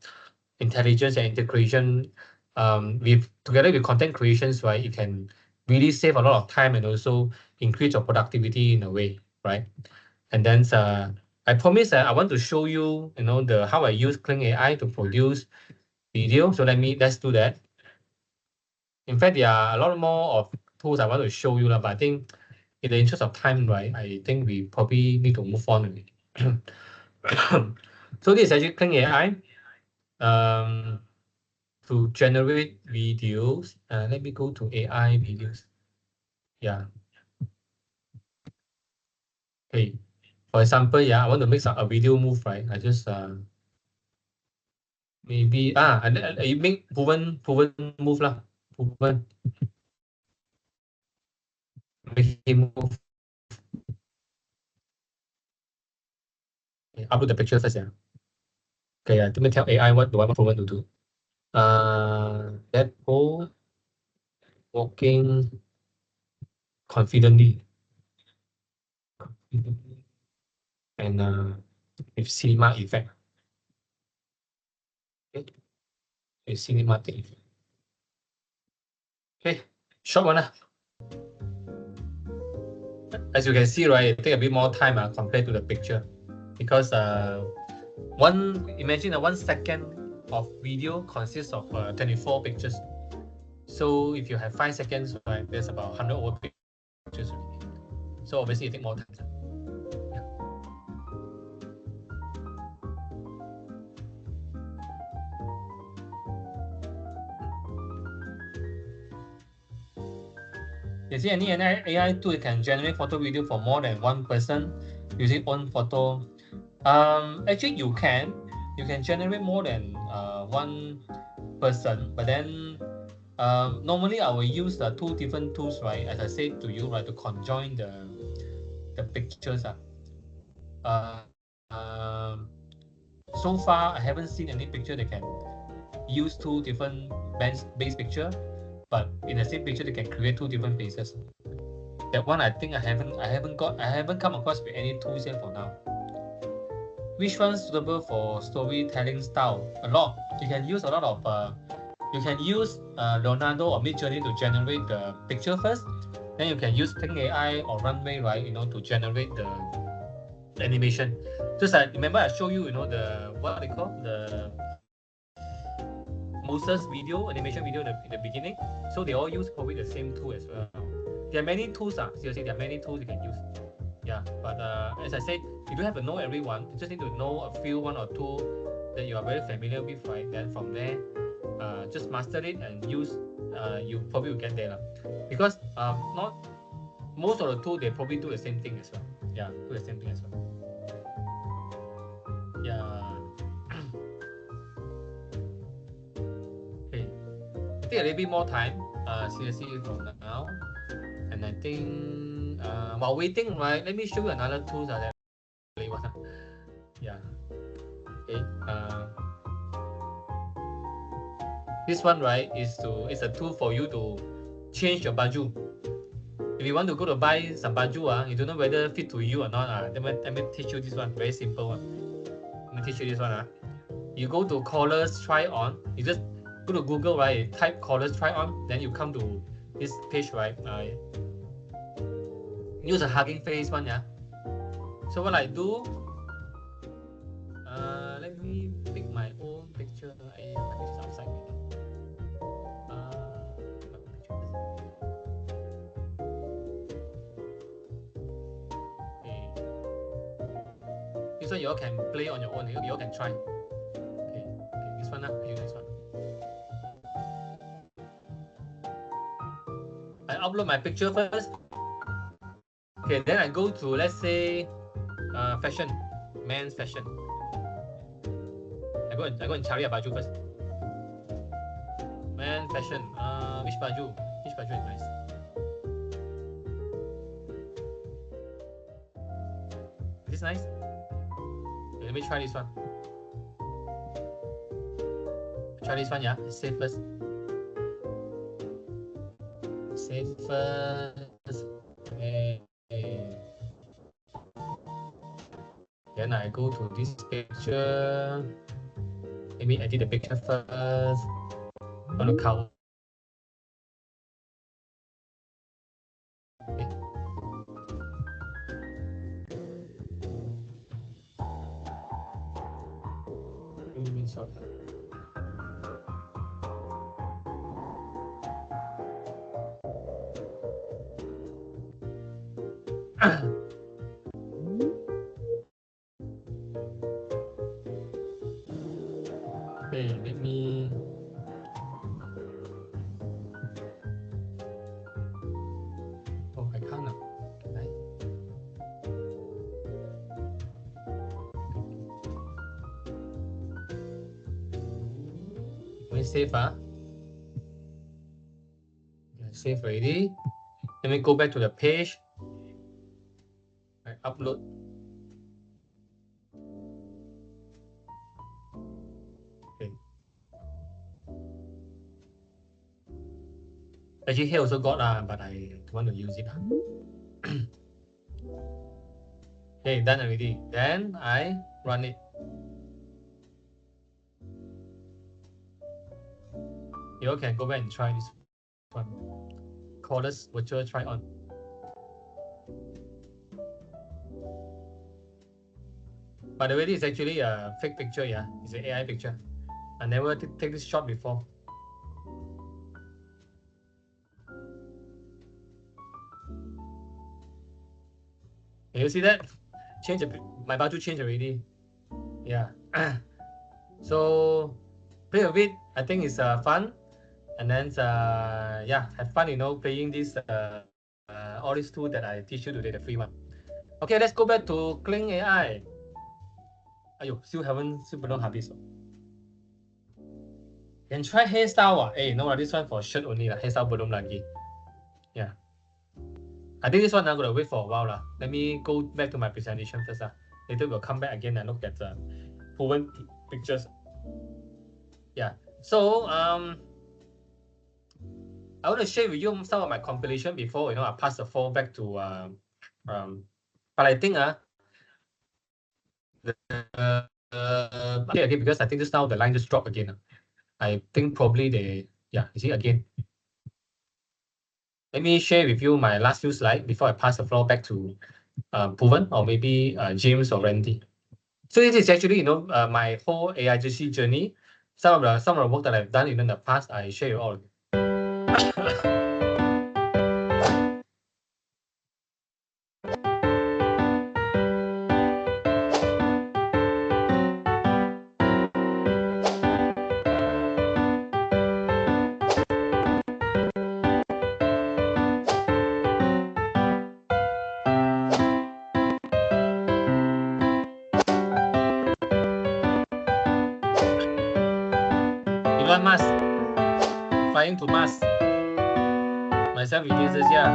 A: intelligence, and integration. Together with content creations, right, you can really save a lot of time and also increase your productivity in a way, right? And then I promise that I want to show you, you know, how I use Kling AI to produce video. So let's do that. In fact, there are a lot more of tools I want to show you, but I think in the interest of time, right, I think we probably need to move on. So this is actually Kling AI to generate videos. Let me go to AI videos. Yeah. Okay. For example, yeah, I want to make a video move, right? I just maybe you make proven move lah. Proven. Make him move. Okay, upload the picture first, yeah. Okay, let me tell AI what do I want program to do. Deadpool walking confidently. And with cinema effect. Okay, with cinematic effect. Okay, short one. As you can see, right, it take a bit more time compared to the picture, because imagine a 1 second of video consists of 24 pictures. So if you have 5 seconds, right, there's about 100 over pictures already. So obviously it take more time. Yeah. You see any AI tool can generate photo video for more than one person using one photo? Actually, you can generate more than one person, but then normally I will use the 2 different tools, right? As I said to you, right, to conjoin the pictures. So far, I haven't seen any picture that can use 2 different base picture, but in the same picture they can create 2 different faces. That one I think I haven't come across with any tools yet for now. Which one's suitable for storytelling style? A lot. You can use a lot of you can use Leonardo or MidJourney to generate the picture first. Then you can use Ping AI or Runway, right? To generate the animation. Just remember I show you, the what they call the Moses video, animation video in the beginning. So they all use probably the same tool as well. There are many tools. Seriously, there are many tools you can use. Yeah, but as I said, you don't have to know everyone. You just need to know a few, 1 or 2 that you are very familiar with, right? Then from there, just master it and use. You probably will get there, because not most of the tools they probably do the same thing as well. Yeah, do the same thing as well. Yeah. Okay, take a little bit more time. Seriously, from now, and I think while waiting, right, let me show you another tool that really was. Yeah. Okay. This one, right, is a tool for you to change your baju. If you want to go to buy some baju, you don't know whether fit to you or not. Let me teach you this one. Very simple one. Let me teach you this one. You go to collars try on. You just go to Google, right? Type collars try on. Then you come to this page, right? Use a hugging face one, yeah. So what I do? Let me pick my own picture. It's outside. Okay. This one you all can play on your own. You all can try. Okay. This one, I use this one. I upload my picture first. Okay, then I go to, let's say, fashion, men's fashion. I go and cari a baju first. Man fashion. Which baju? Which baju is nice? Is this nice? Okay, let me try this one. Try this one, yeah. Save first. Save first. Okay. Then I go to this picture. Let me edit the picture first. Want to cover. Okay. Okay, let me. Oh, I can't. Can I? Let me save. Save already. Let me go back to the page. I upload. Actually, here also got but I don't want to use it. Okay, done already. Then I run it. You all can go back and try this one. Cordless virtual try on. By the way, this is actually a fake picture, yeah. It's an AI picture. I never take this shot before. Can you see that? Change a bit. My batu changed already. Yeah. So play a bit. I think it's fun. And then yeah, have fun, you know, playing this all these tools that I teach you today, the free one. Okay, let's go back to Kling AI. Ayo, still belum habis. Can try hairstyle. Hey, no, this one for shirt only lah. Hairstyle belum lagi. Yeah. I think this one I'm gonna wait for a while lah. Let me go back to my presentation first lah. Later we'll come back again and look at the proven pictures. Yeah. So I want to share with you some of my compilation before, you know, I pass the phone back to but I think okay, because I think just now the line just dropped again. I think probably you see again. Let me share with you my last few slides before I pass the floor back to Proven or maybe James or Randy. So this is actually, you know, my whole AIGC journey. Some of the work that I've done in the past, I share you all. Elon Musk flying to Mars. Myself releases, yeah.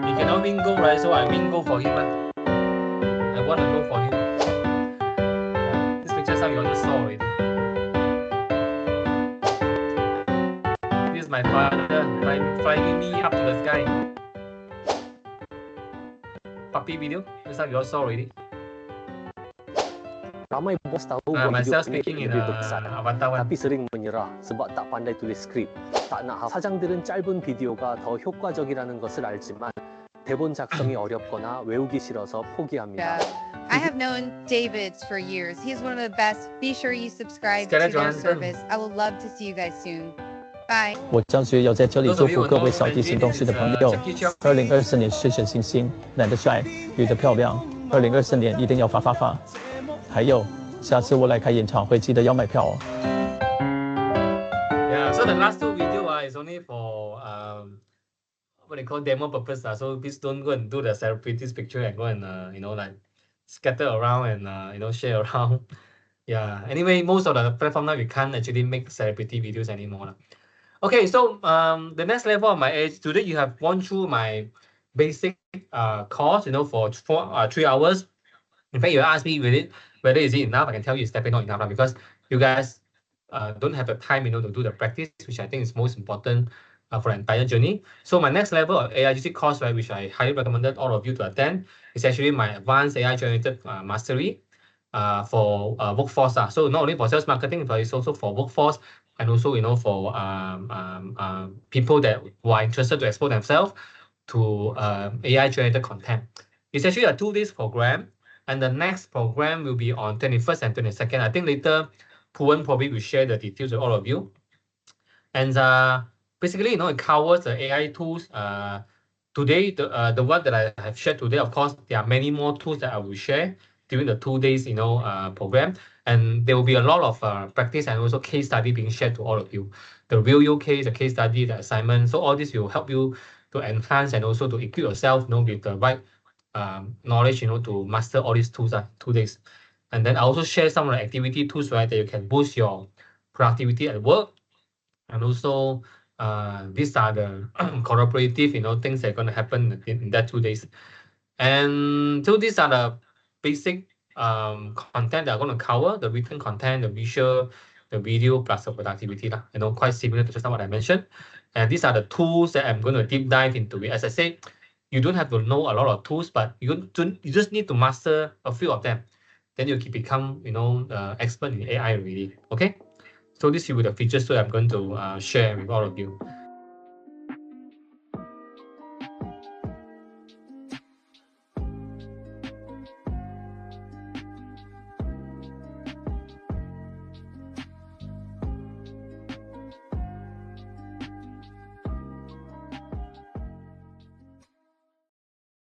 A: He cannot win gold, right? So I win gold for him. I want to go for him. This picture some you already saw already. This is my father flying me up to the sky. Puppy video. This time you all saw already.
F: Ramai bos tahu buat
A: myself
F: video
A: speaking in
F: lebih besar,
A: avatar one.
F: tapi sering menyerah sebab tak pandai tulis skrip. tak 나하. 사장들은 짧은 비디오가 더 효과적이라는 것을 알지만 대본 작성이 어렵거나 외우기 싫어서 포기합니다.
G: I have known David for years. He's one of the best. Be sure you subscribe to their service. I will love to see you guys soon. Bye.
B: 我张学友在这里祝福各位小弟行动室的朋友，2024年事事新星，男的帅，女的漂亮，2024年一定要发发发。还有，下次我来开演唱会，记得要买票哦。
A: Yeah, so the last two video is only for what they call demo purpose. So please don't go and do the celebrities picture and go and you know, like scatter around and you know, share around. Yeah. Anyway, most of the platform now we can't actually make celebrity videos anymore. Okay, so the next level of my age today, you have gone through my basic course, you know, for 3 hours. In fact, you asked me whether is it enough. I can tell you it's definitely not enough because you guys don't have the time, you know, to do the practice, which I think is most important for the entire journey. So my next level of AIGC course, right, which I highly recommended all of you to attend, is actually my advanced AI generated mastery for workforce. So not only for sales marketing, but it's also for workforce and also, you know, for people that who are interested to expose themselves to AI generated content. It's actually a 2 days program. And the next program will be on 21st and 22nd. I think later, Puan probably will share the details with all of you. And basically, you know, it covers the AI tools. Today, the one that I have shared today, of course, there are many more tools that I will share during the 2 days, you know, program. And there will be a lot of practice and also case study being shared to all of you. The real case, the case study, the assignment. So all this will help you to enhance and also to equip yourself, you know, with the right knowledge, you know, to master all these tools 2 days. And then I also share some of the activity tools, right, that you can boost your productivity at work. And also these are the collaborative, you know, things that are going to happen in that 2 days. And so these are the basic content that I'm going to cover: the written content, the visual, the video plus the productivity. Quite similar to just what I mentioned. And these are the tools that I'm going to deep dive into it. As I say, you don't have to know a lot of tools, but you just need to master a few of them. Then you can become, expert in AI really. Okay. So this will be the features that I'm going to share with all of you.